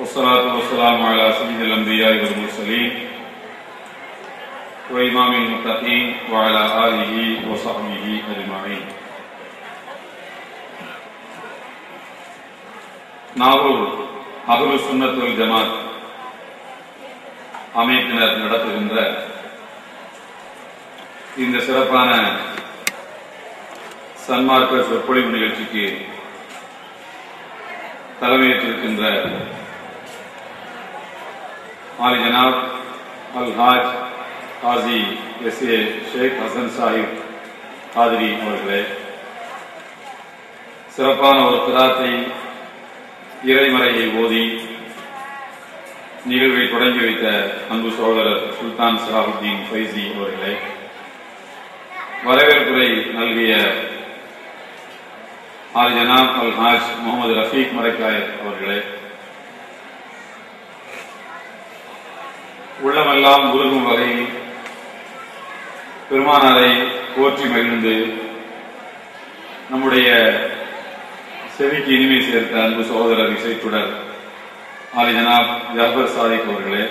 والصلاة والسلام على سيد الأنبياء والمرسلين وإمام المتقين وعلى آله وصحبه أجمعين. நாகூர் அஹ்லு சுன்னத் வல் ஜமாத் அமைப்பினர் நடத்துகின்ற இந்த சிறப்பான சன்மார்க்க சொற்பொழிவு நிகழ்ச்சிக்கு தலைமையேற்றிருக்கின்ற ஆலி ஜனாப் அல் ஹாஜ் காசி எஸ்.ஏ. ஷேக் ஹசன் சாஹிப் காதிரி அவர்களே, சிறப்பான ஒரு கிராத்தை இறைமறையை ஓதி நிகழ்வை தொடங்கி வைத்த அன்பு சகோதரர் சுல்தான் சலாஹுத்தீன் ஃபைசி அவர்களே, வரவேற்புரை நல்கிய ஆலி ஜனாப் அல் ஹாஜ் முகமது ரஃபீக் மரைக்காயத் அவர்களே, உள்ளமெல்லாம் உருகும் வகையில் பெருமானாரை போற்றி மகிழ்ந்து நம்முடைய செவிக்கு இனிமை சேர்த்த அன்பு சகோதரர் இசைத்துடர் ஆலி ஜனாப் ஜாஃபர் சாதிக் அவர்களே,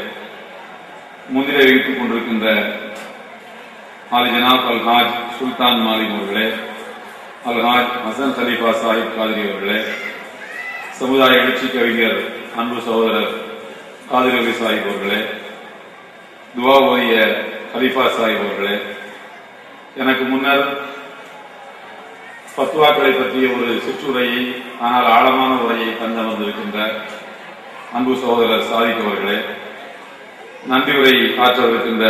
முன்னிலை வைத்துக் கொண்டிருக்கின்ற ஆலி ஜனாப் அல் ஹாஜ் சுல்தான் மாலிக் அவர்களே, அல் ஹாஜ் ஹசன் கலீஃபா சாஹிப் காதிரி அவர்களே, சமுதாய எழுச்சி கவிஞர் அன்பு சகோதரர் காதிரி அலி சாஹிப் அவர்களே, துவா ஓதிய கலீஃபா சாஹிப் அவர்களே, எனக்கு முன்னர் ஃபத்வாக்களை பற்றிய ஒரு சிற்றுரையை ஆனால் ஆழமான உரையை தந்த வந்திருக்கின்ற அன்பு சகோதரர் சாதிக் அவர்களே, நன்றி உரை ஆற்றவிருக்கின்ற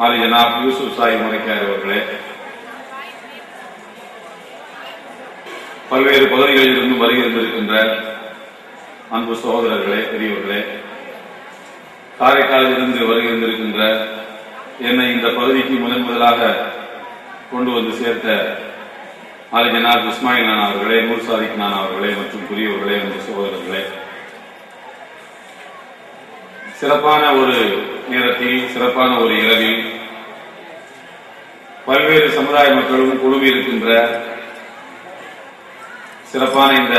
ஆலி ஜனாப் யூசுப் சாஹிப் மரைக்கார் அவர்களே, பல்வேறு பகுதிகளில் இருந்தும் வருகின்றிருக்கின்ற அன்பு சகோதரர்களே, பெரியவர்களே, காரைக்காலில் இருந்து வருகின்றிருக்கின்ற என்னை இந்த பகுதிக்கு முதலாக கொண்டு வந்து சேர்த்த ஆலி ஜனாப் இஸ்மாயில் நானா அவர்களே, நூர் சாதிக் நானா அவர்களே மற்றும் புரியவர்களே, அன்பு சகோதரர்களே, சிறப்பான ஒரு நேரத்தில் சிறப்பான ஒரு இரவில் பல்வேறு சமுதாய மக்களும் குழுமி இருக்கின்ற சிறப்பான இந்த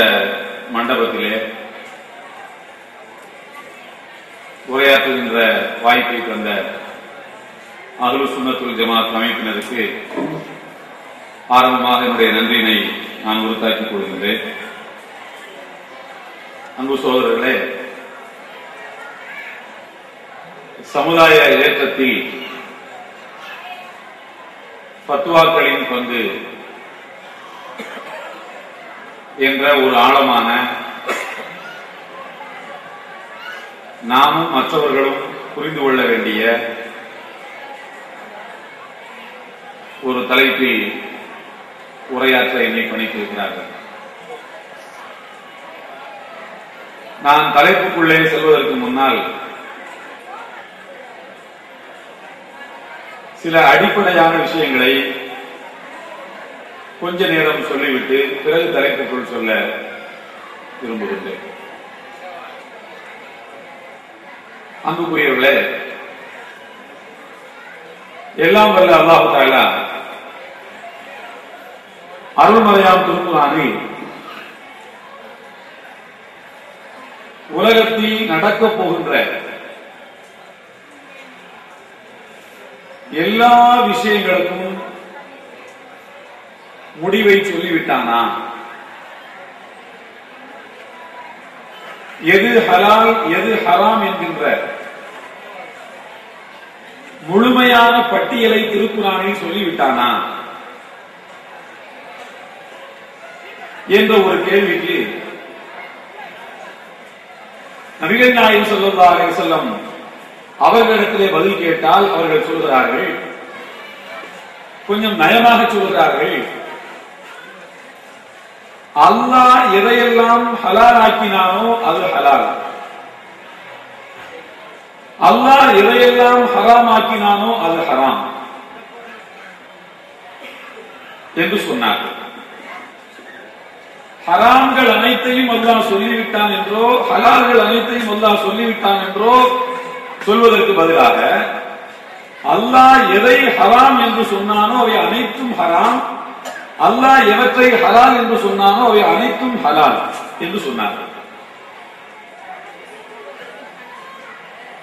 மண்டபத்திலே உரையாற்றுகின்ற வாய்ப்பை தந்த அஹ்லு சுன்னத் வல் ஜமாத் அமைப்பினருக்கு ஆரம்பமாக என்னுடைய நன்றியினை நான் உறுத்தாக்கிக் கொள்கின்றேன். அன்பு சகோதரர்களே, சமுதாய இயக்கத்தில் ஃபத்வாக்களின் பங்கு என்ற ஒரு ஆழமான, நாமும் மற்றவர்களும் புரிந்து கொள்ள வேண்டிய ஒரு தலைப்பில் உரையாற்ற என்னை பணித்திருக்கிறார்கள். நான் தலைப்புக்குள்ளே செல்வதற்கு முன்னால் சில அடிப்படையான விஷயங்களை கொஞ்ச நேரம் சொல்லிவிட்டு பிறகு தலைப்புக்குள் சொல்ல விரும்புகின்றேன். அன்புக்குரியவர்களே, எல்லாம் வல்ல அல்லாஹ் தஆலா அருள்மறையாம் திருக்குர்ஆனில் உலகத்தில் நடக்கப் போகின்ற எல்லா விஷயங்களுக்கும் முடிவை சொல்லிவிட்டானா? எது ஹலால் எது ஹராம் என்கின்ற முழுமையான பட்டியலை திருக்குர்ஆனில் சொல்லிவிட்டானா என்ற ஒரு கேள்விக்கு நபிகள் நாயகம் ஸல்லல்லாஹு அலைஹி வஸல்லம் அவர்களிடத்திலே பதில் கேட்டால் அவர்கள் சொல்கிறார்கள், கொஞ்சம் நயமாக சொல்கிறார்கள், அல்லாஹ் எதையெல்லாம் ஹலால் ஆக்கினானோ அது ஹலால், அல்லாஹ் எதையெல்லாம் ஹராம் ஆக்கினானோ அது ஹராம் என்று சொன்னார்கள். ஹராம்கள் அனைத்தையும் அல்லாஹ் சொல்லிவிட்டான் என்றோ ஹலால்கள் அனைத்தையும் அல்லாஹ் சொல்லிவிட்டான் என்றோ சொல்வதற்கு பதிலாக அல்லாஹ் எதை ஹராம் என்று சொன்னானோ அவை அனைத்தும் ஹராம், அல்லாஹ் எவற்றை ஹலால் என்று சொன்னானோ அவை அனைத்தும் ஹலால் என்று சொன்னார்கள்.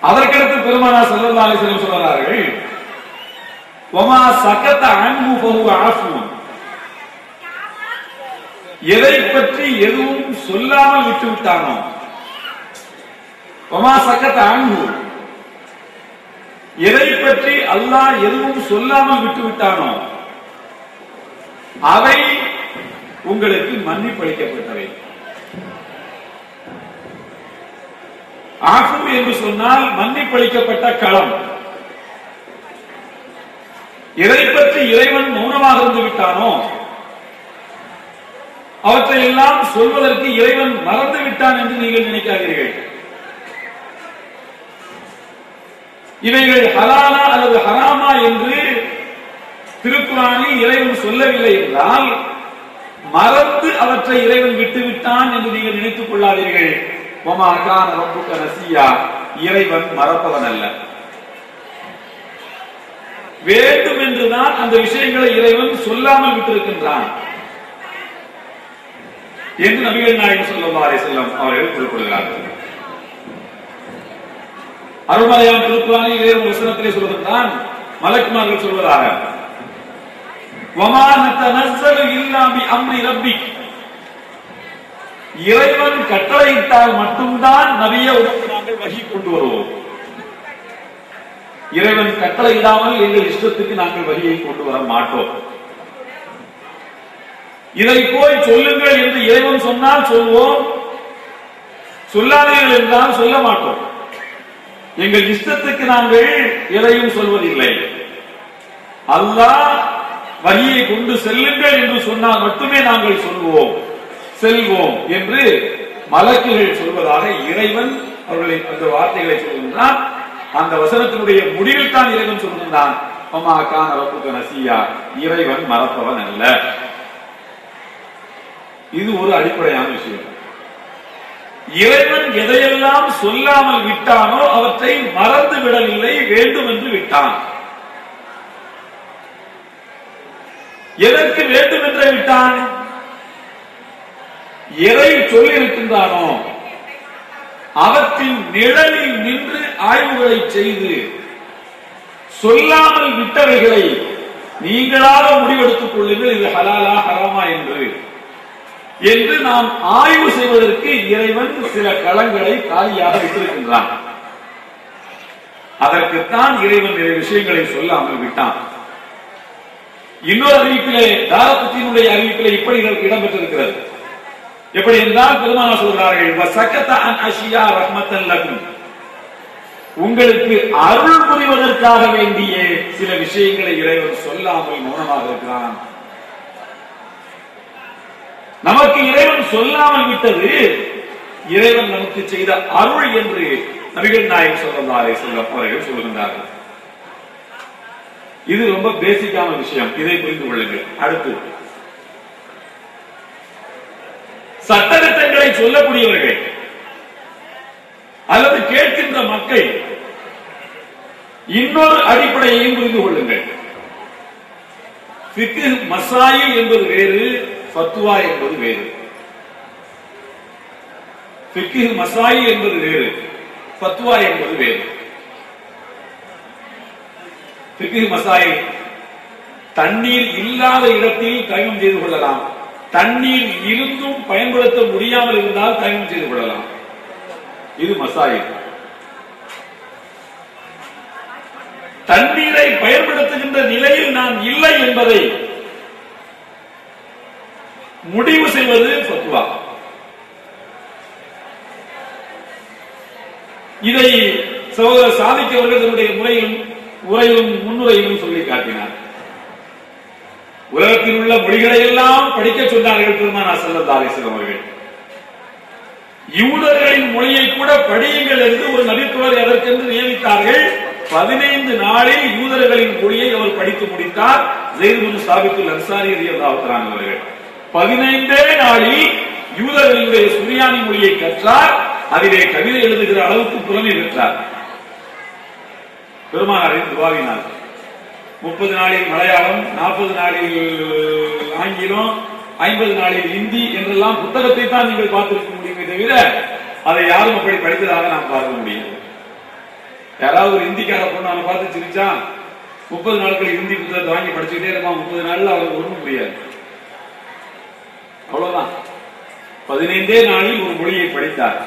அதற்கடுத்து பெருமானார் ஸல்லல்லாஹு அலைஹி வஸல்லம் சொல்றார்கள், வமா சகத அன்ஹு ஃபஹுவ ஆஃபுன். எதை பற்றி எதுவும் சொல்லாமல் விட்டுவிட்டானோ, வமா சகத அன்ஹு, எதை பற்றி அல்லாஹ் எதுவும் சொல்லாமல் விட்டுவிட்டானோ அவை உங்களுக்கு மன்னிப்பளிக்கப்பட்டவை. ஆஃபு என்று சொன்னால் மன்னிப்பளிக்கப்பட்ட களம். எதை பற்றி இறைவன் மௌனமாக இருந்து விட்டானோ அவற்றை எல்லாம் சொல்வதற்கு இறைவன் மறந்து விட்டான் என்று நீங்கள் நினைக்காதீர்கள். இவைகள் ஹலாலா அல்லது ஹராமா என்று திருக்குரானில் இறைவன் சொல்லவில்லை என்றால் மறந்து அவற்றை இறைவன் விட்டுவிட்டான் என்று நீங்கள் நினைத்துக் கொள்ளாதீர்கள். வமா கான ரப்புக நசியா, இறைவன் மறப்பவன் அல்ல. வேண்டும் என்றுதான் அந்த விஷயங்களை இறைவன் சொல்லாமல் விட்டிருக்கின்றான் என்று நபிகள் நாயகம் ஸல்லல்லாஹு அலைஹி வஸல்லம் அவர்கள் குறிப்பிடுகிறார்கள். அருள்மறையாம் திருக்குரானில் இறைவன் வசனத்திலே சொல்கின்றான், மலக்குமார்கள் சொல்வதாக, வமா நதனஸ்ஸலு இல்லா பி அம்ரி ரப்பிக், இறைவன் கட்டளையிட்டால் மட்டும்தான் நபியே உனக்கு நாங்கள் வஹி கொண்டு வருவோம். இறைவன் கட்டளையிடாமல் எங்கள் இஷ்டத்துக்கு நாங்கள் வஹியை கொண்டு வர மாட்டோம். இதை போய் சொல்லுங்கள் என்று இறைவன் சொன்னால் சொல்வோம், சொல்லாதீர்கள் என்றால் சொல்ல மாட்டோம். எங்கள் இஷ்டத்துக்கு நாங்கள் எதையும் சொல்வதில்லை. அல்லாஹ் வஹியை கொண்டு செல்லுங்கள் என்று சொன்னால் மட்டுமே நாங்கள் சொல்வோம், செல்வோம் என்று மலக்குகள் சொல்வதாக இறைவன் அவர்களை அந்த வார்த்தைகளை சொல்கின்றான். அந்த வசனத்தினுடைய முடிவில் தான் இறைவன் சொல்கின்றான், வமா கான ரப்புக நசியா, இறைவன் மறப்பவன் அல்ல. இது ஒரு அடிப்படையான விஷயம். இறைவன் எதையெல்லாம் சொல்லாமல் விட்டானோ அவற்றை மறந்து விடவில்லை, வேண்டும் என்று விட்டான். எதற்கு வேண்டும் என்று விட்டான்? எதை சொல்லி இருக்கின்றானோ அவற்றின் நிழலில் நின்று ஆய்வுகளை செய்து சொல்லாமல் விட்டவைகளை நீங்களாக முடிவெடுத்துக் கொள்ளுங்கள், இது ஹலாலா ஹராமா என்று நாம் ஆய்வு செய்வதற்கு இறைவன் சில களங்களை காலியாக விட்டிருக்கின்றான். அதற்குத்தான் இறைவன் நிறைய விஷயங்களை சொல்லாமல் விட்டான். இன்னொரு அறிவிப்பிலே, தாரகுத்தினுடைய அறிவிப்பிலே இப்படி இடம்பெற்றிருக்கிறது. எப்படி என்றால் பெருமானார் சொல்கிறார்கள், வசகத அன் அஷியா ரஹ்மத்தன் லக்கும், உங்களுக்கு அருள் புரிவதற்காக வேண்டிய சில விஷயங்களை இறைவன் சொல்லாமல் மௌனமாக இருக்கிறான். நமக்கு இறைவன் சொல்லாமல் விட்டது இறைவன் நமக்கு செய்த அருள் என்று நபிகள் நாயகம் ஸல்லல்லாஹு அலைஹி வஸல்லம் அவர்கள் சொல்கின்றார்கள். இது ரொம்ப பேசிக்கான விஷயம், இதை புரிந்து கொள்ளுங்கள். அடுத்து, சட்டதிட்டங்களை சொல்லக்கூடியவர்கள் அல்லது கேட்கின்ற மக்கள் இன்னொரு அடிப்படையையும் புரிந்து கொள்ளுங்கள். ஃபிக்ஹ் மசாயில் என்பது வேறு, ஃபத்வா என்பது வேறு. ஃபிக்ஹ் மசாயில் என்பது வேறு, ஃபத்வா என்பது வேறு. ஃபிக்ஹ் மசாயில், தண்ணீர் இல்லாத இடத்தில் தயமம் செய்து கொள்ளலாம், தண்ணீர் இருந்தும் பயன்படுத்த முடியாமல் இருந்தால் தயமம் செய்து கொள்ளலாம். இது மசாயில். தண்ணீரை பயன்படுத்துகின்ற நிலையில் நான் இல்லை என்பதை முடிவு செய்வது ஃபத்வா. இதை சகோதரர் சாதிக் அவர்கள் தன்னுடைய உரையிலும் முன்னுரையிலும் சொல்லி காட்டினார். உலகத்தில் உள்ள மொழிகளை எல்லாம் படிக்க சொன்னார்கள் பெருமானார் ஸல்லல்லாஹு அலைஹி வஸல்லம் அவர்கள். யூதர்களின் மொழியை கூட படியுங்கள் என்று ஒரு நபித்தோழரை அதற்கென்று நியமித்தார்கள். 15 நாளில் யூதர்களின் மொழியை அவர் படித்து முடித்தார். ஸைத் பின் சாபித் அன்சாரி ரலியல்லாஹு தஆலா அவர்கள் 15 நாளில் யூதர்களுடைய சுரியானி மொழியை கற்றார். அதிலே கவிதை எழுதுகிற அளவுக்கு புலமை பெற்றார். பெருமானாரின் துஆவினால் 30 நாளில் மலையாளம், 40 நாளில் ஆங்கிலம், 50 நாளில் ஹிந்தி என்றெல்லாம் புத்தகத்தை தான் நீங்கள் பார்த்திருக்க முடியுமே தவிர அதை யாரும் அப்படி படித்ததாக நாம் பார்க்க முடியாது. யாராவது ஒரு இந்திக்கார பொண்ணு அவனை பார்த்து சிரிச்சான், 30 நாட்கள் இந்தி புத்தகத்தை வாங்கி படிச்சுக்கிட்டே இருப்பான். 30 நாள்ல அவருக்கு ஒன்றும் புரியாது. அவ்வளவுதான். 15 நாளில் ஒரு மொழியை படித்தார்.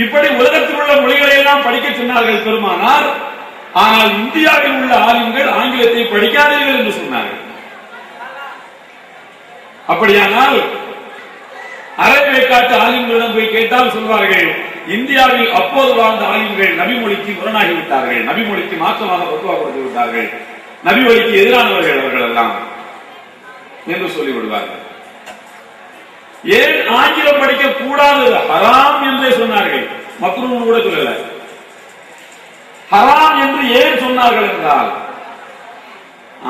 இப்படி உலகத்தில் உள்ள மொழிகளை எல்லாம் படிக்க சொன்னார்கள் பெருமானார். ஆனால் இந்தியாவில் உள்ள ஆலிம்கள் ஆங்கிலத்தை படிக்காதீர்கள் என்று சொன்னார்கள். அப்படியானால் அரேபியக்காட்டு ஆலிம்களிடம் போய் கேட்டால் சொல்வார்கள், இந்தியாவில் அப்போது வாழ்ந்த ஆலிம்கள் நபி மொழிக்கு முரணாகிவிட்டார்கள், நபி மொழிக்கு மாற்றமாக பத்துவா கொடுத்து விட்டார்கள், நபி மொழிக்கு எதிரானவர்கள் அவர்கள் எல்லாம் என்று சொல்லிவிடுவார்கள். ஏன் ஆங்கிலம் படிக்க கூடாது, ஹராம் என்றே சொன்னார்கள், மக்ரூஹ் கூட சொல்லல. ஹராம் என்று ஏன் சொன்னார்கள் என்றால்,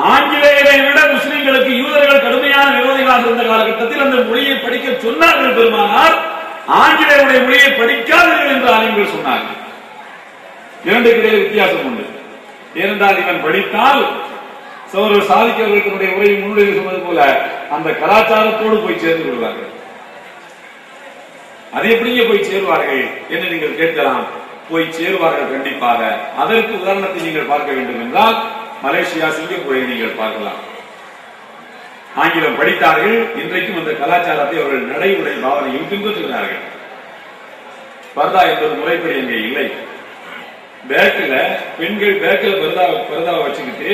ஆங்கிலேயரை விட முஸ்லிம்களுக்கு யூதர்கள் கடுமையான விரோதிகளாக இருந்த காலகட்டத்தில் அந்த மொழியை படிக்க சொன்னார்கள் பெருமானார். ஆங்கிலேயருடைய மொழியை படிக்காதீர்கள் என்று ஆலிம்கள் சொன்னார்கள். இரண்டுக்கு இடையே வித்தியாசம் உண்டு. ஏனென்றால் இவன் படித்தால் சகோதரர் சாதிக் அவர்களுடைய உரையை முன்னுரை சொன்னது போல அந்த கலாச்சாரத்தோடு போய் சேர்ந்து கொள்வார்கள். அது எப்படிங்க போய் சேருவார்கள் என்று நீங்கள் கேட்கலாம். போய் சேருவார்கள் கண்டிப்பாக. அதற்கு உதாரணத்தை நீங்கள் பார்க்க வேண்டும் என்றால் மலேசியா, சிங்கப்பூரை நீங்கள் பார்க்கலாம். ஆங்கிலம் படித்தார்கள், இன்றைக்கும் அந்த கலாச்சாரத்தை அவர்கள் நடை உடை பாவனையில் பின்பற்றுகிறார்கள். பர்தா என்பது முறைப்படி அங்கே இல்லை. பேக்கில் பெண்கள் பேக்கில் பர்தாவை வச்சுக்கிட்டு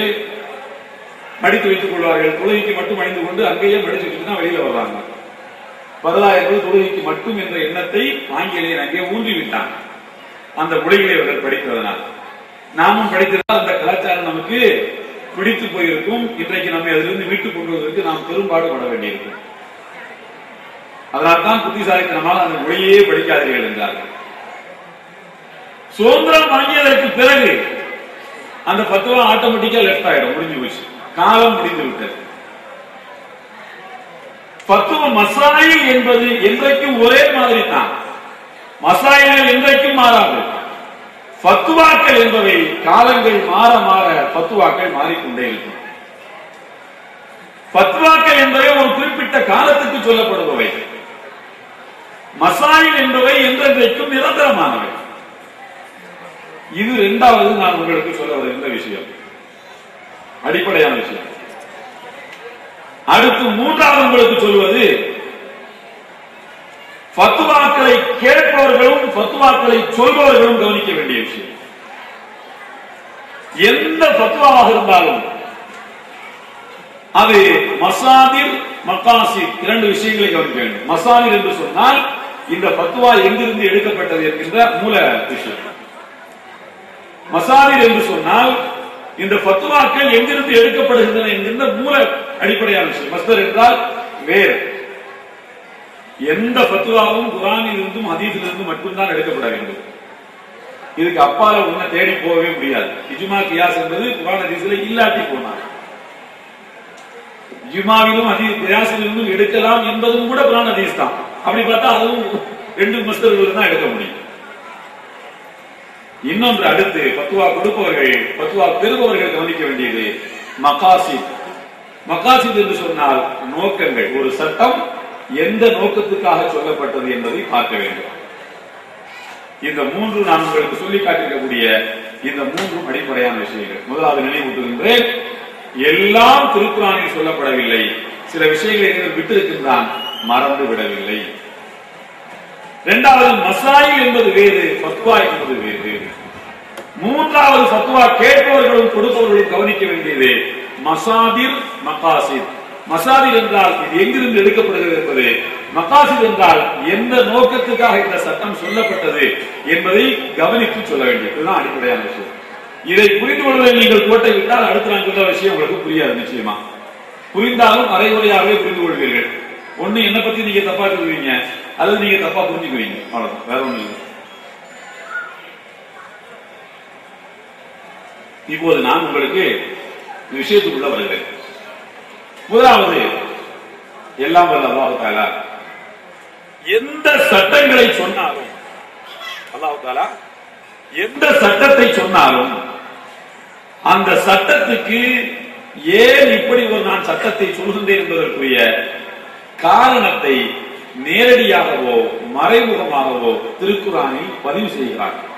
மடித்து வைத்துக் கொள்வார்கள். தொழுகைக்கு மட்டும் அணிந்து கொண்டு அங்கேயே மடித்து வச்சுட்டு தான் வெளியில வர்றாங்க. பர்தா என்பது தொழுகைக்கு மட்டும் என்ற எண்ணத்தை ஆங்கிலேயன் அங்கே ஊன்றிவிட்டான். அந்த மொழிகளை அவர்கள் படித்ததனால் நாமும் படித்திருந்தால் அந்த கலாச்சாரம் நமக்கு பிடித்து போயிருக்கும். இன்றைக்கு நம்மை அதிலிருந்து மீட்டுக் கொள்வதற்கு நாம் பெரும்பாடுபட வேண்டியிருக்கும். அதனால்தான் புத்திசாலித்தனமாக அந்த மொழியே படிக்காதீர்கள் என்றார்கள். சுதந்திரம் வாங்கியதற்கு பிறகு அந்த பத்துவா ஆட்டோமேட்டிக்கா லெஃப்ட் ஆயிடும், முடிஞ்சு போச்சு, காலம் முடிந்து விட்டது. பத்துவ மசாயில் என்பது என்றைக்கும் ஒரே மாதிரி தான். மசாயில்கள் என்றைக்கும் மாறாது. பத்துவாக்கள் என்பவை காலங்கள் மாற மாற பத்துவாக்கள் மாறிக்கொண்டே இருக்கும். பத்துவாக்கள் என்பவை ஒரு குறிப்பிட்ட காலத்துக்கு சொல்லப்படுபவை. மசாயில் என்பவை என்றென்றைக்கும் நிரந்தரமானவை. இது இரண்டாவது நான் உங்களுக்கு சொல்ல வருகின்ற விஷயம், அடிப்படையான விஷயம். அடுத்து மூன்றாவது உங்களுக்கு சொல்வது, பத்துவாக்களை கேட்பவர்களும் பத்துவாக்களை சொல்பவர்களும் கவனிக்க வேண்டிய விஷயம். எந்த பத்துவாவாக இருந்தாலும் அது மசாதிர் மகாசித் இரண்டு விஷயங்களை கவனிக்க வேண்டும். மசாதிர் என்று சொன்னால் இந்த பத்துவா எங்கிருந்து எடுக்கப்பட்டது என்கின்ற மூல விஷயம். மசாதிர் என்று சொன்னால் இந்த பத்துவாக்கள் எங்கிருந்து எடுக்கப்படுகின்றன என்கின்ற மூல அடிப்படையான விஷயம். மஸ்தர் என்றால் வேறு. எந்த பத்துவாவும் குர்ஆனில் இருந்தும் ஹதீஸில் இருந்தும் மட்டும்தான் எடுக்கப்பட வேண்டும். இதுக்கு அப்பால ஒன்ன தேடி போகவே முடியாது. இஜ்மா கியாஸ் என்பது குர்ஆன் ஹதீஸில் இல்லாட்டி போனார். இஜ்மாவிலும் ஹதீஸ் கியாஸிலிருந்தும் எடுக்கலாம் என்பதும் கூட குர்ஆன் ஹதீஸ் தான். அப்படி பார்த்தா அதுவும் ரெண்டு மஸ்தர்கள் தான் எடுக்க முடியும். இன்னொன்று, அடுத்து பத்துவா கொடுப்பவர்கள் பத்துவா பெறுபவர்கள் கவனிக்க வேண்டியது மகாசித். மகாசித் என்று சொன்னால் நோக்கங்கள். ஒரு சட்டம் எந்த நோக்கத்துக்காக சொல்லப்பட்டது என்பதை பார்க்க வேண்டும். இந்த மூன்று நான் உங்களுக்கு சொல்லி காட்டிருக்கக்கூடிய இந்த மூன்றும் அடிப்படையான விஷயங்கள். முதலாவது நினைவூட்டுகின்றேன், எல்லாம் திருக்குர்ஆனில் சொல்லப்படவில்லை. சில விஷயங்களை விட்டிருக்கின்றான், மறந்து விடவில்லை. இரண்டாவது, மசாயில் என்பது வேறு, பத்வா என்பது வேறு. மூன்றாவது, பத்வா கேட்பவர்களும் கொடுப்பவர்களும் கவனிக்க வேண்டியது மசாதிர் மகாசித். மசாதிர் என்றால் இது எங்கிருந்து எடுக்கப்படுகிறது என்பது, மகாசித் என்றால் எந்த நோக்கத்துக்காக இந்த சட்டம் சொல்லப்பட்டது என்பதை கவனித்து சொல்ல வேண்டியது. இதுதான் அடிப்படையான விஷயம். இதை புரிந்து கொள்வதை நீங்கள் கோட்டை விட்டால் அடுத்து நான் சொல்ற விஷயம் உங்களுக்கு புரியாது. நிச்சயமா புரிந்தாலும் அரைகுறையாகவே புரிந்து கொள்வீர்கள். ஒண்ணு என்ன பத்தி நீங்க தப்பா சொல்லுவீங்க, அல்லது நீங்க தப்பா புரிஞ்சுக்குவீங்க, அவ்வளவுதான், வேற ஒண்ணு இல்லை. இப்போது நான் உங்களுக்கு விஷயத்துக்குள்ள வருகிறேன். முதலாவது, எல்லாம் வல்ல அல்லாஹ் தஆலா எந்த சட்டங்களை சொன்னாலும், அல்லாஹ் தஆலா எந்த சட்டத்தை சொன்னாலும் அந்த சட்டத்துக்கு ஏன் இப்படி ஒரு நான் சட்டத்தை சொல்கின்றேன் என்பதற்குரிய காரணத்தை நேரடியாகவோ மறைமுகமாகவோ திருக்குர்ஆனில் பதிவு செய்கிறார்கள்.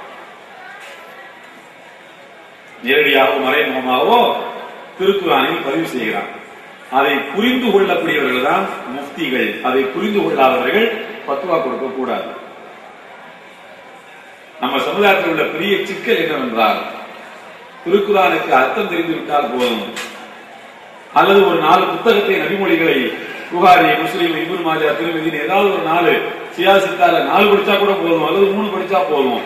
நேரடியாகவோ மறைமுகமாகவோ திருக்குர்ஆனில் பதிவு செய்கிறார். அதை புரிந்து கொள்ளக்கூடியவர்கள் தான் முஃப்திகள். அதை புரிந்து கொள்ளாதவர்கள் பத்வா கொடுக்க கூடாது. நம்ம சமுதாயத்தில் உள்ள பெரிய சிக்கல் என்னவென்றால், திருக்குர்ஆனுக்கு அர்த்தம் தெரிந்துவிட்டால் போதும், அல்லது ஒரு 4 புத்தகத்தை நபிமொழிகளை புகாரி, முஸ்லிம், இப்னு மாஜா, திருமிதி ஏதாவது ஒரு 4 சியாசித்தால 4 படிச்சா கூட போதும், அல்லது 3 படிச்சா போதும்,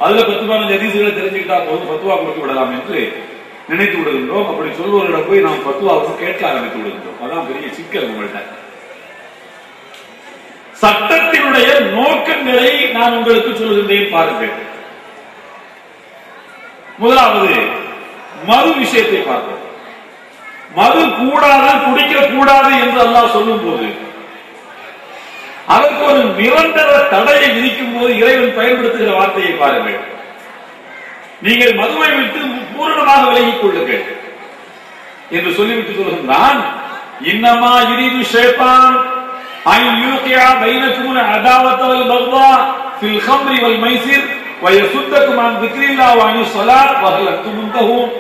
அதுல 10-15 ஹதீஸ்களை தெரிஞ்சுக்கிட்டா போதும், பத்வா கொடுத்து விடலாம் என்று நினைத்து விடுகின்றோம். அப்படி சொல்வர்களிடம் போய் நாம் பத்வாவுக்கு கேட்க ஆரம்பித்து விடுகின்றோம். அதான் பெரிய சிக்கல் உங்கள்கிட்ட. சட்டத்தினுடைய நோக்கங்களை நான் உங்களுக்கு சொல்கின்றேன், பாருங்கள். முதலாவது மது விஷயத்தை பார்ப்போம். மது கூடாது, குடிக்க கூடாது என்று அல்லாஹ் சொல்லும் போது அதற்கு ஒரு நிரந்தர தடையை விதிக்கும் போது இறைவன் பயன்படுத்துகிற வார்த்தையை பாருங்கள். நீங்கள் மதுவை விட்டு பூரணமாக விலகிக் கொள்ளுங்கள் என்று சொல்லிவிட்டு சொல்கின்றான். இன்னமா யுரீது ஷைத்தான் அன் யூகியா பைனகும் அதாவத வல் பக்தா ஃபில் ஹம்ரி வல் மைசிர் வ யசுத்தகும் அன் திக்ரில்லாஹ் வ அனிஸ் ஸலாத் வ ஹல் அன்தும் முன்தஹூன்.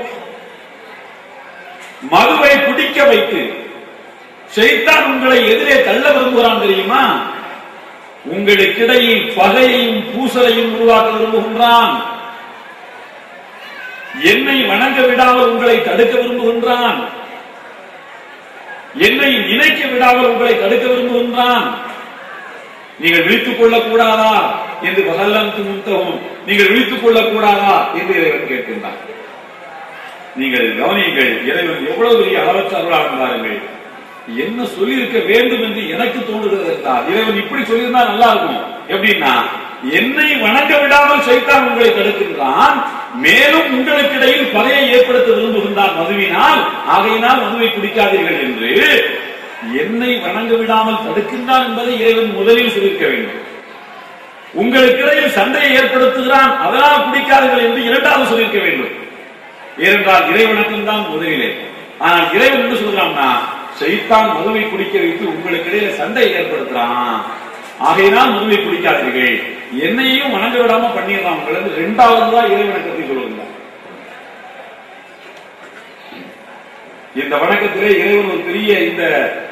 மதுவை குடிக்க வைத்து ஷைத்தான் உங்களை எதிரே தள்ள விரும்புகிறான் தெரியுமா? உங்களுக்கிடையில் பகையையும் பூசலையும் உருவாக்க விரும்புகின்றான். என்னை வணங்க விடாமல் உங்களை தடுக்க விரும்புகின்றான். என்னை நினைக்க விடாமல் உங்களை தடுக்க விரும்புகின்றான். நீங்கள் விழித்துக் கொள்ளக் கூடாதா என்று வகல்லந்து முன்தகும், நீங்கள் விழித்துக் கொள்ளக் கூடாதா என்று இறைவன் கேட்கின்றான். நீங்கள் கவனியுங்கள், இறைவன் எவ்வளவு பெரிய அளவற்ற அருளாளன் பாருங்கள். என்ன சொல்லியிருக்க வேண்டும் என்று எனக்கு தோன்றுகிறது என்றால், இறைவன் இப்படி சொல்லியிருந்தா நல்லா இருக்கும். எப்படின்னா, என்னை வணங்க விடாமல் ஷைத்தான் உங்களை தடுக்கின்றான், மேலும் உங்களுக்கிடையில் பகையை ஏற்படுத்த விரும்புகின்றான் மதுவினால், ஆகையினால் மதுவை குடிக்காதீர்கள் என்று என்னை வணங்க விடாமல் தடுக்கின்றான் என்பதை இறைவன் முதலில் சொல்லியிருக்க வேண்டும். உங்களுக்கிடையில் சண்டையை ஏற்படுத்துகிறான், அதனால் குடிக்காதீர்கள் என்று இரண்டாவது சொல்லியிருக்க வேண்டும். ஏனென்றால் இறைவனுக்கும் தான் முதலிலே. ஆனால் இறைவன் என்ன சொல்றான்னா, ஷைத்தான் மதுவை குடிக்க வைத்து உங்களுக்கிடையில சண்டையை ஏற்படுத்துறான், ஆகையினால் மதுவை குடிக்காதீர்கள், என்னையும் வணங்க விடாம பண்ணிடலாம் உங்களுக்கு. இரண்டாவதுதான் இறைவனை பற்றி சொல்லுகிறார். இந்த வணக்கத்திலே இறைவன் ஒரு பெரிய, இந்த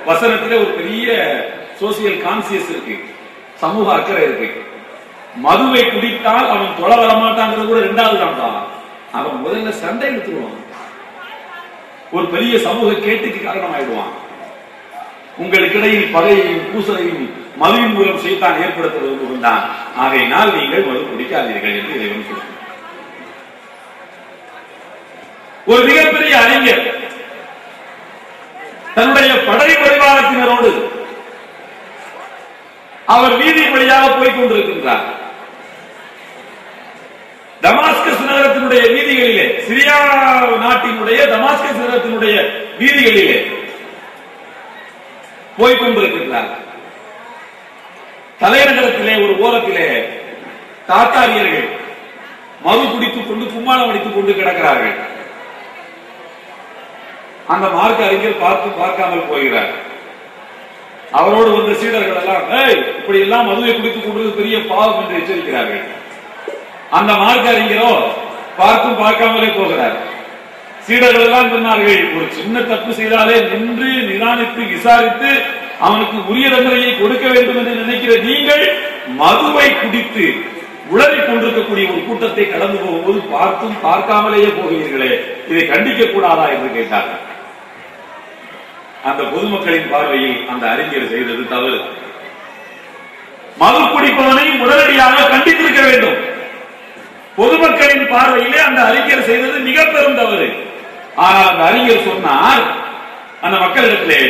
வசனத்திலே ஒரு பெரிய சோசியல் கான்சியஸ் இருக்கு, சமூக அக்கறை இருக்கு. மதுவை குடித்தால் அவன் தொலை வரமாட்டாங்கிறது கூட இரண்டாவது தான். அவன் முதல்ல சண்டை எடுத்துருவான், ஒரு பெரிய சமூக கேட்டுக்கு காரணமாயிடுவான். உங்களுக்கிடையில் பகையையும் பூசலையும் மதுவின் மூலம் ஷைத்தான் ஏற்படுத்த விரும்புகின்றான், ஆகையினால் நீங்கள் மது குடிக்காதீர்கள் என்று இறைவன் சொல்கிறார். ஒரு மிகப்பெரிய அறிஞர் தன்னுடைய படை பரிவாரத்தினரோடு அவர் வீதி வழியாக போய்க் கொண்டிருக்கின்றார். டமாஸ்கஸ் நகரத்தினுடைய வீதிகளிலே, சிரியா நாட்டினுடைய டமாஸ்கஸ் நகரத்தினுடைய வீதிகளிலே போய்கொண்டிருக்கின்றார். தலைநகரத்திலே ஒரு ஓரத்திலே தாத்தாரியர்கள் மது குடித்துக் கொண்டு கும்மாளம் அடித்துக் கொண்டு கிடக்கிறார்கள். அந்த மார்க்க அறிஞர் பார்க்காமல் போகிறார். அவரோடு வந்த சீடர்கள் எல்லாம் இப்படி எல்லாம் மதுவை குடித்துக் கொண்டது பெரிய பாவம் என்று எச்சரிக்கிறார்கள். அந்த மார்க்க அறிஞரோ பார்க்காமலே போகிறார். சீடர்கள் எல்லாம் சொன்னார்கள், ஒரு சின்ன தப்பு செய்தாலே நின்று நிதானித்து விசாரித்து அவனுக்கு உரிய தண்டனையை கொடுக்க வேண்டும் என்று நினைக்கிற நீங்கள் மதுவை குடித்து உளறிக் கொண்டிருக்கக்கூடிய ஒரு கூட்டத்தை கடந்து போகும்போது பார்க்காமலேயே போகிறீர்களே, இதை கண்டிக்க கூடாதா என்று கேட்டார்கள். அந்த பொதுமக்களின் பார்வையில் அந்த அறிஞர் செய்தது தவறு. மது குடிப்பவனை உடனடியாக கண்டித்திருக்க வேண்டும். பொதுமக்களின் பார்வையிலே அந்த அறிஞர் செய்தது மிக பெரும் தவறு. ஆனால் அந்த அறிஞர் சொன்னார் அந்த மக்களிடத்திலே,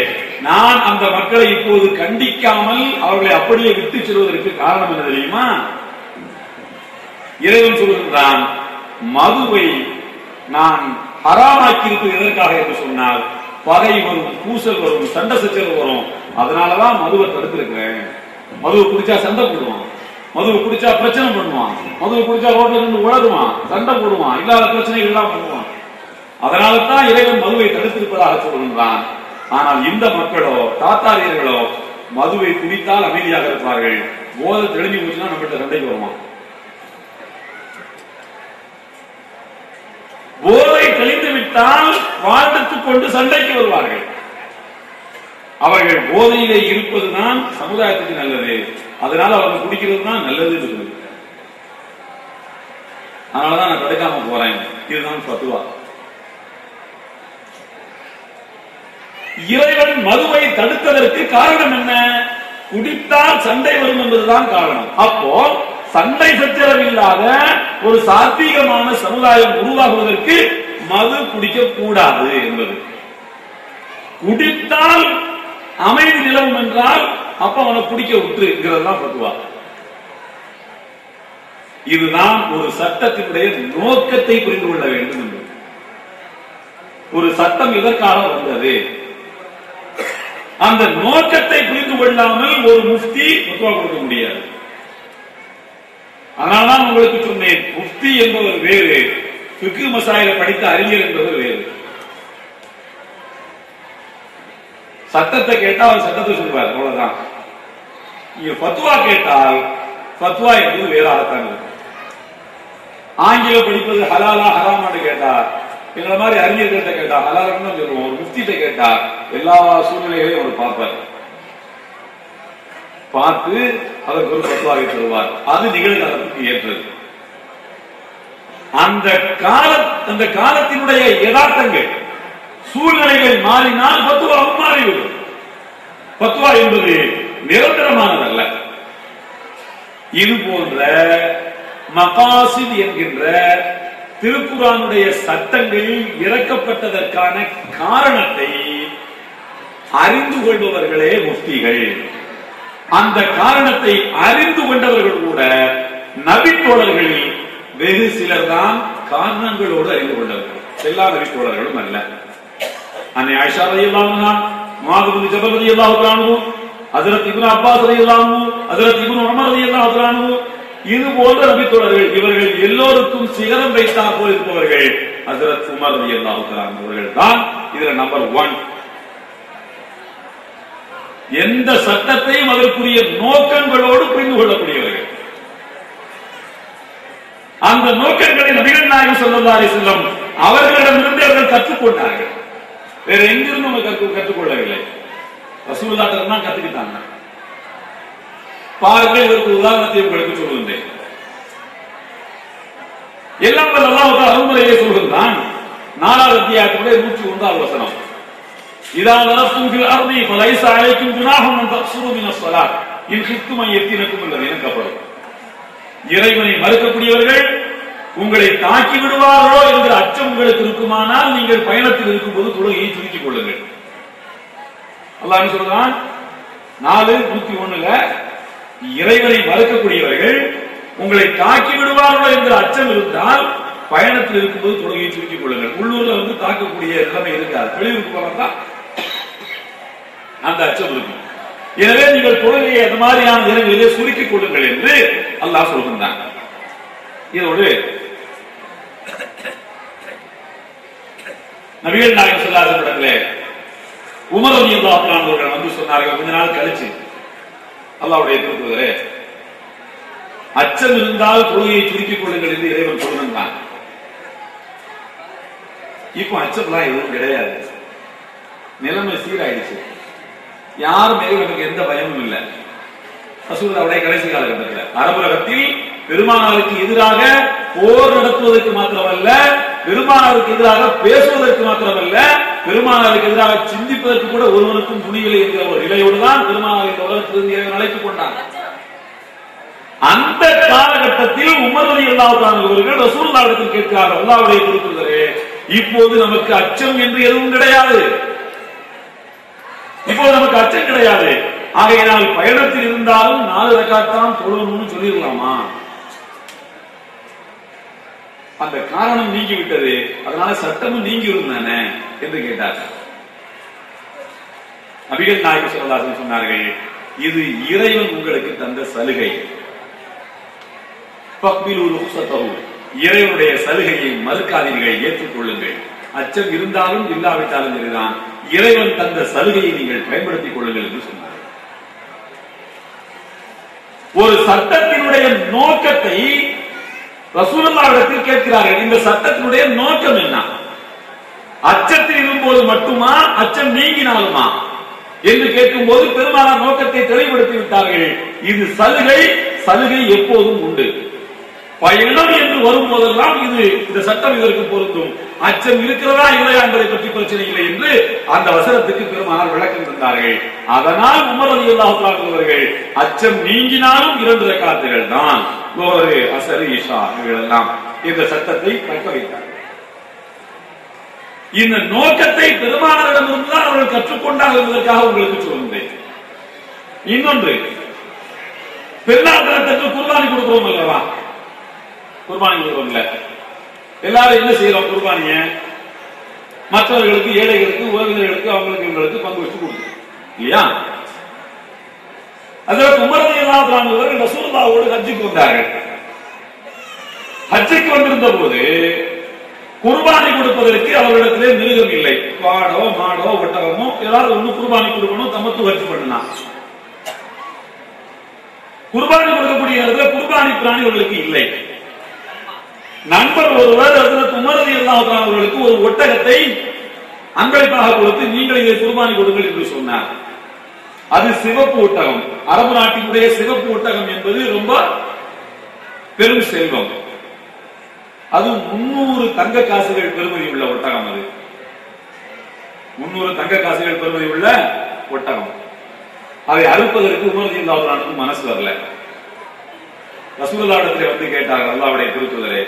நான் அந்த மக்களை இப்போது கண்டிக்காமல் அவர்களை அப்படியே விட்டு செல்வதற்கு காரணம் என்ன தெரியுமா? இறைவன் சொல்கின்றான், மதுவை நான் ஹராமாக்கி இருப்பது எதற்காக என்று சொன்னால், பகை வரும், பூசல் வரும், சண்டை சச்சரவு வரும், அதனாலதான் மதுவை தடுத்திருக்கிறேன். மதுவை குடிச்சா சண்டை போடுவான், மதுவை குடிச்சா பிரச்சனை பண்ணுவான், மதுவை குடிச்சா ரோட்ல இருந்து உழதுவான், சண்டை போடுவான், இல்லாத பிரச்சனைகள் எல்லாம் பண்ணுவான். அதனால தான் இறைவன் மதுவை தடுத்திருப்பதாக சொல்கின்றான். ஆனால் இந்த மக்களோ தாத்தாரியர்களோ மதுவை குடித்தால் அமைதியாக இருப்பார்கள், போதை தெளிஞ்சு போச்சுன்னா நம்மகிட்ட சண்டைக்கு வருவான். போதை குடித்தால் வாழ்த்துக் கொண்டு சண்டைக்கு வருவார்கள். அவர்கள் போதையிலே இருப்பதுதான் சமுதாயத்துக்கு நல்லது, அதனால அவங்க குடிக்கிறது தான் நல்லது. அதனாலதான் நான் தடுக்காம போறேன். இதுதான் ஃபத்வா. இறைவன் மதுவை தடுத்ததற்கு காரணம் என்ன? குடித்தால் சண்டை வரும் என்பதுதான் காரணம். அப்போ சண்டை சச்சரவு இல்லாத ஒரு சாத்வீகமான சமுதாயம் உருவாகுவதற்கு மது குடிக்க கூடாது என்பது. குடித்தால் அமைதி நிலவும் என்றால் அப்ப அவனை குடிக்க விட்டுங்கிறதுதான் ஃபத்வா. இதுதான் ஒரு சட்டத்தினுடைய நோக்கத்தை புரிந்து கொள்ள வேண்டும் என்பது. ஒரு சட்டம் எதற்காக வந்தது, அந்த நோக்கத்தை புரிந்து கொள்ளாமல் ஒரு முஃப்தி ஃபத்வா கொடுக்க முடியாது. அதனால்தான் உங்களுக்கு சொன்னேன், முஃப்தி என்பவர் வேறு, ஃபிக்ஹ் மசாயில படித்த அறிஞர் என்பவர் வேறு. சட்டத்தை கேட்டா அவர் சட்டத்தை சொல்வார், அவ்வளவுதான். நீங்க ஃபத்வா கேட்டால் ஃபத்வா என்பது வேறாகத்தான் இருக்கும். ஆங்கிலம் படிப்பது ஹலாலா ஹராமான்னு கேட்டா எங்களை மாதிரி அறிஞர்கள்ட்ட கேட்டா ஹலாலுன்னு தான் சொல்லுவோம். ஒரு முஃப்திட்ட கேட்டா எல்லா சூழ்நிலைகளையும் அவர் பார்ப்பார், பார்த்து அதற்கு ஒரு ஃபத்வாவை தருவார். அது நிகழ்காலத்துக்கு ஏற்றது. அந்த காலத்தினுடைய யதார்த்தங்கள் சூழ்நிலைகள் மாறினால் ஃபத்வாவும் மாறிவிடும். ஃபத்வா என்பது நிரந்தரமானதல்ல. இது போன்ற மகாசித் என்கின்ற திருக்குர்ஆனுடைய சட்டங்கள் இறக்கப்பட்டதற்கான காரணத்தை அறிந்து கொள்பவர்களே முஃப்திகள். அந்த காரணத்தை அறிந்து கொண்டவர்கள் கூட நபித்தோழர்களில் வெகு சிலர் தான் காரணங்களோடு அறிந்து கொண்டவர்கள், எல்லா நபித்தோழர்களும் அல்ல. அன்னை ஆயிஷா ரலியல்லாஹு அன்ஹா, முஆத் இப்னு ஜபல் ரலியல்லாஹு அன்ஹு, ஹஜ்ரத் இப்னு அப்பாஸ் ரலியல்லாஹு அன்ஹு, ஹஜ்ரத் இப்னு உமர் ரலியல்லாஹு அன்ஹு, இது போன்ற நபித்தோழர்கள், இவர்கள் எல்லோருக்கும் சிகரம் வைத்தார் போல் இருப்பவர்கள் ஹஜ்ரத் உமர் ரலியல்லாஹு அன்ஹு அவர்கள் தான் இதுல நம்பர் 1. எந்த சட்டத்தையும் அதற்குரிய நோக்கங்களோடு புரிந்து கொள்ளக்கூடியவர்கள். அந்த நோக்கங்களை நபிகள் நாயகம் ஸல்லல்லாஹு அலைஹி வஸல்லம் அவர்களிடமிருந்து அவர்கள் கற்றுக்கொண்டார்கள். வேற எங்கிருந்து அவங்க கற்றுக்கொள்ளவில்லை, ரசூலுல்லாஹ் தான் கத்துக்கிட்டாங்க. பாருங்கள், இதற்கு உதாரணத்தை உங்களுக்கு சொல்லுகின்றேன். எல்லாம் வல்ல அல்லாஹ் அருள்முறையை சொல்கின்றான். 4வது அத்தியாயத்தினுடைய 101வது வசனம், இதா லரப்தும் ஃபில் அர்தி ஃபலைஸ அலைக்கும் ஜுனாஹுன் அன் தக்ஸுரு மினஸ் ஸலாத் இன் கிஃப்தும் அன் யஃப்தினக்கும் அல்லதீன கஃபரு. இறைவனை மறுக்கக்கூடியவர்கள் உங்களை தாக்கி விடுவார்களோ என்கிற அச்சம் உங்களுக்கு இருக்குமானால் நீங்கள் பயணத்தில் இருக்கும்போது தொழுகையை சுருக்கிக் கொள்ளுங்கள். அல்லாஹ் என்ன சொல்றான்? 4:101ல இறைவனை மறுக்கக்கூடியவர்கள் உங்களை தாக்கி விடுவார்களோ என்கிற அச்சம் இருந்தால் பயணத்தில் இருக்கும்போது தொழுகையை சுருக்கிக் கொள்ளுங்கள். உள்ளூர்ல தாக்கக்கூடிய நிலைமை இருக்காது, வெளியூருக்கு போறதா அந்த அச்சம் இருக்கும். எனவே நீங்கள் தொழுகையை அந்த மாதிரியான நேரங்களிலே சுருக்கிக் கொள்ளுங்கள் என்று அல்லாஹ் சொல்கின்றான். இதோடு நபிகள் நாயகம் ஸல்லல்லாஹு அலைஹி வஸல்லம் உமர் ரலியல்லாஹு அன்ஹு அவர்கள் வந்து சொன்னார்கள், கொஞ்ச நாள் கழிச்சு, அல்லாஹ்வுடைய தூதரே, அச்சம் இருந்தால் தொழுகையை சுருக்கிக் கொள்ளுங்கள் என்று இறைவன் சொல்லுகிறான். இப்போ அச்சம்லாம் எதுவும் கிடையாது, நிலைமை சீராயிடுச்சு, யார் மேலும் எனக்கு எந்த பயமும் இல்லை. ரசூலுல்லாஹ்வுடைய கடைசி காலகட்டத்தில் அரபுலகத்தில் பெருமானாருக்கு எதிராக போர் நடத்துவதற்கு மாத்திரமல்ல, பெருமானாருக்கு எதிராக பேசுவதற்கு மாத்திரமல்ல, பெருமானாருக்கு எதிராக சிந்திப்பதற்கு கூட ஒருவனுக்கும் துணிவில்லை என்கிற ஒரு நிலையோடு தான் பெருமானார் இந்த உலகத்திலிருந்து இறைவன் அழைத்துக் கொண்டார். அந்த காலகட்டத்தில் உமர் ரலியல்லாஹு அன்ஹு அவர்கள் ரசூலுல்லாஹ்விடத்தில் கேட்கிறார்கள், அல்லாஹ்வுடைய தூதரே, இப்போது நமக்கு அச்சம் என்று எதுவும் கிடையாது, இப்போது நமக்கு அச்சம் கிடையாது, ஆகையினால் பயணத்தில் இருந்தாலும் 4 ரக்காத் தான் தொழணும்னு சொல்லிடலாமா? அந்த காரணம் நீங்கிவிட்டது, அதனால சட்டமும் நீங்கி இருந்தானே என்று கேட்டார்கள். நபிகள் நாயகம் ஸல்லல்லாஹு அலைஹி வஸல்லம் சொன்னார்கள், இது இறைவன் உங்களுக்கு தந்த சலுகை, ஃபக்பிலு ருக்ஸதஹு, இறைவனுடைய சலுகையை மறுக்காதீர்கள், ஏற்றுக்கொள்ளுங்கள். அச்சம் இருந்தாலும் இல்லாவிட்டாலும் சரிதான், இறைவன் தந்த சலுகையை நீங்கள் பயன்படுத்திக் கொள்ளுங்கள் என்று சொன்னார். ஒரு சட்டத்தினுடைய நோக்கத்தை ரசூலுல்லாஹ்விடத்தில் கேட்கிறார்கள், இந்த சட்டத்தினுடைய நோக்கம் என்ன? அச்சத்தில் இருக்கும்போது மட்டுமா, அச்சம் நீங்கினாலுமா என்று கேட்கும் போது பெருமானார் நோக்கத்தை தெளிவுபடுத்தி விட்டார்கள். இது சலுகை, சலுகை எப்போதும் உண்டு. பயணம் என்று வரும் போதெல்லாம் இந்த சட்டம் இதற்கு பொருந்தும். அச்சம் இருக்கிறதா இல்லையா என்பதை பற்றி பிரச்சனை இல்லை என்று அந்த வசனத்துக்கு பெருமானார் விளக்கம் தந்தார்கள். அதனால் உமர் ரலியல்லாஹு தஆலா அவர்கள் அச்சம் நீங்கினாலும் 2 ரக்காத்துகள் தான், லோஹர், அஸ்ர், இஷா இவைகளெல்லாம் இந்த சட்டத்தை தக்க வைத்தார்கள். இந்த நோக்கத்தை பெருமானாரிடமிருந்து தான் அவர்கள் கற்றுக்கொண்டார்கள் என்பதற்காக உங்களுக்கு சொல்லுங்கள். இன்னொன்று, பெருநாள் தினத்துக்கு குர்பானி கொடுக்கிறோம் அல்லவா? குர்பானி கொடுக்கிறோம்ல, எல்லாரும் என்ன செய்யறோம்? குர்பானிய மற்றவர்களுக்கு, ஏழைகளுக்கு, உறவினர்களுக்கு, அவங்களுக்கு இவங்களுக்கு பங்கு வச்சு கொடுக்கிறோம் இல்லையா? அதில் உமர் ரலியல்லாஹு தஆலா அவர்கள் ரசூலுல்லாஹ்வோடு ஹஜ்ஜுக்கு வந்தார்கள். ஹஜ்ஜுக்கு வந்திருந்த போது குர்பானி கொடுப்பதற்கு அவர்களிடத்திலே மிருகம் இல்லை. பாடோ, மாடோ, ஒட்டகமோ ஏதாவது ஒண்ணு குர்பானி கொடுக்கணும், தமத்து ஹஜ் பண்ணலாம். குர்பானி கொடுக்கக்கூடிய இடத்துல குர்பானி பிராணி அவர்களுக்கு இல்லை. நண்பர் ஒருவர் ஹஜ்ரத் உமர் ரலியல்லாஹு தஆலா அவர்களுக்கு ஒரு ஒட்டகத்தை அன்பளிப்பாக கொடுத்து, நீங்கள் இதை குர்பானி கொடுங்கள் என்று சொன்னார். அது சிவப்பு ஒட்டகம். அரபு நாட்டினுடைய சிவப்பு ஒட்டகம் என்பது ரொம்ப பெரும் செல்வம். அது 300 தங்க காசுகள் பெறுமதி உள்ள ஒட்டகம். அது 300 தங்க காசுகள் பெறுமதி உள்ள ஒட்டகம். அதை அறுப்பதற்கு உமர் ரலியல்லாஹு தஆலாவுக்கு மனசு வரல. ரசூலுல்லாஹ்விடத்தில் வந்து கேட்டார்கள், அல்லாஹ்வுடைய தூதரே,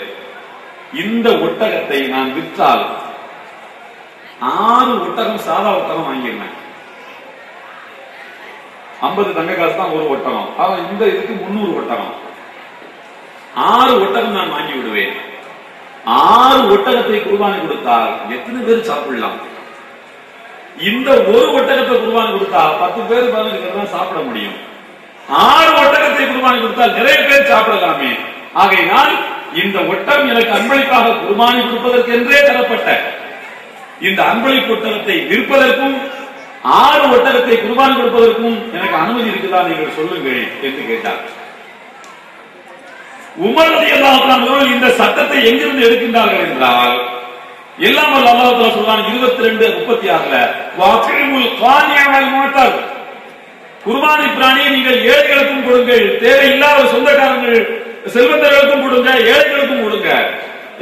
இந்த ஒட்டகத்தை நான் விற்றால் 6 ஒட்டகம் சாதா ஒட்டகம் வாங்கிடுவேன். 50 தங்க காசு தான் ஒரு ஒட்டகம். இந்த இதுக்கு 300 ஒட்டகம், 6 ஒட்டகம் நான் வாங்கி விடுவேன். 6 ஒட்டகத்தை குர்பானி கொடுத்தால் எத்தனை பேர் சாப்பிடலாம்? இந்த ஒரு ஒட்டகத்தை குர்பானி கொடுத்தா 10 பேர் 15 பேர் தான் சாப்பிட முடியும். 6 ஒட்டகத்தை குர்பானி கொடுத்தால் நிறைய பேர் சாப்பிடலாமே. ஆகையினால் இந்த ஒட்டகம் எனக்கு அன்பளிப்பாக குர்பானி கொடுப்பதற்கு என்றே தரப்பட்ட இந்த அன்பளிப்பு ஒட்டகத்தை விற்பதற்கும் 6 ஒட்டகத்தை குர்பானி கொடுப்பதற்கும் எனக்கு அனுமதி இருக்குதா, நீங்கள் சொல்லுங்கள் என்று கேட்டார். உமர் ரலியல்லாஹு தஆலா அவர்கள் இந்த சட்டத்தை எங்கிருந்து எடுக்கின்றார்கள் என்றால், எல்லாம் அல்லாஹ் தஆலா சொல்றான் 22:36ல, வஃபில் கானிய வல் முஅத்தர், குர்பானி பிராணியை நீங்கள் ஏழைகளுக்கும் கொடுங்கள், தேவையில்லாத சொந்தக்காரங்கள் செல்வந்தர்களுக்கும் கொடுங்க, ஏழைகளுக்கும் கொடுங்க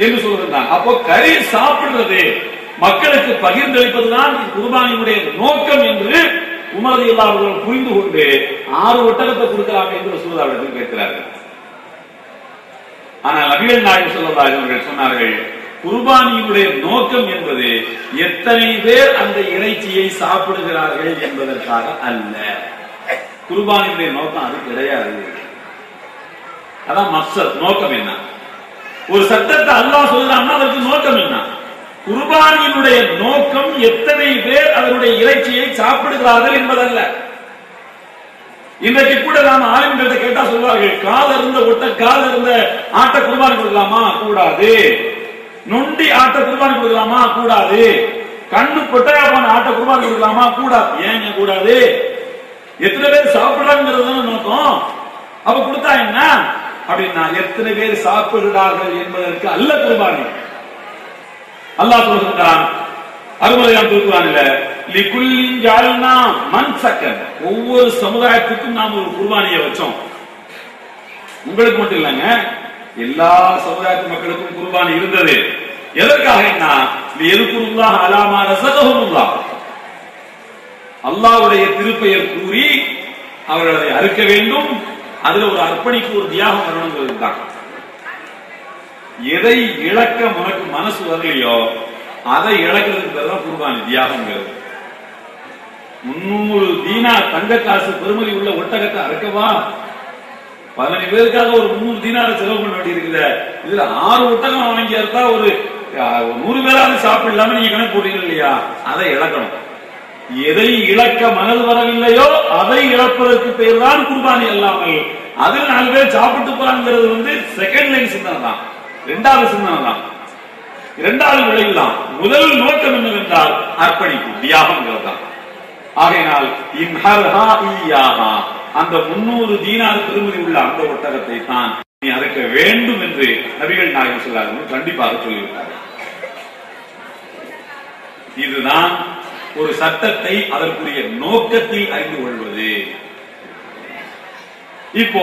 என்று சொல்றாங்க. அப்போ கறி சாப்பிடுறது, மக்களுக்கு பகிர்ந்தளிப்பதுதான் குர்பானியுடைய நோக்கம் என்று உமர் ரலியல்லாஹு அவர்கள் புரிந்து கொண்டு 6 ஒட்டகத்தை கொடுக்கலாம் என்று ரசூலுல்லாஹ்விடம் கேட்கிறார்கள். ஆனால் நபிகள் நாயகம் ஸல்லல்லாஹு அலைஹி வஸல்லம் சொன்னார்கள், குர்பானியுடைய நோக்கம் என்பது எத்தனை பேர் அந்த இறைச்சியை சாப்பிடுகிறார்கள் என்பதற்காக அல்ல. குர்பானியுடைய நோக்கம் அது கிடையாது. அதான் மக்சத், நோக்கம் என்ன? ஒரு சட்டத்தை அல்லாஹ் சொல்றான்னா அதற்கு நோக்கம் என்ன? குர்பானியினுடைய நோக்கம் எத்தனை பேர் அதனுடைய இறைச்சியை சாப்பிடுகிறார்கள் என்பதல்ல. இன்றைக்கு கூட நாம ஆளுங்கள்ட்ட கேட்டா சொல்வார்கள், கால் இருந்த ஆட்டை குர்பானி கொடுக்கலாமா? கூடாது. நொண்டி ஆட்டை குர்பானி கொடுக்கலாமா? கூடாது. கண்ணு பொட்டையா போன ஆட்டை குர்பானி கொடுக்கலாமா? கூடாது. ஏங்க கூடாது? எத்தனை பேர் சாப்பிடுறாங்கிறது நோக்கம். அப்ப கொடுத்தா என்ன அப்படின்னா, எத்தனை பேர் சாப்பிடுகிறார்கள் என்பதற்கு அல்ல குர்பானி. அல்லாஹ் சொல்கிறான் அருமறையான் திருக்குறானில, லிகுல்லின் ஜஅல்னா மன்சக்கன், ஒவ்வொரு சமுதாயத்துக்கும் நாம் ஒரு குர்பானியை வச்சோம். உங்களுக்கு மட்டும் இல்லங்க, எல்லா சமுதாயத்து மக்களுக்கும் குர்பானி இருந்தது. எதற்காகனா, லியذ்குருல்லாஹ அலா மா ரஸகஹுல்லாஹ், அல்லாஹ்வுடைய திருப்பெயர் கூறி அவர்கள் அதை அறுக்க வேண்டும். அதுல ஒரு அர்ப்பணிப்பு, ஒரு தியாகம் வரணுங்கிறது தான். எதை இழக்க உனக்கு மனசு வரலையோ அதை இழக்கிறதுக்கு பேர் தான் குர்பானி, தியாகங்கிறது. 300 தீனார் தங்க காசு பெருமதி உள்ள ஒட்டகத்தை அறுக்கவா? 15 பேருக்காக ஒரு 300 தீனாரை செலவு பண்ண வேண்டி இருக்குது. இதுல 6 ஒட்டகம் வாங்கி அறுத்தா ஒரு 100 பேராவது சாப்பிடலாம நீங்க கணக்கு போட்டீங்க இல்லையா? அதை இழக்கணும். எதை இழக்க மனது வரவில்லையோ அதை இழப்பதற்கு பேர் தான் குர்பானி. அல்லாமல் அதில் 4 பேர் சாப்பிட்டு போறாங்கிறது செகண்ட் லைன் சிந்தனை தான், 2வது சிந்தனை தான், 2வது விளைவு தான். முதல் நோக்கம் என்னவென்றால் அர்ப்பணிப்பு, தியாகம் தான். ஆகையினால் அந்த 300 தீனார் பெருமதி உள்ள அந்த ஒட்டகத்தை தான் நீ அறுக்க வேண்டும் என்று நபிகள் நாயகம் சொல்லார்கள், கண்டிப்பாக சொல்லிவிட்டார்கள். இதுதான் ஒரு சட்டத்தை அதற்குரிய நோக்கத்தில் அறிந்து கொள்வது. இப்போ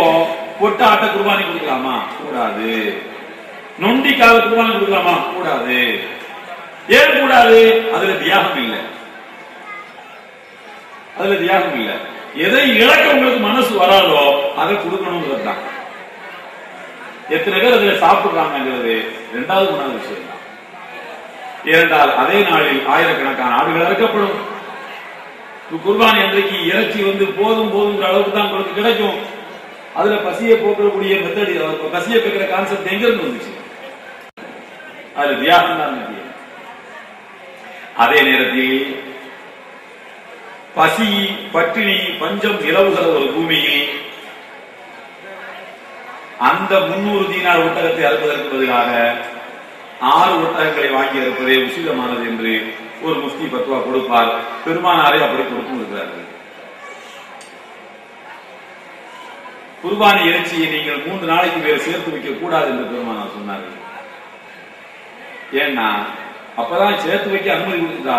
பொட்ட ஆட்ட குர்பானி கொடுக்கலாமா? கூடாது. நொண்டிக்காக குர்பானி கொடுக்கலாமா? கூடாது. ஏன் கூடாது? அதுல தியாகம் இல்லை. அதுல தியாகம் இல்லை. எதை இழக்க உங்களுக்கு மனசு வராதோ அதை கொடுக்கணுங்கிறது தான். எத்தனை பேர் அதுல சாப்பிடுறாங்கிறது இரண்டாவது மூணாவது விஷயம் தான். ஏனென்றால் அதே நாளில் ஆயிரக்கணக்கான ஆடுகள் அறுக்கப்படும். குர்பானி அன்றைக்கு இறைச்சி போதும் போதுங்கிற அளவுக்கு தான் உங்களுக்கு கிடைக்கும். அதுல பசியை போக்கக்கூடிய மெத்தடி, பசியை போக்குற கான்செப்ட் எங்க இருந்து வந்துச்சு? அதுல தியாகம் தான். அதே நேரத்தில் பசி, பட்டினி, பஞ்சம் நிலவுகிற ஒரு பூமியில் அந்த 300 தீனார் ஒட்டகத்தை அறுப்பதற்கு பதிலாக 6 ஒட்டகங்களை வாங்கி அறுப்பதே உசிதமானது என்று ஒரு முஃப்தி பத்வா கொடுப்பார். பெருமானாரை அப்படி கொடுத்தும் இருக்கிறார்கள். குர்பானி இறைச்சியை நீங்கள் 3 நாளைக்கு வேறு சேர்த்து வைக்க கூடாது என்று பெருமானார் சொன்னார்கள். ஏன்னா அப்பதான் சேர்த்து வைக்க அனுமதி கொடுத்தா,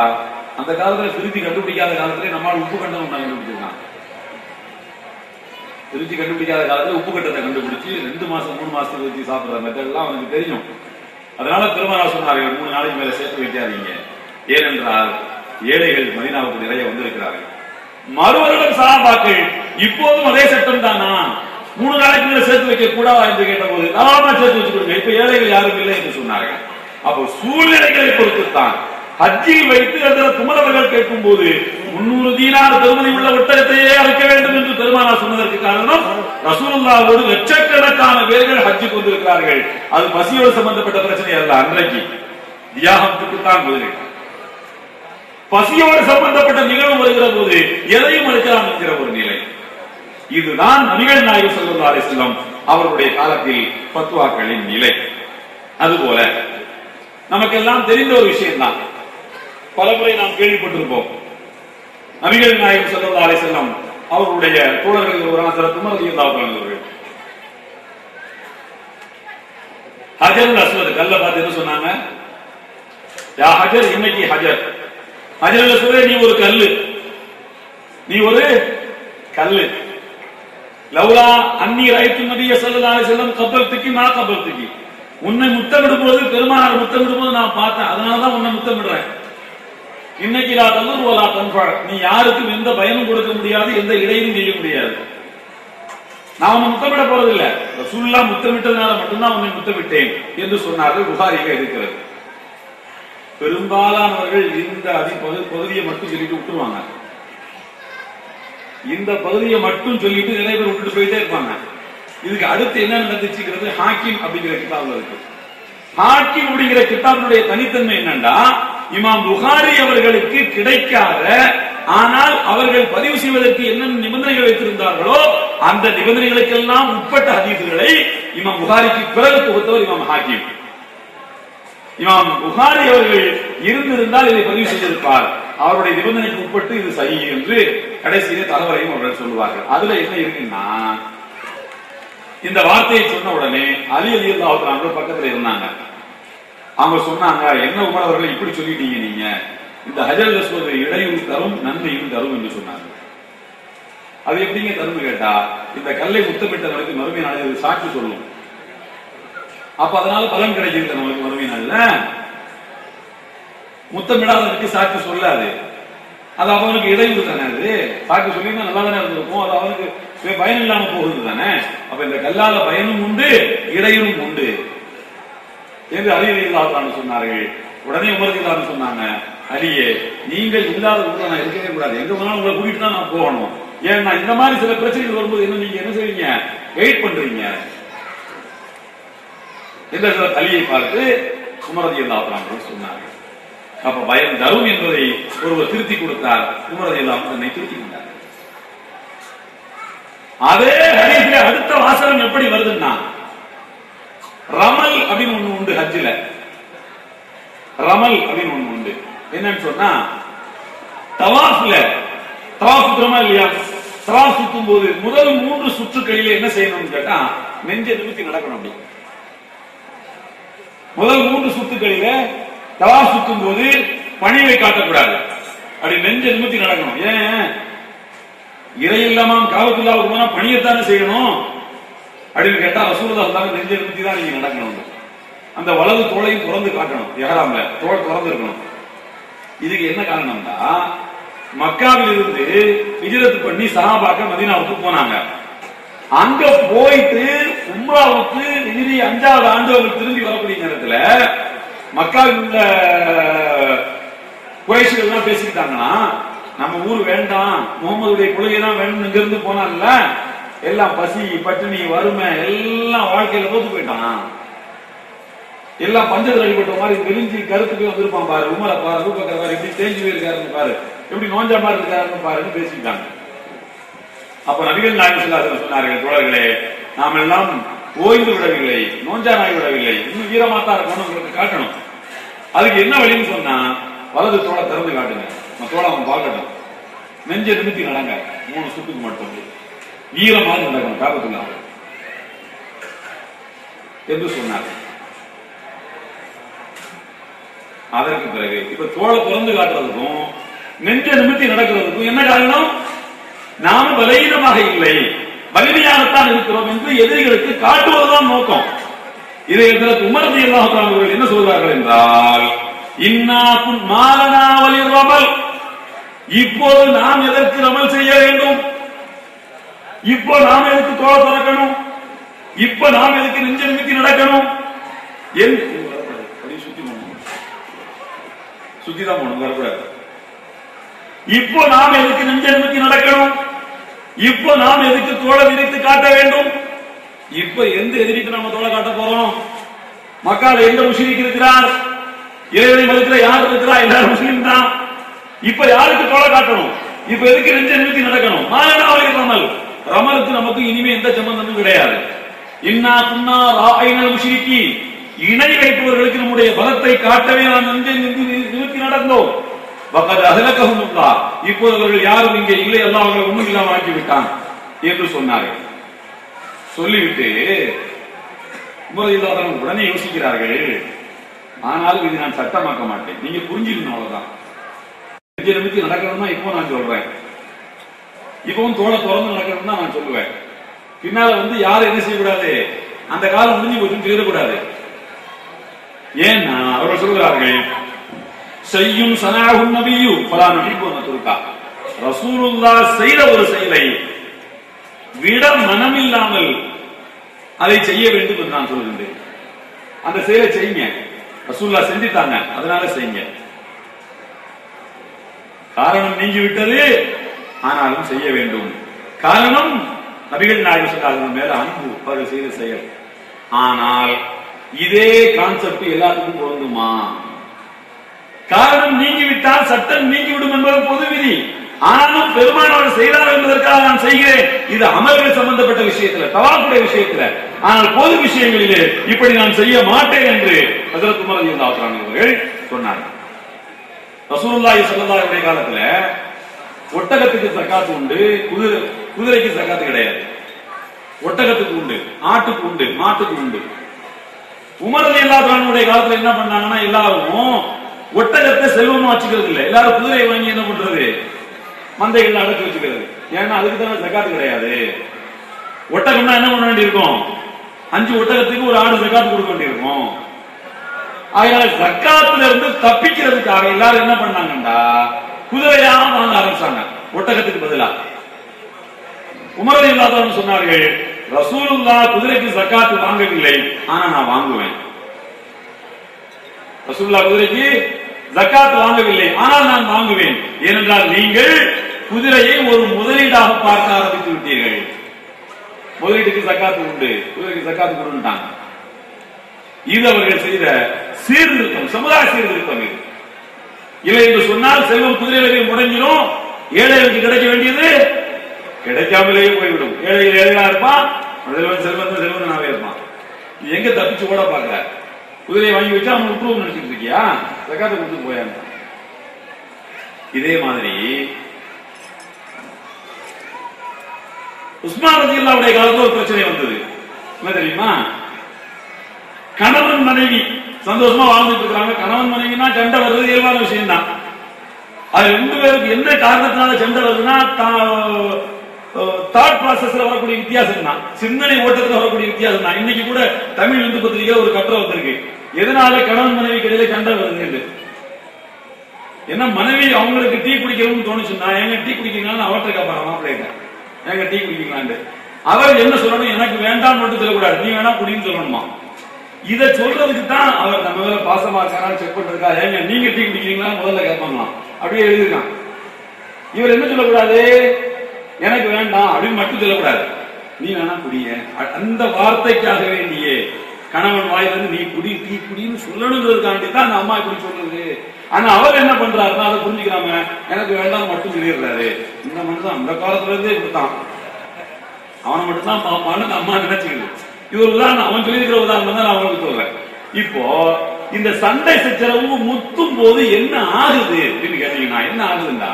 அந்த காலத்துல திருத்தி கண்டுபிடிக்காத காலத்துல நம்மால் உப்பு கண்டம் கண்டுபிடிச்சிருக்காங்க. திருச்சி கண்டுபிடிக்காத காலத்துல உப்பு கட்டத்தை கண்டுபிடிச்சு 2 மாசம் 3 மாசத்துக்கு வச்சு சாப்பிடுற மெத்தட் எல்லாம் அவனுக்கு தெரியும். அதனால பெருமானார் சொன்னார்கள் 3 நாளைக்கு மேல சேர்த்து வைக்காதீங்க. ஏனென்றால் ஏழைகள் மதீனாவுக்கு நிறைய வந்திருக்கிறார்கள். மறுவருடம் சஹாபாக்கள் இப்போதும் அதே சட்டம் தானா, 3 நாளைக்கு மேல சேர்த்து வைக்க கூடாதா என்று கேட்ட போது தாராளமா சேர்த்து வச்சு கொடுங்க, இப்ப ஏழைகள் யாரும் இல்லை என்று சொன்னார்கள். அப்போ சூழ்நிலைகளை பொறுத்துத்தான். ஹஜ்ஜில் வைத்து அதில் குமரவர்கள் கேட்கும் போது 300 தீனார் பெருமதி உள்ள ஒட்டகத்தையே அறுக்க வேண்டும் என்று பெருமானார் சொன்னதற்கு காரணம், ரசூலுல்லாஹ்வோடு லட்சக்கணக்கான பேர்கள் ஹஜ்ஜுக்கு வந்திருக்கிறார்கள். அது பசியோடு சம்பந்தப்பட்ட பிரச்சனை அல்ல. அன்றைக்கு தியாகத்துக்குத்தான் முதலில். பசியோடு சம்பந்தப்பட்ட நிகழ்வு வருகிற போது எதையும் அளிக்கலாம் என்கிற ஒரு நிலை. இதுதான் நபிகள் நாயகம் ஸல்லல்லாஹு அலைஹி வஸல்லம் அவர்களுடைய காலத்தில் பத்வாக்களின் நிலை. அதுபோல நமக்கெல்லாம் தெரிந்த ஒரு விஷயம் தான், பலமுறை நாம் கேள்விப்பட்டிருப்போம். நபிகள் நாயகம் ஸல்லல்லாஹு அலைஹி வஸல்லம் அவர்களுடைய தோழர்கள் ஒரு ஹஜ்ரத் உமர் ரலியல்லாஹு அன்ஹு அவர்கள் ஹஜருல் அஸ்வத் கல்ல பார்த்து என்ன சொன்னாங்க? யா ஹஜர், இன்னைக்கு ஹஜர், ஹஜருல் அஸ்வத் நீ ஒரு கல்லு, நீ ஒரு கல்லு. லவ்லா அன்னி ரஅய்து நபிய ஸல்லல்லாஹு அலைஹி வஸல்லம் கபல்துகி மா கபல்துகி, உன்னை முத்தமிடும் போது பெருமானார் முத்தமிடும் போது நான் பார்த்தேன், அதனாலதான் உன்னை முத்தமிடுறேன். இன்னைக்கு லா தல்லூர் வலா தன்ஃபா, நீ யாருக்கும் எந்த பயனும் கொடுக்க முடியாது, எந்த இடையும் செய்ய முடியாது. நான் உன்னை முத்தமிட போறதில்லை, ரசூலுல்லாஹ் முத்தமிட்டதுனால மட்டும்தான் உன்னை முத்தமிட்டேன் என்று சொன்னார்கள். புகாரில இருக்கிறது. பெரும்பாலானவர்கள் இந்த பகுதியை மட்டும் சொல்லிட்டு விட்டுருவாங்க. இந்த பகுதியை மட்டும் சொல்லிட்டு நிறைய பேர் விட்டுட்டு போயிட்டே இருப்பாங்க. இதுக்கு அடுத்து என்ன நடந்துச்சுங்கிறது ஹாக்கிம் அப்படிங்கிற கிதாபுல இருக்கு. ஹாக்கிம் அப்படிங்கிற கிதாபுடைய தனித்தன்மை என்னன்னா, இமாம் புகாரி அவர்களுக்கு கிடைக்காத, ஆனால் அவர்கள் பதிவு செய்வதற்கு என்னென்ன நிபந்தனைகள் வைத்திருந்தார்களோ அந்த நிபந்தனைகளுக்கெல்லாம் உட்பட்ட ஹதீஸ்களை இமாம் புகாரிக்கு பிறகு தொகுத்தவர் இமாம் ஹாக்கிம். இமாம் புகாரி அவர்கள் இருந்திருந்தால் இதை பதிவு செய்திருப்பார். அவருடைய நிபந்தனைக்கு உட்பட்டு இது சரி என்று கடைசியிலே தகவலையும் அவர்கள் சொல்லுவார்கள். அதுல என்ன இருக்குன்னா, இந்த வார்த்தையை சொன்ன உடனே அலி ரலியல்லாஹு அன்ஹு பக்கத்துல இருந்தாங்க. அவங்க சொன்னாங்க, என்ன உமர் அவர்கள் இப்படி சொல்லிட்டீங்க, நீங்க இந்த ஹஜருல் அஸ்வத் இடையூறு தரும் நன்மையும் தரும் என்று சொன்னாங்க. அது எப்படிங்க தரும் கேட்டா, இந்த கல்லை முத்தமிட்டவர்களுக்கு மறுமை நாளில் சாட்சி சொல்லும். அப்ப அதனால பலன் கிடைக்கிறது நமக்கு மறுமை நாள்ல. முத்தமிடாதவனுக்கு சாட்சி சொல்லாது, அது அவனுக்கு இடையூறு தானே. அது சாட்சி சொல்லினா நல்லா தானே இருந்திருக்கும், அது அவனுக்கு பயன் இல்லாம போகுது தானே. அப்ப இந்த கல்லால பயனும் உண்டு இடையூறும் உண்டு என்று அலி ரலியல்லாஹு அன்ஹு சொன்னார்கள். உடனே உமர் ரலியல்லாஹு அன்ஹு சொன்னாங்க, அலியே, நீங்கள் இல்லாத ஊர்ல நான் இருக்கவே கூடாது, எங்க போனாலும் உங்களை கூட்டிட்டு தான் நான் போகணும். ஏன்னா இந்த மாதிரி சில பிரச்சனைகள் வரும்போது என்ன நீங்க என்ன செய்வீங்க, வெயிட் பண்றீங்க என்ற அலியை பார்த்து உமர் ரலியல்லாஹு அன்ஹு சொன்னார்கள். அப்ப பயம் தரும் என்பதை ஒருவர் திருத்தி கொடுத்தார். உமர் ரலியல்லாஹு அன்ஹு தன்னை திருத்தி கொண்டார். அதே ஹதீஸ்ல அடுத்த வாசகம் எப்படி வருதுன்னா, ரமல் அப்படின்னு ஒண்ணு உண்டு ஹஜ்ஜில. ரமல் அப்படின்னு ஒண்ணு உண்டு. என்னன்னு சொன்னா, தவாஃப்ல தவாஃப் சுத்துறோமா இல்லையா, தவாஃப் சுத்தும் போது முதல் 3 சுற்றுகளிலே என்ன செய்யணும்னு கேட்டா, நெஞ்சை நிமித்தி நடக்கணும். அப்படி முதல் 3 சுத்துக்களிலே தவாஃப் சுத்தும் போது பணிவை காட்டக்கூடாது. அப்படி நெஞ்ச நிமித்தி நடக்கணும். ஏன் இறை இல்லாம காவத்துல்லாவுக்கு போனா பணியத்தானே செய்யணும் அப்படின்னு கேட்டா ரசூலுல்லாஹ் சொன்னாங்க நெஞ்ச நிமித்தி தான் நீங்க நடக்கணும். அந்த வலது தோளையும் திறந்து காட்டணும். இஹ்ராம்ல தோள் திறந்து இருக்கணும். இதுக்கு என்ன காரணம்னா மக்காவில் இருந்து ஹிஜ்ரத் பண்ணி சஹாபாக்கள் மதீனாவுக்கு போனாங்க. அங்க போயிட்டு உம்ராவுக்கு ஹிஜ்ரி 5வது ஆண்டு அவங்க திரும்பி வரக்கூடிய நேரத்துல மக்காவில் உள்ள குறைஷிகள் எல்லாம் பேசிக்கிட்டாங்கன்னா நம்ம ஊர் வேண்டாம், முகமதுடைய கொள்கை தான் வேணும். இங்க இருந்து போனான்ல எல்லாம் பசி பட்டினி வறுமை எல்லாம் வாழ்க்கையில தோத்து போயிட்டான். எல்லாம் பஞ்சத்தில் அடிபட்ட மாதிரி வெளிஞ்சி கருத்துக்கு வந்திருப்பான் பாரு. உமரை பாரு, அபூபக்கர் பாரு, எப்படி தேஞ்சு போயிருக்காருன்னு பாரு, எப்படி நோஞ்சா மாதிரி இருக்காருன்னு பாருன்னு பேசிக்கிட்டாங்க. அப்ப நபிகள் நாயகம் ஸல்லல்லாஹு அலைஹி வஸல்லம் சொன்னார்கள், தோழர்களே நாம் எல்லாம் ஓய்ந்து விடவில்லை, நோஞ்சா நாய் விடவில்லை, இன்னும் வீரமாத்தா இருக்கணும் உங்களுக்கு காட்டணும். அதுக்கு என்ன வழின்னு சொன்னா வலது தோளை திறந்து காட்டுங்க, தோளை அவன் பார்க்கட்டும், நெஞ்ச நிமித்தி நடங்க, 3 சுத்துக்கு மட்டும் வீரமாக நடக்கணும் காபத்துல்லாஹ் என்று சொன்னார். அதற்கு பிறகு இப்ப தோளை திறந்து காட்டுறதுக்கும் நெஞ்ச நிமித்தி நடக்கிறதுக்கும் என்ன காரணம்? நாம பலவீனமாக இல்லை, வலிமையாகத்தான் இருக்கிறோம் என்று எதிரிகளுக்கு காட்டுவதுதான் நோக்கம். இதை உமர் ரலியல்லாஹு தஆலா அவர்கள் என்ன சொல்றார்கள் என்றால், இன்னாக்கும் மாலனா வலிர் ரமல், இப்போது நாம் எதற்கு ரமல் செய்ய வேண்டும், இப்போ நாம் எதற்கு தோளை திறக்கணும், இப்போ நாம் எதற்கு நெஞ்ச நிமித்தி நடக்கணும் என்று சுத்திதான் போகணும், வரக்கூடாது. இப்போ நாம் எதுக்கு நெஞ்ச நிமித்தி நடக்கணும், இப்போ நாம் எதுக்கு தோளை விரித்து காட்ட வேண்டும், இப்ப எந்த எதிரிக்கு நம்ம தோளை காட்ட போறோம்? மக்கள் எந்த முஸ்லிம் இருக்கிறார், இறைவனை மறுக்கிற யார் இருக்கிறா, எல்லாரும் முஸ்லிம் தான். இப்ப யாருக்கு தோளை காட்டணும், இப்ப எதுக்கு நெஞ்ச நிமித்தி நடக்கணும்? மாலனாவலி ரமல், ரமலுக்கு நமக்கு இனிமே எந்த சம்பந்தமும் கிடையாது. இன்னா குன்னா ராயினல் முஷ்ரிக்கி, இணை வைப்பவர்களுக்கு நம்முடைய பலத்தை காட்டவே நாம் நெஞ்சை நிமித்தி நடந்தோம். இப்போது அவர்கள் யாரும் இங்கே இல்லை, அல்லாஹ் அவர்கள் ஒண்ணும் இல்லாமல் ஆக்கிவிட்டான் என்று சொன்னார்கள். சொல்லிவிட்டு உடனே யோசிக்கிறார்கள், ஆனாலும் இது நான் சட்டமாக்க மாட்டேன், நீங்க புரிஞ்சுக்கணும், அவ்வளவுதான். நெஞ்ச நிமித்தி நடக்கணும்னா இப்போ நான் சொல்றேன், இப்பவும் தோளை திறந்து நடக்கணும் தான் நான் சொல்லுவேன். பின்னால யாரும் என்ன செய்யக்கூடாது, அந்த காலம் முடிஞ்சு கொஞ்சம் செய்யக்கூடாது. ஏன்னா அவர்கள் சொல்கிறார்கள், செய்யும் சனாஹுன் நபியு ஃபலா நஹிப்பு நதுர்கா, ரசூலுல்லாஹ் செய்த ஒரு செயலை விட மனமில்லாமல் அதை செய்ய வேண்டும் என்று நான் சொல்கின்றேன். அந்த செயலை செய்யுங்க, ரசூலுல்லாஹ் செஞ்சிட்டாங்க, அதனால செய்யுங்க. காரணம் நீங்கி விட்டது, ஆனாலும் செய்ய வேண்டும். காரணம் நபிகள் நாயகம் ஸல்லல்லாஹு அலைஹி வஸல்லம் மேல அன்பு, அவர்கள் செய்த செயல். ஆனால் இதே கான்செப்ட் எல்லாத்துக்கும் பொருந்துமா? காரணம் நீங்கிவிட்டால் சட்டம் நீங்கிவிடும் என்பது பொது விதி. ஆனாலும் பெருமானவர் செய்தார் என்பதற்காக நான் செய்கிறேன். இது அமல்கள் சம்பந்தப்பட்ட விஷயத்துல, தவாஃபுடைய விஷயத்துல. ஆனால் பொது விஷயங்களிலே இப்படி நான் செய்ய மாட்டேன் என்று ஹஜ்ரத் உமர் ரலியல்லாஹு அன்ஹு அவர்கள் சொன்னார்கள். ரசூலுல்லாஹி ஸல்லல்லாஹு அலைஹி வஸல்லம் காலத்துல ஒட்டகத்துக்கு ஜகாத் உண்டு, குதிரைக்கு ஜகாத் கிடையாது. ஒட்டகத்துக்கு உண்டு, ஆட்டுக்கு உண்டு, மாட்டுக்கு உண்டு. உமர் ரலியல்லாஹு அன்ஹுடைய காலத்துல என்ன பண்ணாங்கன்னா, எல்லாரும் ஒட்டகத்தை செல்வமா வச்சுக்கிறது இல்லை, எல்லாரும் குதிரையை வாங்கி என்ன பண்றது, மந்தைகள் அடச்சு வச்சுக்கிறது. ஏன்னா அதுக்கு தானே ஜகாத் கிடையாது. ஒட்டகம்னா என்ன பண்ண வேண்டியிருக்கும், 5 ஒட்டகத்துக்கு ஒரு ஆடு ஜகாத் கொடுக்க வேண்டியிருக்கும். அதனால ஜகாத்துல இருந்து தப்பிக்கிறதுக்காக எல்லாரும் என்ன பண்ணாங்கண்டா, குதிரையா வாங்க ஆரம்பிச்சாங்க ஒட்டகத்துக்கு பதிலா. உமர் ரலியல்லாஹு அன்ஹு சொன்னார்கள், ரசூலுல்லாஹ் குதிரைக்கு ஜகாத் வாங்கவில்லை, ஆனா நான் வாங்குவேன். ரசூலுல்லாஹ் குதிரைக்கு ஜகாத் வாங்கவில்லை, ஆனால் நான் வாங்குவேன். ஏனென்றால் நீங்கள் குதிரையை ஒரு முதலீடாக பார்க்க ஆரம்பித்து விட்டீர்கள். முதலீட்டுக்கு ஜகாத் உண்டு, குதிரைக்கு ஜகாத் கொடுத்தாங்க. இது அவர்கள் செய்த சீர்திருத்தம், சமுதாய சீர்திருத்தம். இது இல்லை என்று சொன்னால் செல்வம் குதிரையிலே முடங்கிடும், ஏழைகளுக்கு கிடைக்க வேண்டியது கிடைக்காமலேயே போய்விடும். ஏழைகள் ஏழையா இருப்பான், செல்வந்தனாவே இருப்பான். எங்க தப்பிச்சு ஓட பாக்குற, குதிரையை வாங்கி வச்சா அவன் விட்டுருவோம் நினைச்சிட்டு இருக்கியா, ஜகாத்தை கொடுத்து போயாங்க. இதே மாதிரி உஸ்மான் ரலியல்லாஹு காலத்துல ஒரு பிரச்சனை வந்தது. என்ன தெரியுமா, கணவன் மனைவி சந்தோஷமா வாழ்ந்துட்டு இருக்காங்க. கணவன் மனைவினா சண்டை வர்றது இயல்பான விஷயம் தான். அது 2 பேருக்கு என்ன காரணத்தினால சண்டை வருதுன்னா தாட் ப்ராசஸ்ல வரக்கூடிய வித்தியாசம் தான், சிந்தனை ஓட்டத்தில் வரக்கூடிய வித்தியாசம் தான். இன்னைக்கு கூட தமிழ் இந்து பத்திரிகை ஒரு கட்டுரை வந்திருக்கு, எதனால கணவன் மனைவி இடையில சண்டை வருது. ஏன்னா மனைவி அவங்களுக்கு டீ குடிக்கணும்னு தோணுச்சுன்னா, எங்க டீ குடிக்கீங்களான்னு அவர்கிட்ட கேட்பாங்க, மாப்பிள்ளைங்க எங்க டீ குடிக்கீங்களான்னு. அவர் என்ன சொல்லணும், எனக்கு வேண்டாம் மட்டும் சொல்லக்கூடாது, நீ வேணா குடின்னு சொல்லணுமா. இதை சொல்றதுக்கு தான் அவர் நம்ம மேல பாசமா இருக்காரான்னு செக் பண்றதுக்கா, ஏங்க நீங்க டீ குடிக்கிறீங்களா முதல்ல கேட்பாங்களாம். அப்படியே எழுதிருக்கான். இவர் என்ன சொல்லக்கூடாது, எனக்கு வேண்டாம் அப்படின்னு மட்டும் சொல்லக்கூடாது, நீ வேணா குடிய. அந்த வார்த்தைக்காக வேண்டியே கணவன் வாயிலிருந்து நீ குடி டீ குடின்னு சொல்லணுங்கிறதுக்காண்டி தான் அந்த அம்மா இப்படி சொல்றது. ஆனா அவர் என்ன பண்றாருன்னா அதை புரிஞ்சுக்கிறாம எனக்கு வேண்டாம் மட்டும் சொல்லிடுறாரு. இந்த மனுஷன் அந்த காலத்துல இருந்தே இப்படித்தான், அவனை மட்டும்தான் பாப்பான்னு அம்மா நினைச்சுக்கிறது. இது ஒரு உதாரணம், அவன் சொல்லியிருக்கிற உதாரணம் தான் நான் அவனுக்கு சொல்றேன். இப்போ இந்த சண்டை சச்சரவு முத்தும் போது என்ன ஆகுது அப்படின்னு கேட்டீங்கன்னா, என்ன ஆகுதுன்னா,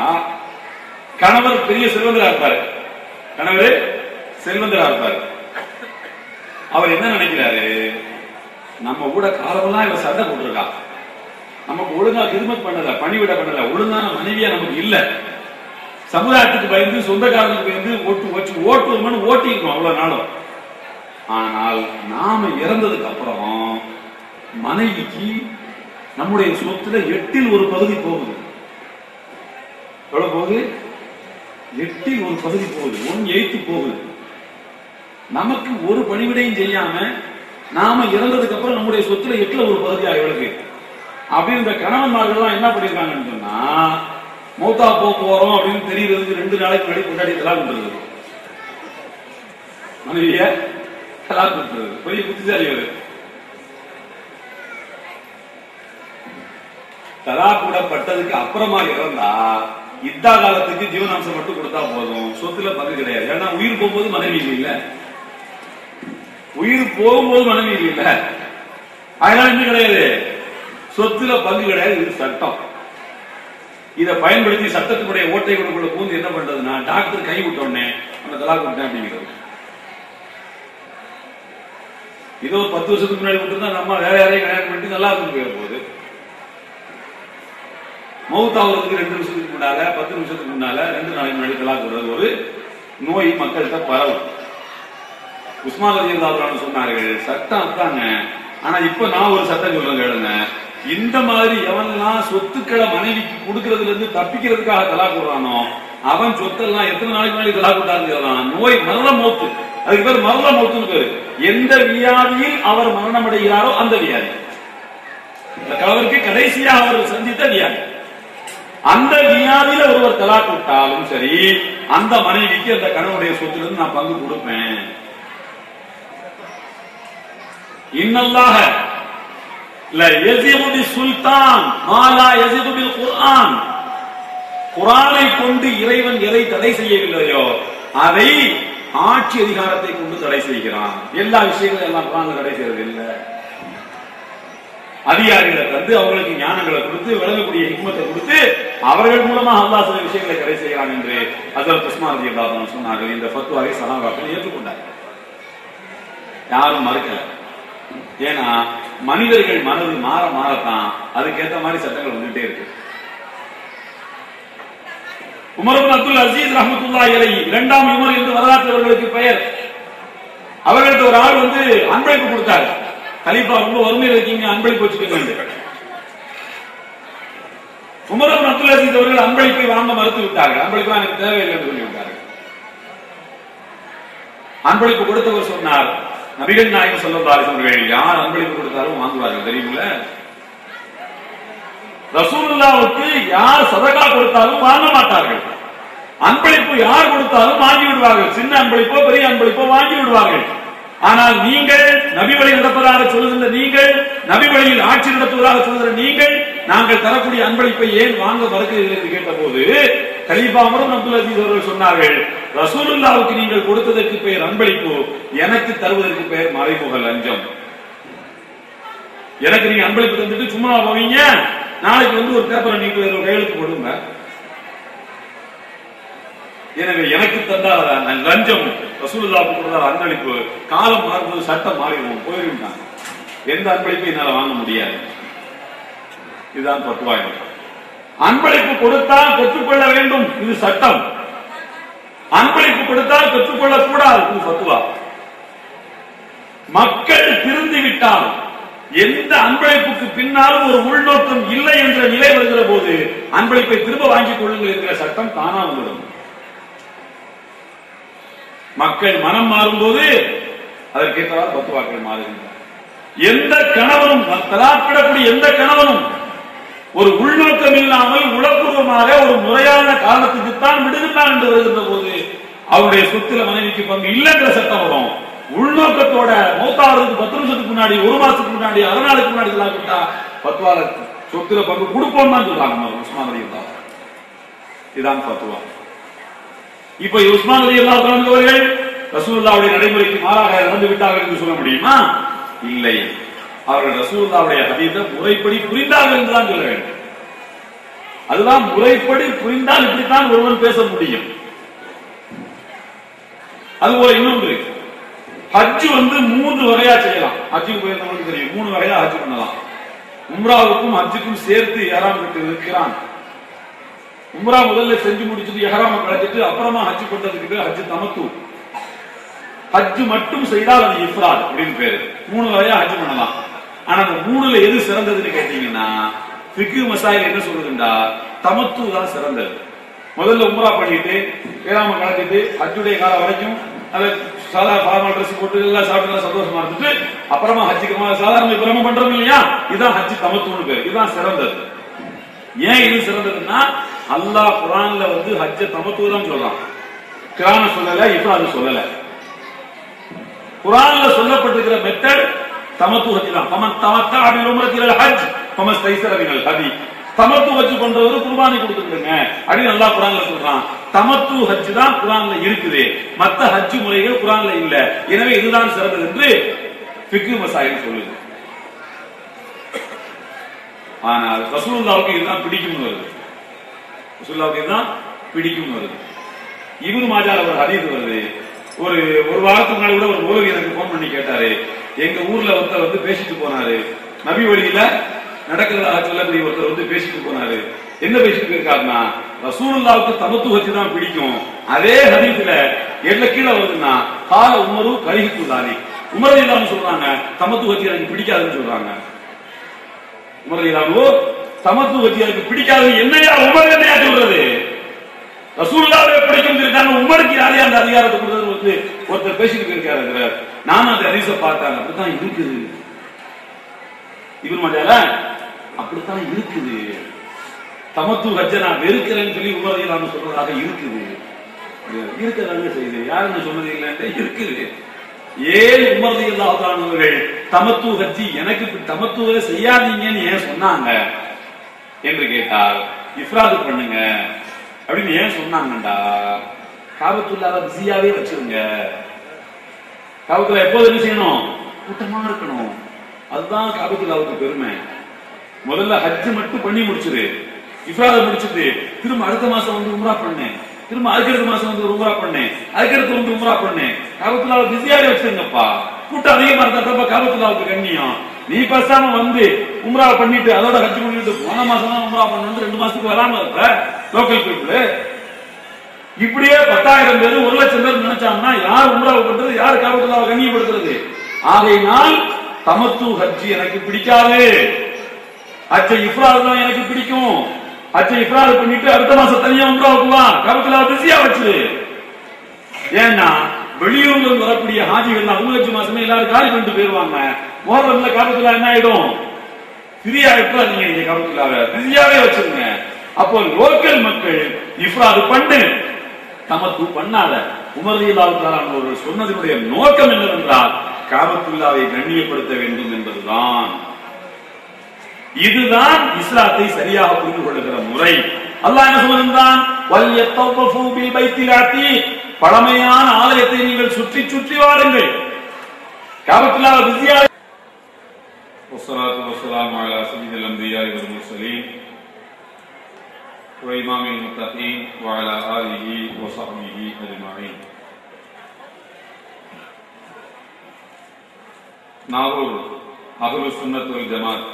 கணவர் பெரிய செல்வந்தரா இருப்பாரு, கணவர் செல்வந்தரா இருப்பாரு. அவர் என்ன நினைக்கிறாரு, நம்ம கூட காலமெல்லாம் இவ சண்டை போட்டிருக்கா, நமக்கு ஒழுங்கா கிருமத் பண்ணல, பணிவிட பண்ணல, ஒழுங்கான மனைவியா நமக்கு இல்ல, சமுதாயத்துக்கு பயந்து சொந்தக்காரனுக்கு பயந்து ஓட்டுவோம்னு ஓட்டிருக்கோம் அவ்வளவு நாளும். ஆனால் நாம இறந்ததுக்கு அப்புறம் மனைவிக்கு நம்முடைய சொத்துல 8ல் 1 பகுதி போகுது. எவ்வளவு போகுது, 8ல் 1 பகுதி போகுது, 1/8 போகுது. நமக்கு ஒரு பணிவிடையும் செய்யாம நாம இறந்ததுக்கு அப்புறம் நம்முடைய சொத்துல 8ல் 1 பகுதியா இவளுக்கு. அப்படின்னு இந்த கணவன்மார்கள் என்ன பண்ணிருக்காங்கன்னு சொன்னா, மௌத்தா போறோம் அப்படின்னு தெரியறதுக்கு 2 நாளைக்கு முன்னாடி கொண்டாடி தலாக் பண்றது, மனைவிய தலாக் பண்றது. பெரிய புத்திசாலி அவரு. தலாக் விடப்பட்டதுக்கு அப்புறமா இறந்தா இத்தா காலத்துக்கு ஜீவனாம்சம் மட்டும் கொடுத்தா போதும், சொத்துல பங்கு கிடையாது. ஏன்னா உயிர் போகும்போது மனைவி இல்ல, உயிர் போகும்போது மனைவி இல்ல, அதனால என்ன கிடையாது, சொத்துல பங்கு கிடையாது. இது சட்டம். இதை பயன்படுத்தி சட்டத்தினுடைய ஓட்டைகளுக்குள்ள பூந்து என்ன பண்றதுன்னா, டாக்டர் கை விட்டோடனே அந்த தலாக் விட்டேன் அப்படிங்கிறது. இதோ 10 வருஷத்துக்கு முன்னாடி விட்டுருந்தா நம்ம வேற யாரையும் கல்யாணம் பண்ணிட்டு நல்லா இருந்து போயிட போகுது. மௌத்தாவதுக்கு 2 நிமிஷத்துக்கு முன்னால 10 நிமிஷத்துக்கு முன்னால 2 நாளைக்கு முன்னாடி தலாக் விடுறது ஒரு நோய் மக்கள்கிட்ட பரவும். உஸ்மான் ரலியல்லாஹு அன்ஹு சொன்னார்கள், சட்டம் அதாங்க, ஆனா இப்ப நான் ஒரு சட்டம் சொல்றேன் கேளுங்க, இந்த மாதிரி எவன்லாம் சொத்துக்களை மனைவிக்கு கொடுக்கறதுல இருந்து தப்பிக்கிறதுக்காக தலாக் விடுறானோ அவன் சொத்தெல்லாம் எத்தனை நாளைக்கு முன்னாடி தலாக் விட்டாருன்னு நோய் மரண மௌத்து, அதுக்கு பேர் மரண மௌத்துன்னு பேரு. எந்த வியாதியில் அவர் மரணம் அடைகிறாரோ அந்த வியாதி, அவருக்கு கடைசியாக அவர் சந்தித்த வியாதி, அந்த வியாதியில ஒருவர் தலாக் விட்டாலும் சரி, அந்த மனைவிக்கு அந்த கணவனுடைய சொத்திலிருந்து நான் பங்கு கொடுப்பேன். இன்னல்லாஹ லா யஸிது பிஸ்ஸுல்தான் மா லா யஸிது பில் குர்ஆன். குர்ஆனை கொண்டு இறைவன் எதை தடை செய்யவில்லையோ அதை ஆட்சி அதிகாரத்தை கொண்டு தடை செய்கிறான். எல்லா விஷயங்களும் எல்லாம் குர்ஆன்ல தடை செய்யறது இல்ல. அதிகாரிகளை தந்து அவங்களுக்கு ஞானங்களை கொடுத்து விளங்கக்கூடிய ஹிக்மத்தை கொடுத்து அவர்கள் மூலமாக அல்லாஹ் சில விஷயங்களை தடை செய்கிறான் என்று ஹஜ்ரத் உஸ்மான் ரலியல்லாஹு அன்ஹு சொன்னார்கள். இந்த ஃபத்வாவை சஹாபாக்கள் ஏற்றுக்கொண்டார்கள், யாரும் மறுக்கல. ஏன்னா மனிதர்கள் மனது மாற மாறத்தான் அதுக்கேற்ற மாதிரி சட்டங்கள் வந்துட்டே இருக்கு. உமர் இப்னு அப்துல் அசீஸ் ரஹ்மத்துல்லாஹி அலைஹி, 2ஆம் உமர் என்று வரலாற்றவர்களுக்கு பெயர். அவர்களுக்கு ஒரு ஆள் அன்பளிப்பு கொடுத்தார், கலீஃபா ரொம்ப வறுமையில் இருக்கீங்க அன்பளிப்பு வச்சுக்கோங்க. உமர் இப்னு அப்துல் அசீஸ் அவர்கள் அன்பளிப்பை வாங்க மறுத்து விட்டார்கள். அன்பளிப்பு எனக்கு தேவையில்லை என்று சொல்லிவிட்டார்கள். அன்பளிப்பு கொடுத்தவர் சொன்னார், நபிகள் நாயகம் ஸல்லல்லாஹு அலைஹி வஸல்லம் யார் அன்பளிப்பு கொடுத்தாலும் வாங்குவார்கள் தெரியுமில்ல. ரசூலுல்லாஹ்வுக்கு யார் சதகா கொடுத்தாலும் வாங்க மாட்டார்கள். அன்பளிப்பு யார் கொடுத்தாலும் வாங்கி விடுவார்கள். சின்ன அன்பளிப்போ பெரிய அன்பளிப்போ வாங்கி விடுவார்கள். ஆனால் நீங்கள் நபி வழி நடப்பதாக சொல்லுகின்ற நீங்கள், நபி வழியில் ஆட்சி நடத்துவதாக சொல்கிற நீங்கள், நாங்கள் தரக்கூடிய அன்பளிப்பை ஏன் வாங்க மறுக்கிறீர்கள் என்று கேட்டபோது கலீஃபா உமர் இப்னு அப்துல் அசீஸ் அவர்கள் சொன்னார்கள், ரசூலுல்லாஹ்வுக்கு நீங்கள் கொடுத்ததற்கு பெயர் அன்பளிப்பு, எனக்கு தருவதற்கு பெயர் மறைமுக லஞ்சம். எனக்கு நீங்க அன்பளிப்பு தந்துட்டு சும்மா போவீங்க, நாளைக்கு ஒரு பேப்பரை நீங்க கையெழுத்து போடுங்க. எனவே எனக்கு தந்தால் லஞ்சம், ரசூலுல்லாஹ்வுக்கு கொடுத்தால் அன்பளிப்பு, காலம் மாறும்போது சட்டம் மாறிடுவோம் போயிருந்தாங்க. எந்த அன்பளிப்பு என்னால வாங்க முடியாது. இதுதான் பத்துவா. அன்பளிப்பு கொடுத்தால் பெற்றுக்கொள்ள வேண்டும், இது சட்டம். அன்பளிப்பு கொடுத்தால் பெற்றுக்கொள்ளக் கூடாது, இது பத்துவா. மக்கள் திருந்திவிட்டால் எந்த அன்பளிப்புக்கு பின்னாலும் ஒரு உள்நோக்கம் இல்லை என்ற நிலை வருகிற போது அன்பளிப்பை திரும்ப வாங்கிக் கொள்ளுங்கள் என்கிற சட்டம் தானா வந்துடும். மக்கள் மனம் மாறும்போது அதற்கேற்றவாறு பத்துவாக்கள் மாறுகின்றன. எந்த கணவனும் தலாக்கிடக்கூடிய எந்த கணவனும் ஒரு உள்நோக்கம் இல்லாமல் உளப்பூர்வமாக ஒரு முறையான காரணத்துக்குத்தான் விடுகின்றான் என்று வருகின்ற போது அவருடைய சொத்துல மனைவிக்கு பங்கு இல்லைங்கிற சட்டம் வரும். உள்நோக்கத்தோட மௌத்தாவதுக்கு 10 நிமிஷத்துக்கு முன்னாடி, 1 மாசத்துக்கு முன்னாடி, 6 நாளுக்கு முன்னாடி பத்துவால சொத்துல பங்கு கொடுப்போம் தான் சொல்றாங்க உஸ்மான் ரலியல்லாஹு. இதுதான் பத்துவா. இப்ப உஸ்மான் ரலியல்லாஹு அவர்கள் ரசூலுல்லாஹ்வுடைய நடைமுறைக்கு மாறாக நடந்து விட்டார்கள் என்று சொல்ல முடியுமா? இல்லை. அவர்கள் ரசூலுல்லாஹ்வுடைய ஹதீஸை முறைப்படி புரிந்தார்கள் என்றுதான் சொல்ல வேண்டும். அதுதான் முறைப்படி புரிந்தால் இப்படித்தான் ஒருவன் பேச முடியும். அதுபோல இன்னொன்று, ஹஜ் 3 வகையா செய்யலாம். ஹஜ்ஜுக்கு போயிருந்தவங்களுக்கு தெரியும், 3 வகையா ஹஜ் பண்ணலாம். உம்ராவுக்கும் ஹஜ்ஜுக்கும் சேர்த்து இஹ்ராம் கட்டி இருக்கிறான். உம்ரா முதல்ல செஞ்சு முடிச்சுட்டு இஹ்ராம கழிச்சிட்டு அப்புறமா ஹஜ் பண்றதுக்கு ஹஜ் தமத்து. ஹஜ் மட்டும் செய்தால் அது இஃப்ராத் அப்படின்னு பேரு. 3 வகையா ஹஜ் பண்ணலாம். ஆனா அந்த 3ல எது சிறந்ததுன்னு கேட்டீங்கன்னா ஃபிக்ஹ் மசாயில் என்ன சொல்லுதுண்டா, தமத்து தான் சிறந்தது. முதல்ல உம்ரா பண்ணிட்டு இஹ்ராம கழிச்சிட்டு ஹஜ்ஜுடைய காலம் வரைக்கும் அதை சாதாரண ஃபார்மல் ட்ரெஸ் போட்டு எல்லாம் சாப்பிட்டு சந்தோஷமா இருந்துட்டு அப்புறமா ஹஜ்ஜுக்கு சாதாரண பிரம்ம பண்றோம் இல்லையா, இதுதான் ஹஜ் தமத்துன்னு பேரு. இதுதான் சிறந்தது. ஏன் இது சிறந்ததுன்னா அல்லாஹ் குர்ஆன்ல ஹஜ்ஜ தமத்து தான் சொல்றான். குர்ஆன்ல சொல்லல, இஃப்ராத் சொல்லல. குர்ஆன்ல சொல்லப்பட்டிருக்கிற மெத்தட் தமத்து ஹஜ் தான். ஃபமன் தமத்தஅ பில் உம்ரத்தி இலல் ஹஜ் ஃபமஸ்தைஸர மினல் ஹதி. தமத்து ஹஜ் பண்றவர் குர்பானி கொடுத்துடுங்க அப்படின்னு அல்லாஹ் குர்ஆன்ல சொல்றான். தமத்து ஹஜ் தான் குர்ஆன்ல இருக்குது, மத்த ஹஜ் முறைகள் குர்ஆன்ல இல்ல. எனவே இதுதான் சிறந்தது என்று ஃபிக்ஹ் மசாயில் சொல்லுது. ஆனால் ரசூலுல்லாஹ்வுக்கு இதுதான் பிடிக்கும் வருது. ரசூலுல்லாஹ்வுக்கு இதுதான் பிடிக்கும் வருது. இப்னு மாஜால ஒரு ஹதீஸ் வருது. ஒரு வாரத்துக்கு முன்னாடி கூட ஒரு மௌலவி எனக்கு போன் பண்ணி கேட்டாரு, எங்க ஊர்ல ஒருத்தர் பேசிட்டு போனாரு, நபி வழியில நடக்கிறதாக சொல்லக்கூடிய ஒருத்தர் பேசிட்டு போனாரு. என்ன பேசிட்டு இருக்காருன்னா, ரசூலுல்லாஹ்வுக்கு தமத்து ஹஜ் தான் பிடிக்கும். அதே ஹதீஸ்ல எல்ல கீழே வருதுன்னா கால உமரு கரிஹத்துல்லாஹி. உமர் ரலியல்லாஹு சொல்றாங்க தமத்து ஹஜ் எனக்கு பிடிக்காதுன்னு சொல்றாங்க. உமர் ரலியல்லாஹு தமத்து ஹஜ் எனக்கு பிடிக்காது. என்னையா உமர் என்னையா சொல்றது? ரசூலுல்லாஹ்வை பிடிக்கும் இருக்காங்க, உமருக்கு யாரையா அந்த அதிகாரத்தை கொடுத்தது ஒருத்தர் பேசிட்டு இருக்காரு. நானும் அந்த ஹதீஸை பார்த்தேன், அப்படித்தான் இருக்குது. இப்னு மாஜால அப்படித்தான் இருக்குது. தமத்து ஹஜ்ஜ நான் வெறுக்கிறேன்னு சொல்லி உமர் ரலியல்லாஹு சொல்றதாக இருக்குது. இருக்கிறாங்க செய்து யாருன்னு சொன்னது இல்லைன்ட்டு இருக்குது. ஏன் உமர் ரலியல்லாஹு அவர்கள் தமத்து ஹஜ்ஜி எனக்கு தமத்துவை செய்யாதீங்கன்னு ஏன் சொன்னாங்க என்று கேட்டால், இஃப்ராத் பண்ணுங்க அப்படின்னு ஏன் சொன்னாங்கண்டா, காபத்துல்லாஹ்வை பிஸியாவே வச்சிருங்க. காபத்துல்லாஹ் எப்போது என்ன செய்யணும்? கூட்டமா இருக்கணும். அதுதான் காபத்துல்லாஹ்வுக்கு பெருமை. முதல்ல ஹஜ் மட்டும் பண்ணி முடிச்சிரு, இஃப்ராத் முடிச்சிட்டு திரும்ப அடுத்த மாசம் உம்ரா பண்ணேன், திரும்ப அதுக்கடுத்த மாசம் உம்ரா பண்ணேன், அதுக்கடுத்து உம்ரா பண்ணேன். காபத்துல்லாஹ்வை பிஸியாவே வச்சிருங்கப்பா. கூட்டம் அதிகமா இருந்தா காபத்துல்லாஹ்வுக்கு கண்ணியம். நீ பேசாம உம்ரா பண்ணிட்டு அதோட ஹஜ் பண்ணிட்டு போன மாசம் தான் உம்ரா பண்ணு, 2 மாசத்துக்கு வராம இருக்க லோக்கல் பீப்புள். இப்படியே 10,000 பேர் 1,00,000 பேர் நினைச்சாங்கன்னா யார் உம்ராவை பண்றது, யார் காபத்துல்லாஹ்வை கண்ணியப்படுத்துறது? ஆகையினால் தமத்து ஹஜ் எனக்கு பிடிக்காது, ஹஜ் இஃப்ராத் தான் எனக்கு பிடிக்கும். ஹஜ் இஃப்ராத் பண்ணிட்டு அடுத்த மாசம் தனியா உம்ராவுக்கு வா, காபத்துல்லாஹ்வை பிஸியா வச்சிரு. ஏன்னா வெளியூர்ல வரக்கூடிய ஹாஜிகள் அவங்களுக்கு மாசமே எல்லாரும் காலி பண்ணிட்டு போயிருவாங்க. முஹர்ரம்ல காபத்துல்லாஹ் என்ன ஆயிடும்? ஃப்ரீயா இருக்காதீங்க, நீங்க காபத்துல்லாஹ்வை பிஸியாவே வச்சிருங்க. அப்போ லோக்கல் மக்கள் இஃப்ராத் பண்ணு, தமத்து பண்ணாத. உமர் ரலியல்லாஹு தஆலா அவர்கள் சொன்னதனுடைய நோக்கம் என்னவென்றால் காபத்துல்லாஹ்வை கண்ணியப்படுத்த வேண்டும் என்பதுதான். இதுதான் இஸ்லாத்தை சரியாக புரிந்து கொள்ளுகிற முறை. அல்லாஹ் என்ன சொல்கிறான்? வல்யத்தஃபு பில் பைத்தில் அதீக், பழமையான ஆலயத்தை நீங்கள் சுற்றி சுற்றி வாருங்கள். காபத்துல்லாஹ் பிஸியா. வஸ்ஸலாத்து வஸ்ஸலாமு அலா சய்யிதில் அன்பியாஇ வல் முர்ஸலீன் வ இமாமில் முத்தகீன் வ அலா ஆலிஹி வ ஸஹ்பிஹி அஜ்மஈன். நாகூர் அஹ்லுஸ் சுன்னத் வல் ஜமாத்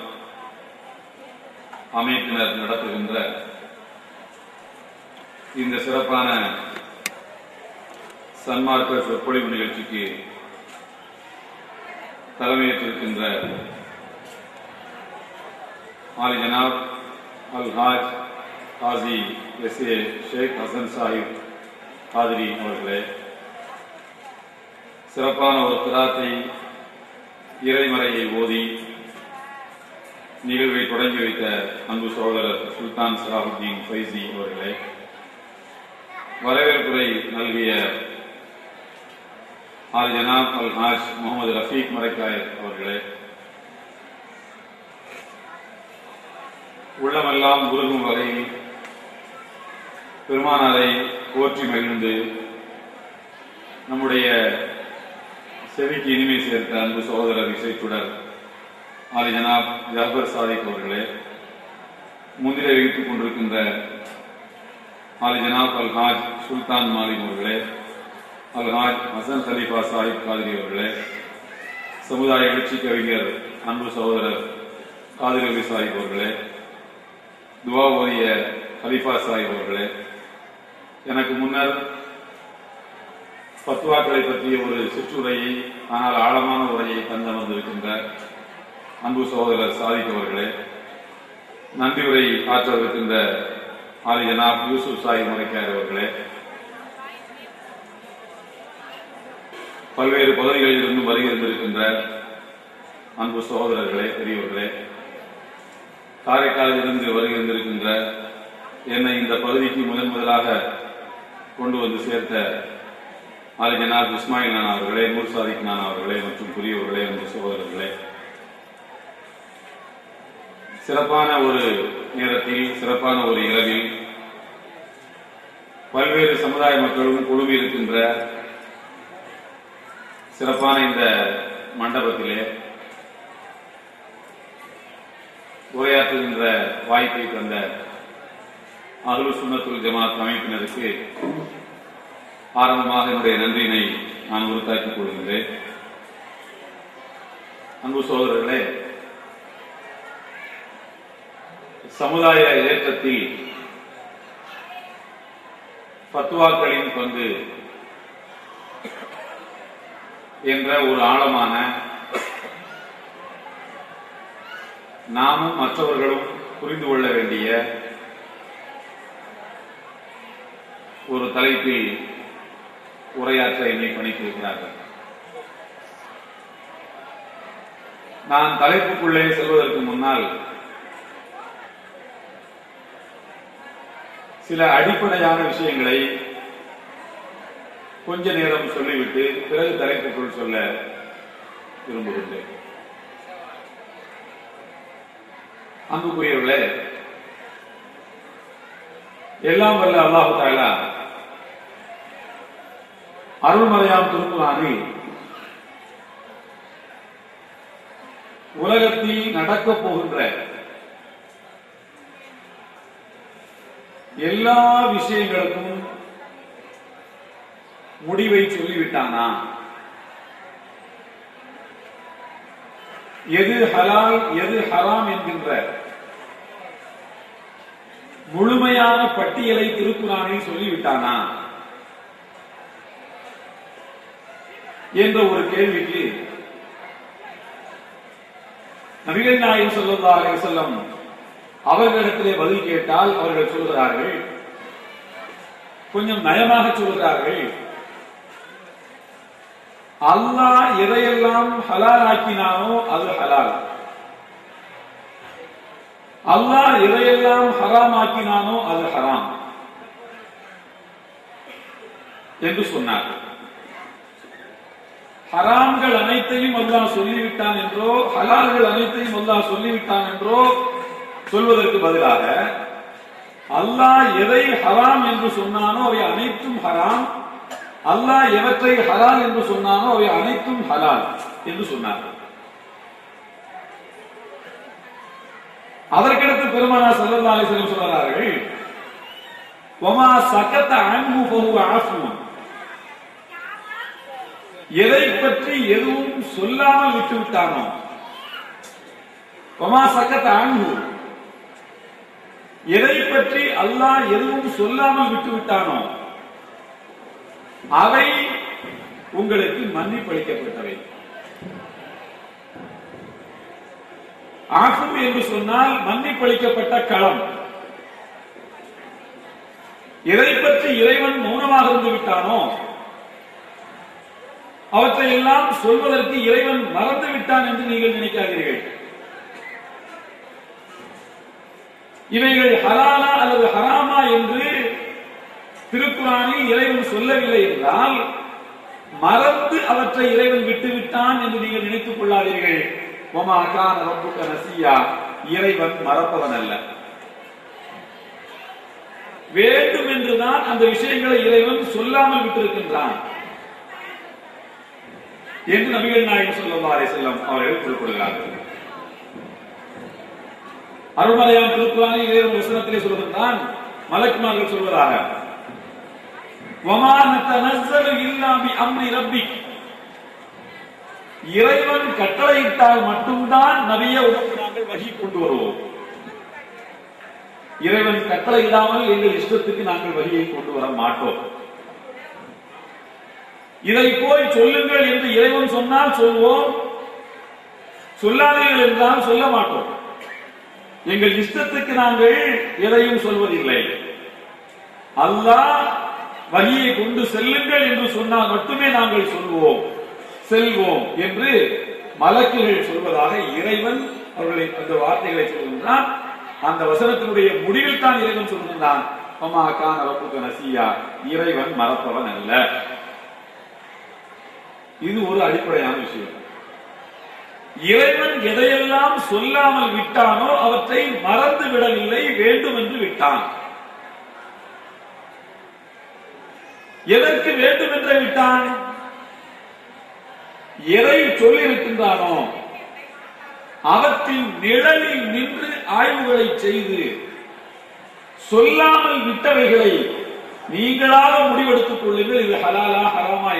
அமைப்பினர் நடத்துகின்ற இந்த சிறப்பான சன்மார்க்க சொற்பொழிவு நிகழ்ச்சிக்கு தலைமையேற்றிருக்கின்ற ஆலி ஜனாப் அல் ஹாஜ் காசி எஸ்.ஏ. ஷேக் ஹசன் சாஹிப் காதிரி அவர்களே, சிறப்பான ஒரு கிராத்தை இறைமறையை ஓதி நிகழ்வை தொடங்கி வைத்த அன்பு சகோதரர் சுல்தான் சலாஹுத்தீன் ஃபைசி அவர்களே, வரவேற்புரை நல்கிய ஆல் ஜனாப் அல் ஹாஜ் முகமது ரஃபீக் மரைக்காயர் அவர்களே, உள்ளமெல்லாம் உருகும் வகையில் பெருமானாரை போற்றி மகிழ்ந்து நம்முடைய செவிக்கு இனிமை சேர்த்த அன்பு சகோதரர் இசைச்சுடர் ஆலி ஜனாப் ஜாபர் சாதிக் அவர்களே, முன்னிலை வகித்துக் கொண்டிருக்கின்ற ஆலி ஜனாப் அல் ஹாஜ் சுல்தான் மாலிம் அவர்களே, அல் ஹாஜ் ஹசன் கலீஃபா சாஹிப் காதிரி அவர்களே, சமுதாய எழுச்சி கவிஞர் அன்பு சகோதரர் காதிர் அலி சாஹிப் அவர்களே, துவா ஓதிய கலீஃபா சாஹிப் அவர்களே, எனக்கு முன்னர் பத்வாக்களை பற்றிய ஒரு சிற்றுரையை, ஆனால் ஆழமான உரையை தந்தமர்ந்திருக்கின்ற அன்பு சகோதரர் சாதிக் அவர்களே, நன்றி உரை ஆற்றவிருக்கின்ற ஆலி ஜனாப் யூசுப் சாஹிப் மரைக்காயர் அவர்களே, பல்வேறு பகுதிகளில் இருந்து வருகின்றிருக்கின்ற அன்பு சகோதரர்களே, பெரியவர்களே, காரைக்காலில் இருந்து வருகின்றிருக்கின்ற என்னை இந்த பகுதிக்கு முதலாக கொண்டு வந்து சேர்த்த ஆலி ஜனாப் இஸ்மாயில் நானா அவர்களே, நூர் சாதிக் நானா அவர்களே மற்றும் புரியவர்களே, அன்பு சகோதரர்களே, சிறப்பான ஒரு நேரத்தில், சிறப்பான ஒரு இரவில் பல்வேறு சமுதாய மக்களும் குழுமி இருக்கின்ற சிறப்பான இந்த மண்டபத்திலே உரையாற்றுகின்ற வாய்ப்பை தந்த அஹ்லுஸ் சுன்னத் வல் ஜமாத் அமைப்பினருக்கு ஆரம்பமாக என்னுடைய நன்றியினை நான் உறுத்தாக்கிக் கொள்கின்றேன். அன்பு சகோதரர்களே, சமுதாய ஏற்றத்தில் ஃபத்வாக்களின் பங்கு என்ற ஒரு ஆழமான, நாமும் மற்றவர்களும் புரிந்து கொள்ள வேண்டிய ஒரு தலைப்பில் உரையாற்ற என்னை பணித்திருக்கிறார்கள். நான் தலைப்புக்குள்ளே செல்வதற்கு முன்னால் சில அடிப்படையான விஷயங்களை கொஞ்ச நேரம் சொல்லிவிட்டு பிறகு தலைப்புக்குள் சொல்ல விரும்புகின்றேன். அன்புக்குரியவர்களே, எல்லாம் வல்ல அல்லாஹ் தஆலா அருள்மறையாம் திருக்குர்ஆனில் உலகத்தில் நடக்கப் போகின்ற எல்லா விஷயங்களுக்கும் முடிவை சொல்லிவிட்டானா? எது ஹலால் எது ஹராம் என்கின்ற முழுமையான பட்டியலை திருக்குர்ஆனில் சொல்லிவிட்டானா என்ற ஒரு கேள்விக்கு நபிகள் நாயகம் ஸல்லல்லாஹு அலைஹி வஸல்லம் அவர்களிடத்திலே பதில் கேட்டால் அவர்கள் சொல்கிறார்கள், கொஞ்சம் நயமாக சொல்கிறார்கள், அல்லாஹ் எதையெல்லாம் ஹலால் ஆக்கினானோ அது ஹலால், அல்லாஹ் எதையெல்லாம் ஹராம் ஆக்கினானோ அது ஹராம் என்று சொன்னார். ஹராம்கள் அனைத்தையும் அல்லாஹ் சொல்லிவிட்டான் என்றோ, ஹலால்கள் அனைத்தையும் அல்லாஹ் சொல்லிவிட்டான் என்றோ சொல்வதற்கு பதிலாக, அல்லாஹ் எதை ஹராம் என்று சொன்னானோ அவை அனைத்தும் ஹராம், அல்லாஹ் எவற்றை ஹலால் என்று சொன்னானோ அவை அனைத்தும் ஹலால் என்று சொன்னார்கள். அதற்கடுத்து பெருமானார் ஸல்லல்லாஹு அலைஹி வஸல்லம் சொல்கிறார்கள், வமா சகத அன்ஹு ஃபஹுவ ஆஃபுன், எதை பற்றி எதுவும் சொல்லாமல் விட்டுவிட்டானோ வமா சக்கத அன்ஹு, எதை பற்றி அல்லாஹ் எதுவும் சொல்லாமல் விட்டுவிட்டானோ அவை உங்களுக்கு மன்னிப்பளிக்கப்பட்டவை. ஆஃபு என்று சொன்னால் மன்னிப்பளிக்கப்பட்ட களம். எதை பற்றி இறைவன் மௌனமாக இருந்து விட்டானோ அவற்றை எல்லாம் சொல்வதற்கு இறைவன் மறந்து விட்டான் என்று நீங்கள் நினைக்காதீர்கள். இவைகள் ஹலாலா அல்லது ஹராமா என்று திருக்குரானில் இறைவன் சொல்லவில்லை என்றால் மறந்து அவற்றை இறைவன் விட்டுவிட்டான் என்று நீங்கள் நினைத்துக் கொள்ளாதீர்கள். வமா கான ரப்புக நசியா, இறைவன் மறப்பவன் அல்ல. வேண்டும் என்றுதான் அந்த விஷயங்களை இறைவன் சொல்லாமல் விட்டிருக்கின்றான் என்று நபிகள் நாயகம் ஸல்லல்லாஹு அலைஹி வஸல்லம் அவர்கள் குறிப்பிடுகிறார்கள். அருள்மறையான் திருக்குரானில் இறைவன் வசனத்திலே சொல்கின்றான், மலக்குமார்கள் சொல்வதாக, வமா நதனஸ்ஸலு இல்லா பி அம்ரி ரப்பிக், இறைவன் கட்டளையிட்டால் மட்டும்தான் நபியே உனக்கு நாங்கள் வஹி கொண்டு வருவோம். இறைவன் கட்டளையிடாமல் எங்கள் இஷ்டத்துக்கு நாங்கள் வஹியை கொண்டு வர மாட்டோம். இதை போய் சொல்லுங்கள் என்று இறைவன் சொன்னால் சொல்வோம், சொல்லாதீர்கள் என்றால் சொல்ல மாட்டோம். எங்கள் இஷ்டத்துக்கு நாங்கள் எதையும் சொல்வதில்லை. அல்லாஹ் வஹியை கொண்டு செல்லுங்கள் என்று சொன்னால் மட்டுமே நாங்கள் சொல்வோம், செல்வோம் என்று மலக்குகள் சொல்வதாக இறைவன் அவர்களை அந்த வார்த்தைகளை சொல்கின்றான். அந்த வசனத்தினுடைய முடிவில் தான் இறைவன் சொல்கின்றான், வமா கான ரப்புக நசியா, இறைவன் மறப்பவன் அல்ல. இது ஒரு அடிப்படையான விஷயம். இறைவன் எதையெல்லாம் சொல்லாமல் விட்டானோ அவற்றை மறந்து விடவில்லை, வேண்டும் என்று விட்டான். எதற்கு வேண்டும் என்று விட்டான்? எதை சொல்லியிருக்கின்றானோ அவற்றின் நிழலில் நின்று ஆய்வுகளை செய்து சொல்லாமல் விட்டவைகளை நீங்களாக முடிவெடுத்துக் கொள்ளுங்கள், இது ஹலாலா ஹராமா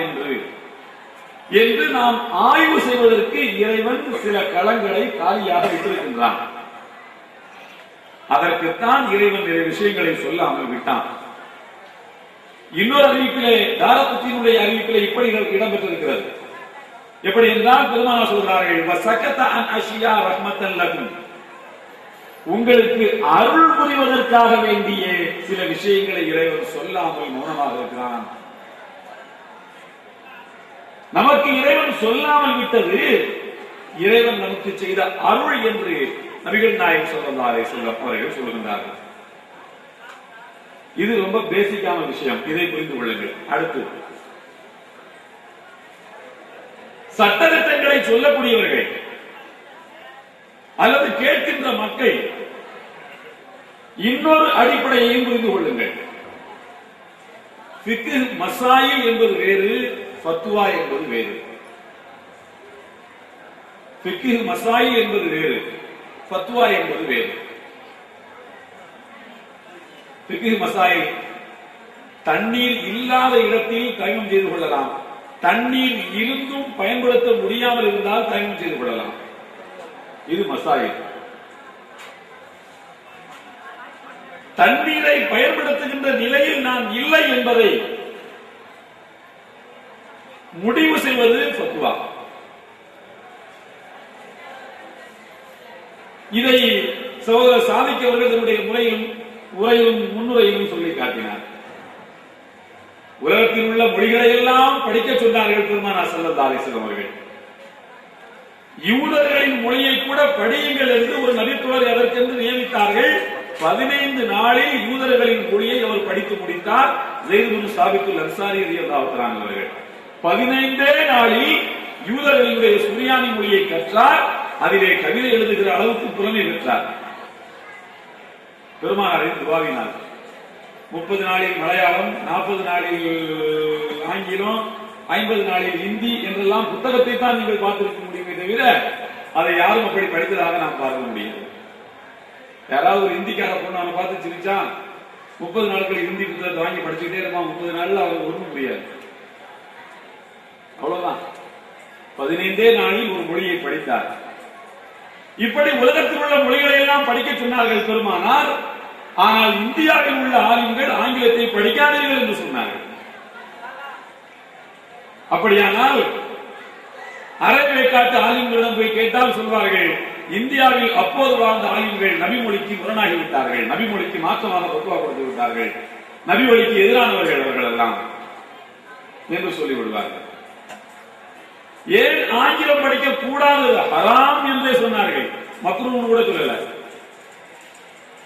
என்று நாம் ஆய்வு செய்வதற்கு இறைவன் சில களங்களை காலியாக வைத்திருக்கின்றான். அதற்குத்தான் இறைவன் நிறைய விஷயங்களை சொல்லாமல் விட்டான். இன்னொரு அறிவிப்பிலே, தாரகுத்தினுடைய அறிவிப்பிலே இப்படி இடம்பெற்றிருக்கிறது. எப்படி என்றால் பெருமானார் சொல்கிறார்கள், வஸகத அன் அஷியா ரஹ்மத்தன் லகும், உங்களுக்கு அருள் புரிவதற்காக வேண்டிய சில விஷயங்களை இறைவன் சொல்லாமல் மௌனமாக இருக்கிறான். நமக்கு இறைவன் சொல்லாமல் விட்டது இறைவன் நமக்கு செய்த அருள் என்று நபிகள் நாயகம் ஸல்லல்லாஹு அலைஹி வஸல்லம் அவர்கள் சொல்கின்றார்கள். இது ரொம்ப பேசிக்கான விஷயம், இதை புரிந்து கொள்ளுங்கள். அடுத்து, சட்டதிட்டங்களை சொல்லக்கூடியவர்கள் அல்லது கேட்கின்ற மக்கள் இன்னொரு அடிப்படையையும் புரிந்து கொள்ளுங்கள். ஃபிக்ஹ் மசாயில் என்பது வேறு, ஃபத்வா என்பது வேறு. ஃபிக்ஹ் மசாயில் என்பது வேறு, ஃபத்வா என்பது வேறு. ஃபிக்ஹ் மசாயில், தண்ணீர் இல்லாத இடத்தில் தயமம் செய்து கொள்ளலாம், தண்ணீர் இருந்தும் பயன்படுத்த முடியாமல் இருந்தால் தயமம் செய்து கொள்ளலாம். இது மசாயில். தண்ணீரை பயன்படுத்துகின்ற நிலையில் நான் இல்லை என்பதை முடிவு செய்வது ஃபத்வா. இதை சகோதரர் சாதிக் அவர்கள் தன்னுடைய உரையிலும் முன்னுரையிலும் சொல்லி காட்டினார். உலகத்தில் உள்ள மொழிகளை எல்லாம் படிக்க சொன்னார்கள் பெருமானார் ஸல்லல்லாஹு அலைஹி வஸல்லம் அவர்கள். யூதர்களின் மொழியை கூட படியுங்கள் என்று ஒரு நபித்தோழரை அதற்கென்று நியமித்தார்கள். 15 நாளில் யூதர்களின் மொழியை அவர் படித்து முடித்தார். ஸைத் பின் சாபித் அன்சாரி ரலியல்லாஹு தஆலா அவர்கள் 15 நாளில் யூதர்களுடைய சுரியானி மொழியை கற்றார். அதிலே கவிதை எழுதுகிற அளவுக்கு புலமை பெற்றார். பெருமானாரின் துஆவினால் 30 நாளில் மலையாளம், 40 நாளில் ஆங்கிலம், 50 நாளில் ஹிந்தி என்றெல்லாம் புத்தகத்தை தான் நீங்கள் பார்த்திருக்க முடியுமே தவிர அதை யாரும் அப்படி படித்ததாக நாம் பார்க்க முடியாது. யாராவது ஒரு ஹிந்திக்கார பொண்ணு அவனை பார்த்து சிரிச்சா 30 நாட்கள் ஹிந்தி புத்தகத்தை வாங்கி படிச்சுக்கிட்டே இருப்பான். 30 நாள்ல அவருக்கு ஒன்றும் முடியாது. அவ்வளவுதான். 15 நாளில் ஒரு மொழியை படித்தார். இப்படி உலகத்தில் உள்ள மொழிகளை எல்லாம் படிக்க சொன்னார்கள் பெருமானார். ஆனால் இந்தியாவில் உள்ள ஆலிம்கள் ஆங்கிலத்தை படிக்காதீர்கள் என்று சொன்னார்கள். அப்படியானால் அரேபியக்காட்டு ஆலிம்களிடம் போய் கேட்டால் சொல்வார்கள், இந்தியாவில் அப்போது வாழ்ந்த ஆலிம்கள் நபிமொழிக்கு முரணாகிவிட்டார்கள், நபிமொழிக்கு மாற்றமாக பத்துவா கொடுத்து விட்டார்கள், நபிமொழிக்கு எதிரானவர்கள் அவர்கள் எல்லாம் என்று சொல்லிவிடுவார்கள். ஏன் ஆங்கிலம் படிக்க கூடாது, ஹராம் என்றே சொன்னார்கள், மக்ரூஹ் கூட சொல்லல.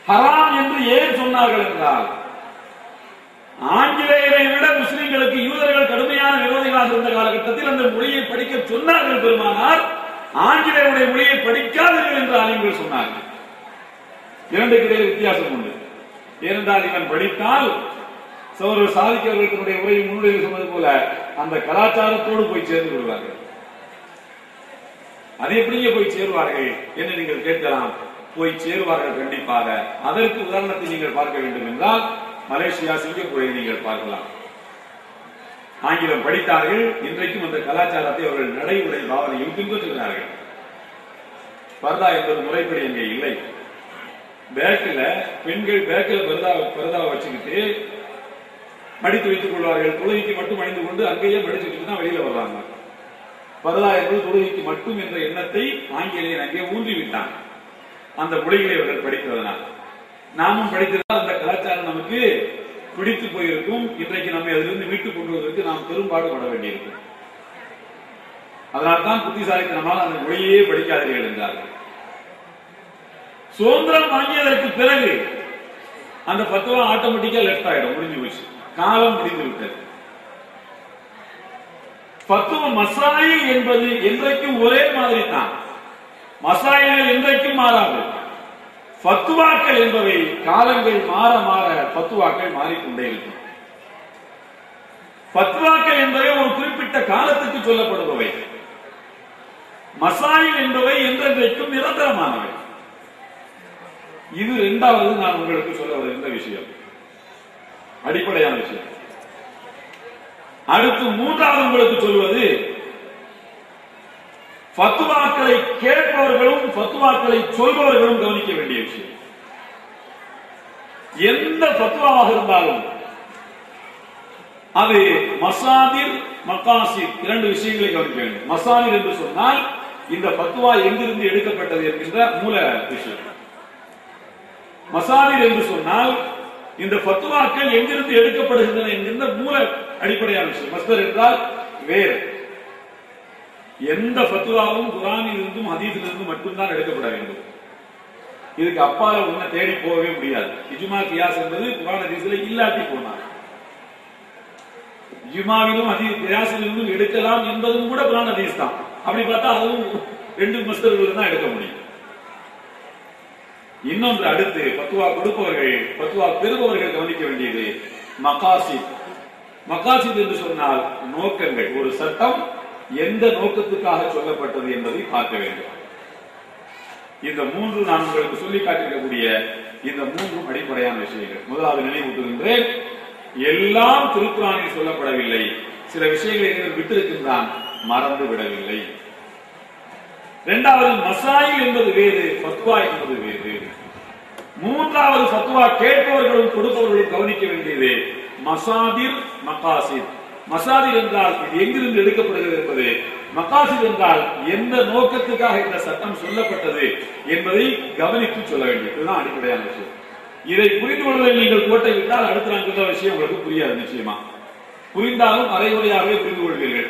ஹராம் என்று ஏன் சொன்னார்கள் என்றால், ஆங்கிலேயரை விட முஸ்லிம்களுக்கு யூதர்கள் கடுமையான விரோதிகளாக இருந்த காலகட்டத்தில் அந்த மொழியை படிக்க சொன்னார்கள் பெருமானார். ஆங்கிலேயருடைய மொழியை படிக்காதீர்கள் என்று ஆலிம்கள் சொன்னார்கள். இரண்டுக்கு இடையே வித்தியாசம் உண்டு. ஏனென்றால் இவன் படித்தால் சகோதரர் சாதிக் அவர்கள் தன்னுடைய உரையை முன்னுடைய சொன்னது போல அந்த கலாச்சாரத்தோடு போய் சேர்ந்து விடுவார்கள். அதை எப்படியே போய் சேருவார்கள் என்று நீங்கள் கேட்கலாம். போய் சேருவார்கள் கண்டிப்பாக. அதற்கு உதாரணத்தை நீங்கள் பார்க்க வேண்டும் என்றால் மலேசியா, சிங்கப்பூரை நீங்கள் பார்க்கலாம். ஆங்கிலம் படித்தார்கள், இன்றைக்கும் அந்த கலாச்சாரத்தை அவர்கள் நடைமுறை பாவனையும் பின்பற்றுகிறார்கள். பர்தா என்பது முறைப்படி அங்கே இல்லை. பேக்கில் பெண்கள் பேக்கில் பர்தாவை வச்சுக்கிட்டு மடித்து வைத்துக் கொள்வார்கள். தொழுகைக்கு மட்டும் அணிந்து கொண்டு அங்கேயே மடிச்சுக்கிட்டு தான் வெளியில வர்றாங்க. பர்தா என்பது தொழுகைக்கு மட்டும் என்ற எண்ணத்தை ஆங்கிலேயன் அங்கே ஊன்றிவிட்டான். அந்த மொழிகளை அவர்கள் படிப்பதனால் நாமும் படித்ததால் அந்த கலாச்சாரம் நமக்கு பிடித்து போயிருக்கும். இன்றைக்கு நம்மை அதிலிருந்து மீட்டுக் கொள்வதற்கு நாம் பெரும்பாடுபட வேண்டியிருக்கும். அதனால்தான் புத்திசாலித்தனமாக அந்த மொழியே படிக்காதீர்கள் என்றார்கள். சுதந்திரம் வாங்கியதற்கு பிறகு அந்த பத்துவா ஆட்டோமேட்டிக்கா லெப்ட் ஆயிடும், முடிஞ்சு போச்சு, காலம் முடிந்து விட்டது. பத்துவ மசாயில் என்பது என்றைக்கும் ஒரே மாதிரி தான். மசாயில்கள் என்றைக்கும் மாறாது. பத்துவாக்கள் என்பவை காலங்கள் மாற மாற பத்துவாக்கள் மாறிக்கொண்டே இருக்கும். பத்துவாக்கள் என்பவை ஒரு குறிப்பிட்ட காலத்துக்கு சொல்லப்படுபவை. மசாயில் என்பவை என்றென்றைக்கும் நிரந்தரமானவை. இது இரண்டாவது நான் உங்களுக்கு சொல்ல வருகின்ற விஷயம், அடிப்படையான விஷயம். அடுத்து மூன்றாவது உங்களுக்கு சொல்வது, பத்துவாக்களை கேட்பவர்களும் பத்துவாக்களை சொல்பவர்களும் கவனிக்க வேண்டிய விஷயம். எந்த பத்துவாவாக இருந்தாலும் அது மசாதிர் மகாசிர் இரண்டு விஷயங்களை கவனிக்க வேண்டும். மசாதிர் என்று சொன்னால் இந்த பத்துவா எங்கிருந்து எடுக்கப்பட்டது என்கின்ற மூல விஷயம். மசாதிர் என்று சொன்னால் இந்த பத்துவாக்கள் எங்கிருந்து எடுக்கப்படுகின்றன என்கின்ற மூல அடிப்படையான விஷயம். மஸ்தர் என்றால் வேறு. எந்த பத்துவாவும் குரானில் இருந்தும் ஹதீஸில் இருந்தும் மட்டும்தான் எடுக்கப்பட வேண்டும். இதுக்கு அப்பால ஒன்ன தேடி போகவே முடியாது. இஜ்மா கியாஸ் என்பது குரான் ஹதீஸில் இல்லாட்டி போனார். இஜ்மாவிலும் கியாஸிலிருந்தும் எடுக்கலாம் என்பதும் கூட குரான் ஹதீஸ் தான். அப்படி பார்த்தா அதுவும் ரெண்டு மஸ்தர்கள் தான் எடுக்க முடியும். இன்னொன்று, அடுத்து பத்துவா கொடுப்பவர்கள் பத்துவா பெறுபவர்கள் கவனிக்க வேண்டியது மகாசித். மகாசித் என்று சொன்னால் நோக்கங்கள். ஒரு சட்டம் எந்த நோக்கத்துக்காக சொல்லப்பட்டது என்பதை பார்க்க வேண்டும். இந்த மூன்று நான் உங்களுக்கு சொல்லி காட்டிருக்கக்கூடிய இந்த மூன்றும் அடிப்படையான விஷயங்கள். முதலாவது நினைவூட்டுகின்றேன், எல்லாம் திருக்குரானில் சொல்லப்படவில்லை. சில விஷயங்களை விட்டிருக்கின்றான், மறந்து விடவில்லை. இரண்டாவது, மசாயில் என்பது வேறு, பத்வா என்பது வேறு. மூன்றாவது, பத்வா கேட்பவர்களும் கொடுப்பவர்களும் கவனிக்க வேண்டியது மசாதிர் மகாசித். மசாதிர் என்றால் இது எங்கிருந்து எடுக்கப்படுகிறது என்பது, மகாசித் என்றால் எந்த நோக்கத்துக்காக இந்த சட்டம் சொல்லப்பட்டது என்பதை கவனித்து சொல்ல வேண்டியது. இதுதான் அடிப்படையான விஷயம். இதை புரிந்து கொள்வதில் நீங்கள் கோட்டை விட்டால் அடுத்த நான் சொல்ற விஷயம் உங்களுக்கு புரியாது. நிச்சயமா புரிந்தாலும் அரைகுறையாகவே புரிந்து கொள்வீர்கள்.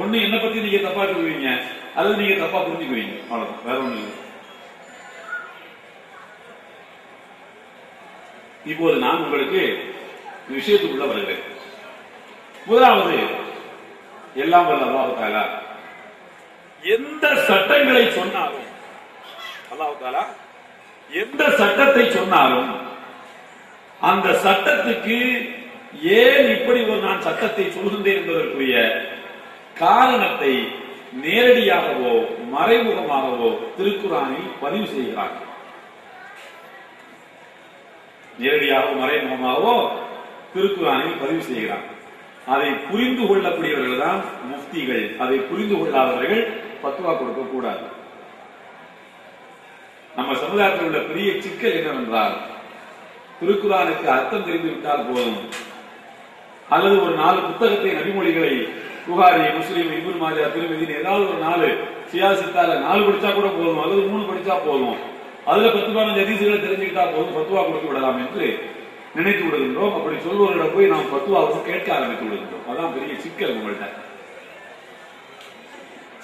ஒண்ணு என்ன பத்தி நீங்க தப்பா சொல்லுவீங்க, அல்லது நீங்க தப்பா புரிஞ்சுக்குவீங்க, அவ்வளவுதான், வேற ஒண்ணு இல்லை. இப்போது நான் உங்களுக்கு விஷயத்துக்குள்ள வருகிறேன். முதலாவது, எல்லாம் வல்ல அல்லாஹ் தஆலா எந்த சட்டங்களை சொன்னாலும், அல்லாஹ் தஆலா எந்த சட்டத்தை சொன்னாலும் அந்த சட்டத்துக்கு ஏன் இப்படி ஒரு நான் சட்டத்தை சொல்கின்றேன் என்பதற்குரிய காரணத்தை நேரடியாகவோ மறைமுகமாகவோ திருக்குரானில் பதிவு செய்கிறார்கள். நேரடியாகவோ மறைமுகமாகவோ திருக்குரானில் பதிவு செய்கிறார்கள். அதை புரிந்து கொள்ளக்கூடியவர்கள் தான் முஃப்திகள். அதை புரிந்து கொள்ளாதவர்கள் பத்வா கொடுக்க கூடாது. நம்ம சமுதாயத்தில் உள்ள பெரிய சிக்கல் என்னவென்றால், திருக்குர்ஆனுக்கு அர்த்தம் தெரிந்து விட்டால் போதும், அல்லது ஒரு 4 புத்தகத்தை நபிமொழிகளை புகாரி, முஸ்லிம், இப்னு மாஜா, திருமிதி ஏதாவது ஒரு 4 சியாசித்தால 4 படிச்சா கூட போதும், அல்லது 3 படிச்சா போதும், அதுல 10-15 ஹதீஸ்களை தெரிஞ்சுக்கிட்டா போதும், ஃபத்வா கொடுத்து விடலாம் என்று நினைத்து விடுகின்றோம். அப்படி சொல்வர்களிடம் போய் நாம் ஃபத்வாவுக்கு கேட்க ஆரம்பித்து விடுகின்றோம். அதான் பெரிய சிக்கல் உங்கள்கிட்ட.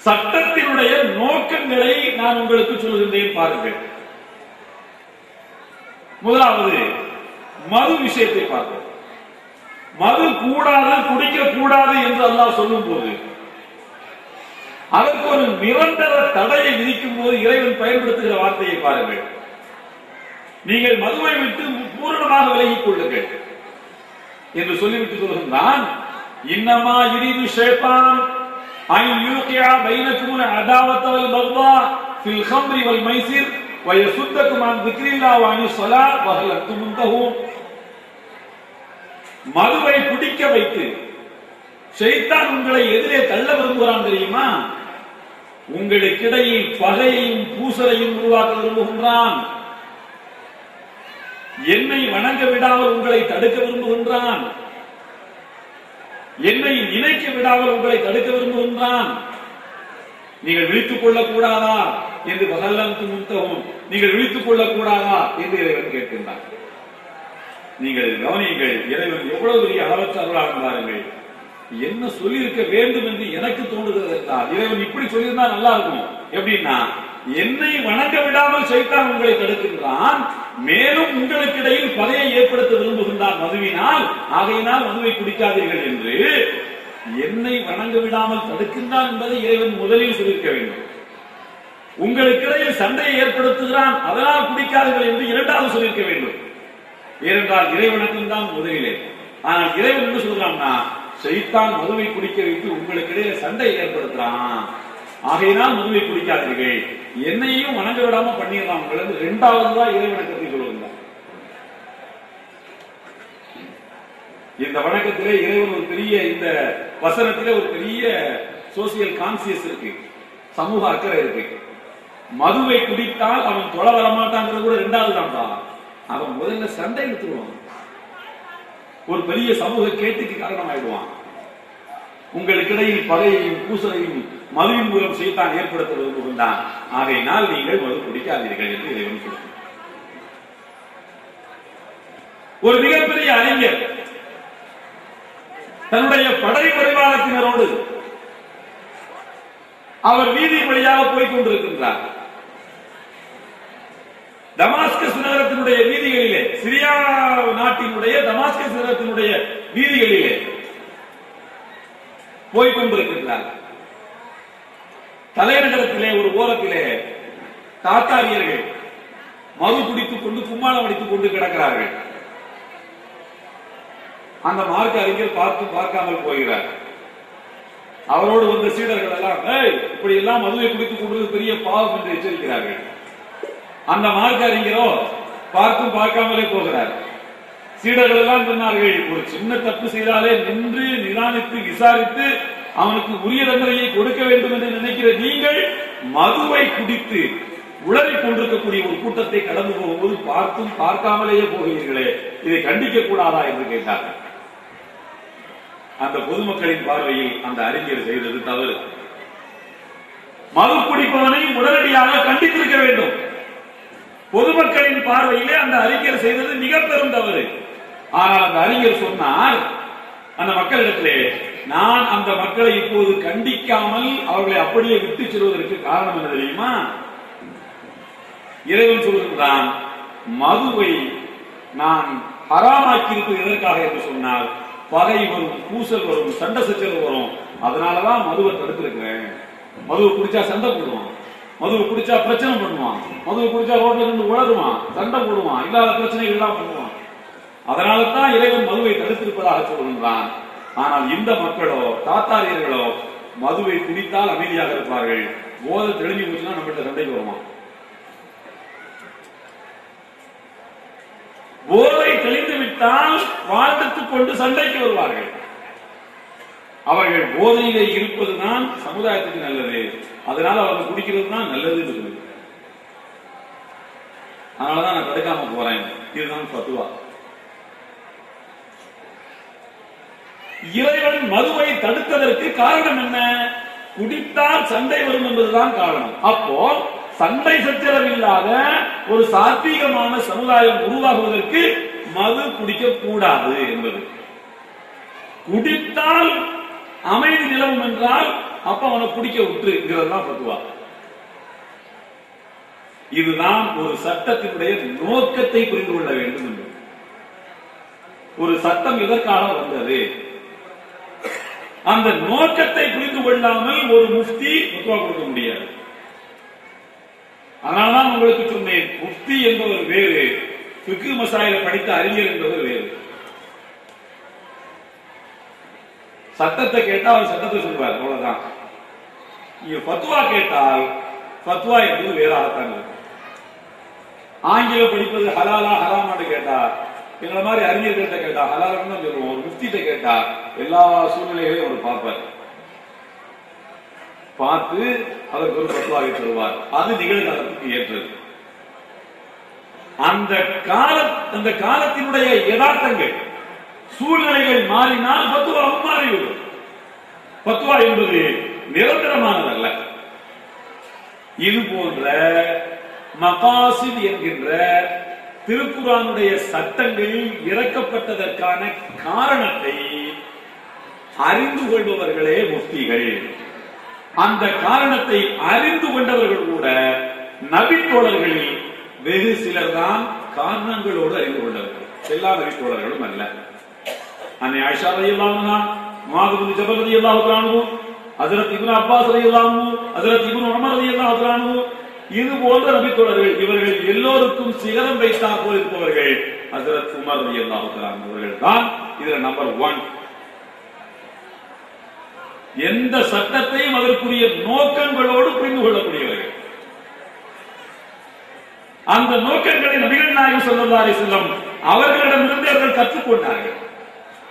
சட்டத்தினுடைய நோக்கங்களை நான் உங்களுக்கு சொல்கின்றேன் பாருங்கள். முதலாவது மது விஷயத்தை பார்ப்போம். மது கூடாது, குடிக்க கூடாது என்று அல்லாஹ் சொல்லும் போது அதற்கு ஒரு நிரந்தர தடையை விதிக்கும் போது இறைவன் பயன்படுத்துகிற வார்த்தையை பாருங்கள். நீங்கள் மதுவை விட்டு பூரணமாக விலகிக் கொள்ளுங்கள் என்று சொல்லிவிட்டு சொல்கின்றான். இன்னமா யுரீது ஷைத்தான் அன் யூகியா பைனக்கும் அதாவத வல் பக்தா ஃபில் ஹம்ரி வல் மைசிர் வ யசுத்தக்கும் அன் திக்ரில்லாஹி வ அனிஸ் ஸலாத் வ ஹல் அன்தும் முன்தஹூன். மதுவை குடிக்க வைத்து ஷைத்தான் உங்களை எதிரே தள்ள விரும்புகிறான் தெரியுமா? உங்களுக்கிடையில் பகையையும் பூசலையும் உருவாக்க விரும்புகின்றான். என்னை வணங்க விடாமல் உங்களை தடுக்க விரும்புகின்றான். என்னை நினைக்க விடாமல் உங்களை தடுக்க விரும்புகின்றான். நீங்கள் விழித்துக் கொள்ளக் கூடாதா என்று பகல்லந்து முத்தகும், நீங்கள் விழித்துக் கொள்ளக் கூடாதா என்று இறைவன் கேட்கின்றான். நீங்கள் கவனியுங்கள், இறைவன் எவ்வளவு பெரிய அளவற்ற அருளாளன் பாருங்கள். என்ன சொல்லியிருக்க வேண்டும் என்று எனக்கு தோன்றுகிறது என்றால், இறைவன் இப்படி சொல்லியிருந்தா நல்லா இருக்கும். எப்படின்னா, என்னை வணங்க விடாமல் ஷைத்தான் உங்களை தடுக்கின்றான், மேலும் உங்களுக்கு இடையில் பகையை ஏற்படுத்த விரும்புகின்றான் மதுவினால், ஆகையினால் மதுவை குடிக்காதீர்கள் என்று என்னை வணங்க விடாமல் தடுக்கின்றான் என்பதை இறைவன் முதலில் சொல்லியிருக்க வேண்டும். உங்களுக்கு இடையில் சண்டையை ஏற்படுத்துகிறான், அதனால் குடிக்காதீர்கள் என்று இரண்டாவது சொல்லியிருக்க வேண்டும். ஏனென்றால் இறைவனுக்கும் தான் முதலிலே. ஆனால் இறைவன் என்ன சொல்றான்னா, ஷைத்தான் மதுவை குடிக்க வைத்து உங்களுக்கு இடையே சண்டை ஏற்படுத்துறான், ஆகையினால் மதுவை குடிக்காதீர்கள், என்னையும் வணங்க விடாம பண்ணிடலாம் உங்களுக்கு. இரண்டாவதுதான் இறைவணக்கத்தை சொல்லுகிறார். இந்த வணக்கத்திலே இறைவன் ஒரு பெரிய, இந்த வசனத்திலே ஒரு பெரிய சோசியல் கான்சியஸ் இருக்கு, சமூக அக்கறை இருக்கு. மதுவை குடித்தால் அவன் தொலை வரமாட்டாங்கிறது கூட இரண்டாவது தான். அவன் முதல்ல சண்டை எடுத்துருவான், ஒரு பெரிய சமூக கேட்டுக்கு காரணமாயிடுவான். உங்களுக்கு இடையில் பகையையும் பூசலையும் மதுவின் மூலம் ஷைத்தான் ஏற்படுத்த விரும்புகின்றான், ஆகையினால் நீங்கள் மது குடிக்காதீர்கள் என்று இறைவன் சொல்கிறார். ஒரு மிகப்பெரிய அறிஞர் தன்னுடைய படை பரிவாரத்தினரோடு அவர் வீதி வழியாக போய்க் கொண்டிருக்கின்றார். டமாஸ்கஸ் நகரத்தினுடைய வீதிகளிலே, சிரியா நாட்டினுடைய டமாஸ்கஸ் நகரத்தினுடைய வீதிகளிலே போய்கொண்டிருக்கின்றார். தலைநகரத்திலே ஒரு ஓரத்திலே தாத்தாரியர்கள் மது குடித்துக் கொண்டு கும்மாளம் அடித்துக் கொண்டு கிடக்கிறார்கள். அந்த மார்க்க அறிஞர் பார்க்காமல் போகிறார். அவரோடு வந்த சீடர்கள் எல்லாம் இப்படி எல்லாம் மதுவை குடித்துக் கொண்டு பெரிய பாவம் என்று எச்சரிக்கிறார்கள். அந்த மார்க்க அறிஞரோ பார்க்காமலே போகிறார். சீடர்கள் எல்லாம் சொன்னார்கள், ஒரு சின்ன தப்பு செய்தாலே நின்று நிதானித்து விசாரித்து அவனுக்கு உரிய தண்டனையை கொடுக்க வேண்டும் என்று நினைக்கிற நீங்கள் மதுவை குடித்து உளறிக் கொண்டிருக்கக்கூடிய ஒரு கூட்டத்தை கடந்து போகும்போது பார்க்காமலேயே போகிறீர்களே, இதை கண்டிக்க கூடாதா என்று கேட்டார்கள். அந்த பொதுமக்களின் பார்வையில் அந்த அறிஞர் செய்தது தவறு. மது குடிப்பவனை உடனடியாக கண்டித்திருக்க வேண்டும். பொதுமக்களின் பார்வையிலே அந்த அறிஞர் செய்தது மிக பெரும் தவறு. ஆனால் அந்த அறிஞர் சொன்னார் அந்த மக்களிடத்திலே, நான் அந்த மக்களை இப்போது கண்டிக்காமல் அவர்களை அப்படியே விட்டு செல்வதற்கு காரணம் என்ன தெரியுமா? இறைவன் சொல்கின்றான், மதுவை நான் ஹராமாக்கி இருப்பது எதற்காக என்று சொன்னால், பகை வரும், பூசல் வரும், சண்டை சச்சரவு வரும், அதனாலதான் மதுவை தடுத்திருக்கிறேன். மதுவை குடிச்சா சண்டை போடுவான், மதுவை குடிச்சா பிரச்சனை பண்ணுவான், மதுவை குடிச்சா ரோட்ல இருந்து உளருவான், சண்டை போடுவான், இல்லாத பிரச்சனைகள் எல்லாம் பண்ணுவான். அதனால தான் இறைவன் மதுவை தடுத்திருப்பதாக சொல்கின்றான். ஆனால் இந்த மக்களோ தாத்தாரியர்களோ மதுவை குடித்தால் அமைதியாக இருப்பார்கள், போதை தெளிஞ்சு போச்சுன்னா நம்மகிட்ட சண்டைக்கு வருவான். போதை தெளிந்து விட்டால் வாழ்த்துக் கொண்டு சண்டைக்கு வருவார்கள். அவர்கள் போதையிலே இருப்பதுதான் சமுதாயத்துக்கு நல்லது, அதனால அவர்கள் குடிக்கிறது தான் நல்லது. அதனாலதான் நான் தடுக்காம போறேன். இதுதான் ஃபத்வா. இறைவன் மதுவை தடுத்ததற்கு காரணம் என்ன? குடித்தால் சண்டை வரும் என்பதுதான் காரணம். அப்போ சண்டை சச்சரவு இல்லாத ஒரு சாத்வீகமான சமுதாயம் உருவாகுவதற்கு மது குடிக்க கூடாது என்பது. குடித்தால் அமைதி நிலவும் என்றால் அப்ப அவனை குடிக்க விட்டுங்கிறது தான் ஃபத்வா. இதுதான் ஒரு சட்டத்தினுடைய நோக்கத்தை புரிந்து கொள்ள வேண்டும் என்று. ஒரு சட்டம் எதற்காக வந்தது, அந்த நோக்கத்தை புரிந்து கொள்ளாமல் ஒரு முஃப்தி ஃபத்வா கொடுக்க முடியாது. அதனால்தான் உங்களுக்கு சொன்னேன், முஃப்தி என்பவர் வேறு, ஃபிக்ஹ் மசாயில படித்த அறிஞர் என்பவர் வேறு. சட்டத்தை கேட்டா அவர் சட்டத்தை சொல்வார், அவ்வளவுதான். நீங்க ஃபத்வா கேட்டால் ஃபத்வா என்பது வேறாகத்தான் இருக்கும். ஆங்கிலம் படிப்பது ஹலாலா ஹராமான்னு கேட்டா எங்களை மாதிரி அறிஞர்கிட்ட கேட்டா ஹலாலான்னு தான் சொல்லுவோம். ஒரு முஃப்திட்ட கேட்டா எல்லா சூழ்நிலைகளையும் அவர் பார்ப்பார். பார்த்து அதற்கு ஒரு ஃபத்வாவை தருவார். அது நிகழ்காலத்துக்கு ஏற்றது. அந்த காலத்தினுடைய யதார்த்தங்கள் சூழ்நிலைகள் மாறினால் ஃபத்வாவும் மாறிவிடும். ஃபத்வா என்பது நிரந்தரமானதல்ல. இது போன்ற மகாசித் என்கின்ற திருக்குர்ஆனுடைய சட்டங்கள் இறக்கப்பட்டதற்கான காரணத்தை அறிந்து கொள்பவர்களே முஃப்திகள். அந்த காரணத்தை அறிந்து கொண்டவர்கள் கூட நபி தோழர்களில் வெகு சிலர் தான் காரணங்களோடு அறிந்து கொண்டவர்கள், எல்லா நபி தோழர்களும் அல்ல. அன்னை ஆயிஷா ரலியல்லாஹு அன்ஹா, முஆத் இப்னு ஜபல் ரலியல்லாஹு அன்ஹு, ஹஜ்ரத் இப்னு அப்பாஸ் ரலியல்லாஹு அன்ஹு, ஹஜ்ரத் இப்னு உமர் ரலியல்லாஹு அன்ஹு, இது போன்ற நபி தோழர்கள், இவர்கள் எல்லோருக்கும் சிகரம் வைத்தார் போல் இருப்பவர்கள் ஹஜ்ரத் உமர் ரலியல்லாஹு அன்ஹு அவர்கள் தான் இதுல நம்பர் 1. எந்த சட்டத்தையும் அதற்குரிய நோக்கங்களோடு புரிந்து கொள்ளக்கூடியவர்கள். அந்த நோக்கங்களை நபிகள் நாயகம் ஸல்லல்லாஹு அலைஹி வஸல்லம் அவர்களிடமிருந்து அவர்கள் கற்றுக்கொண்டார்கள்.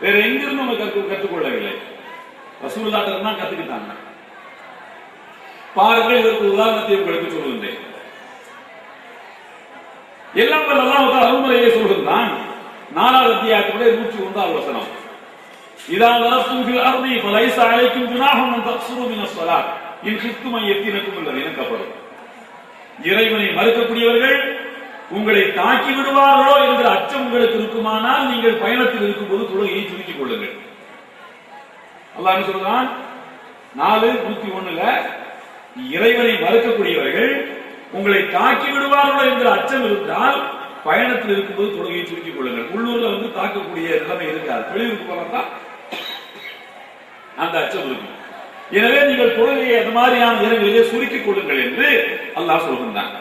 வேற எங்கிருந்து அவங்க கற்றுக்கொள்ளவில்லை, ரசூலுல்லாஹ் தான் கத்துக்கிட்டாங்க. பாருங்கள், இதற்கு உதாரணத்தை உங்களுக்கு சொல்லுகின்றேன். எல்லாம் வல்ல அல்லாஹ் அருள்முறையை சொல்கின்றான். 4வது அத்தியாயத்தினுடைய 101வது வசனம், இதா லரஸ்தும் ஃபில் அர்தி ஃபலைஸ அலைக்கும் ஜுனாஹுன் அன் தக்ஸுரு மினஸ் ஸலாத் இன் கிஃப்தும் அன் யஃதினக்கும் அல்லதீன கஃபரு. இறைவனை மறுக்கக்கூடியவர்கள் உங்களை தாக்கி விடுவார்களோ என்ற அச்சம் உங்களுக்கு இருக்குமானால் நீங்கள் பயணத்தில் இருக்கும்போது தொழுகையை சுருக்கிக் கொள்ளுங்கள். அல்லாஹ் என்ன சொல்றான்? 4:101ல இறைவனை மறுக்கக்கூடியவர்கள் உங்களை தாக்கி விடுவார்களோ என்ற அச்சம் இருந்தால் பயணத்தில் இருக்கும்போது தொழுகையை சுருக்கிக் கொள்ளுங்கள். உள்ளூர்ல தாக்கக்கூடிய நிலைமை இருக்காது, வெளியூருக்கு போனா அந்த அச்சம் இருக்கும். எனவே நீங்கள் தொழுகையை அந்த மாதிரியான நேரங்களிலே சுருக்கிக் கொள்ளுங்கள் என்று அல்லாஹ் சொல்கின்றான்.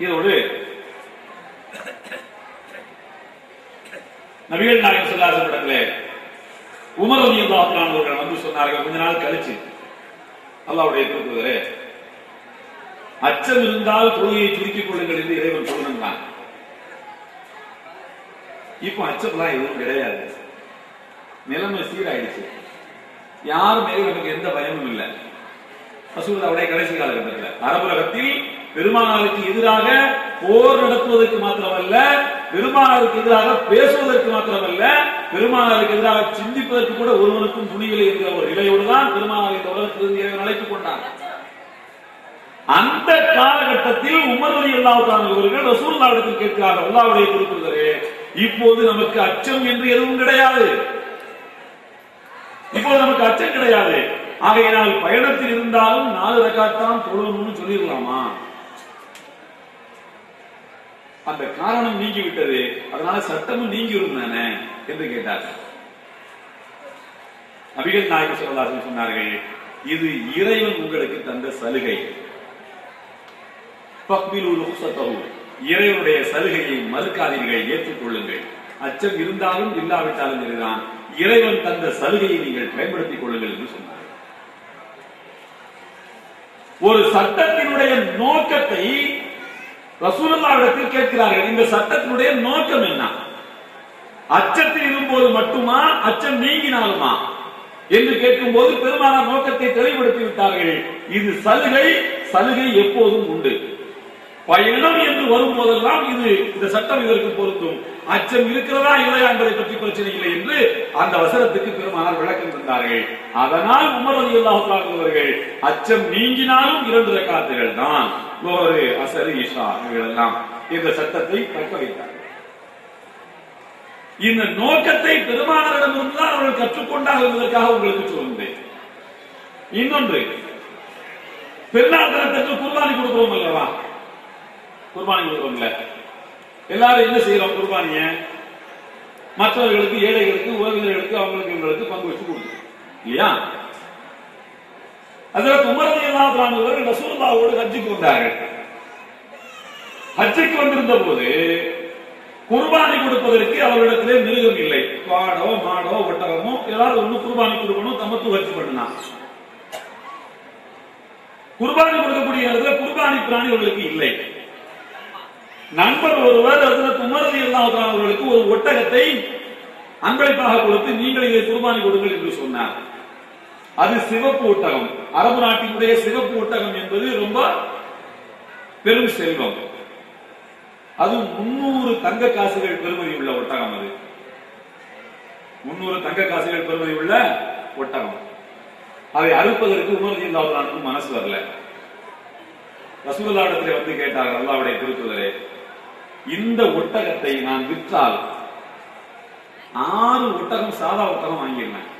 இதோடு நபிகள் நாயகம் ஸல்லல்லாஹு அலைஹி வஸல்லம் உமர் ரலியல்லாஹு அன்ஹு அவர்கள் சொன்னார்கள், கொஞ்ச நாள் கழிச்சு, அல்லாஹ்வுடைய தூதரே, அச்சம் இருந்தால் தொழுகையை சுருக்கிக் கொள்ளுங்கள் என்று இறைவன் சொல்லுகிறான். இப்ப அச்சம்லாம் எதுவும் கிடையாது, நிலைமை சீராயிடுச்சு, யார் மேலே நமக்கு எந்த பயமும் இல்லை. ரசூலுல்லாஹ்வுடைய கடைசி காலகட்டத்தில் அரபுலகத்தில் பெருமானாருக்கு எதிராக போர் நடத்துவதற்கு மாத்திரமல்ல, பெருமானாருக்கு எதிராக பேசுவதற்கு மாத்திரமல்ல, பெருமானாருக்கு எதிராக சிந்திப்பதற்கு கூட ஒருவனுக்கும் துணிவில்லை என்கிற ஒரு நிலையோடு தான் பெருமானார் இந்த உலகத்திலிருந்து அழைத்துக் கொண்டார். அந்த காலகட்டத்தில் உமர் ரலியல்லாஹு அன்ஹு அவர்கள் ரசூலுல்லாஹ்விடத்தில் கேட்கிறார்கள், அல்லாஹ்வுடைய தூதரே, இப்போது நமக்கு அச்சம் என்று எதுவும் கிடையாது, இப்போது நமக்கு அச்சம் கிடையாது, ஆகையினால் பயணத்தில் இருந்தாலும் 4 ரக்காத் தான் தொழணும்னு சொல்லிடலாமா? அந்த காரணம் நீங்கிவிட்டது, அதனால சட்டமும் நீங்கிரும் தானே என்று கேட்டார்கள். நபிகள் நாயகம் ஸல்லல்லாஹு அலைஹி வஸல்லம் சொன்னார்கள், இது இறைவன் உங்களுக்கு தந்த சலுகை, ஃபக்பிலு ருக்ஸத்தஹு, இறைவனுடைய சலுகையை மறுக்காதீர்கள், ஏற்றுக்கொள்ளுங்கள். அச்சம் இருந்தாலும் இல்லாவிட்டாலும் சரிதான், இறைவன் தந்த சலுகையை நீங்கள் பயன்படுத்திக் கொள்ளுங்கள் என்று சொன்னார். ஒரு சட்டத்தினுடைய நோக்கத்தை ரசூலுல்லாஹ்விடத்தில் கேட்கிறார்கள். இந்த சட்டத்தினுடைய நோக்கம் என்ன? அச்சத்தில் இருக்கும்போது மட்டுமா, அச்சம் நீங்கினாலுமா என்று கேட்கும்போது பெருமானார் நோக்கத்தை தெளிவுபடுத்தி விட்டார்கள். இது சலுகை, சலுகை எப்போதும் உண்டு. பயணம் என்று வரும்போதெல்லாம் இது இந்த சட்டம் இதற்கு பொருந்தும். அச்சம் இருக்கிறதா இல்லையா என்பதை பற்றி பிரச்சனை இல்லை என்று அந்த வசனத்துக்கு பெருமானார் விளக்கம் தந்தார்கள். அதனால் உமர் ரலியல்லாஹு அன்ஹு அவர்கள் அச்சம் நீங்கினாலும் 2 ரக்காத்துகள் தான் லுஹர், அஸ்ர், இஷா இவைகளெல்லாம் இந்த சட்டத்தை தக்க வைத்தார்கள். இந்த நோக்கத்தை பெருமானாரிடமிருந்து தான் அவர்கள் கற்றுக்கொண்டார்கள் என்பதற்காக உங்களுக்கு சொல்கிறேன். இன்னொன்று, பெருநாள் தினத்திற்கு குர்பானி கொடுக்கிறோம் அல்லவா? குர்பானி கொடுக்கிறோம்ல, எல்லாரும் என்ன செய்யறோம்? குர்பானிய மற்றவர்களுக்கு, ஏழைகளுக்கு, உறவினர்களுக்கு, அவங்களுக்கு இவங்களுக்கு பங்கு வச்சு கொடுக்கிறோம் இல்லையா? ஹஜ்ரத் உமர் ரலியல்லாஹு அன்ஹு அவர்கள் ரசூலுல்லாஹ்வோடு ஹஜ்ஜுக்கு வந்தார்கள். ஹஜ்ஜுக்கு வந்திருந்த போது குர்பானி கொடுப்பதற்கு அவர்களிடத்திலே மிருகம் இல்லை. பாடோ மாடோ ஒட்டகமோ ஏதாவது ஒண்ணு குர்பானி கொடுக்கணும், தமத்து ஹஜ் பண்ணலாம். குர்பானி கொடுக்கக்கூடிய இடத்துல குர்பானி பிராணி அவர்களுக்கு இல்லை. நண்பர் ஒருவர் ஹஜ்ரத் உமர் ரலியல்லாஹு அன்ஹு அவர்களுக்கு ஒரு ஒட்டகத்தை அன்பளிப்பாக கொடுத்து நீங்கள் இதை குர்பானி கொடுங்கள் என்று சொன்னார். அது சிவப்பு ஒட்டகம். அரபு நாட்டினுடைய சிவப்பு ஒட்டகம் என்பது ரொம்ப பெரும் செல்வம். அது 300 தங்க காசுகள் பெறுமதி உள்ள ஒட்டகம். அது 300 தங்க காசுகள் பெறுமதி உள்ள ஒட்டகம். அதை அறுப்பதற்கு உமர் ரலியல்லாஹு அன்ஹு மனசு வரல. ரசூலுல்லாஹ்விடத்தில் வந்து கேட்டார்கள், அல்லாஹ்வுடைய திருத்தூதரே, இந்த ஒட்டகத்தை நான் விற்றால் 6 ஒட்டகம் சாதா ஒட்டகம் வாங்கியிருந்தேன்.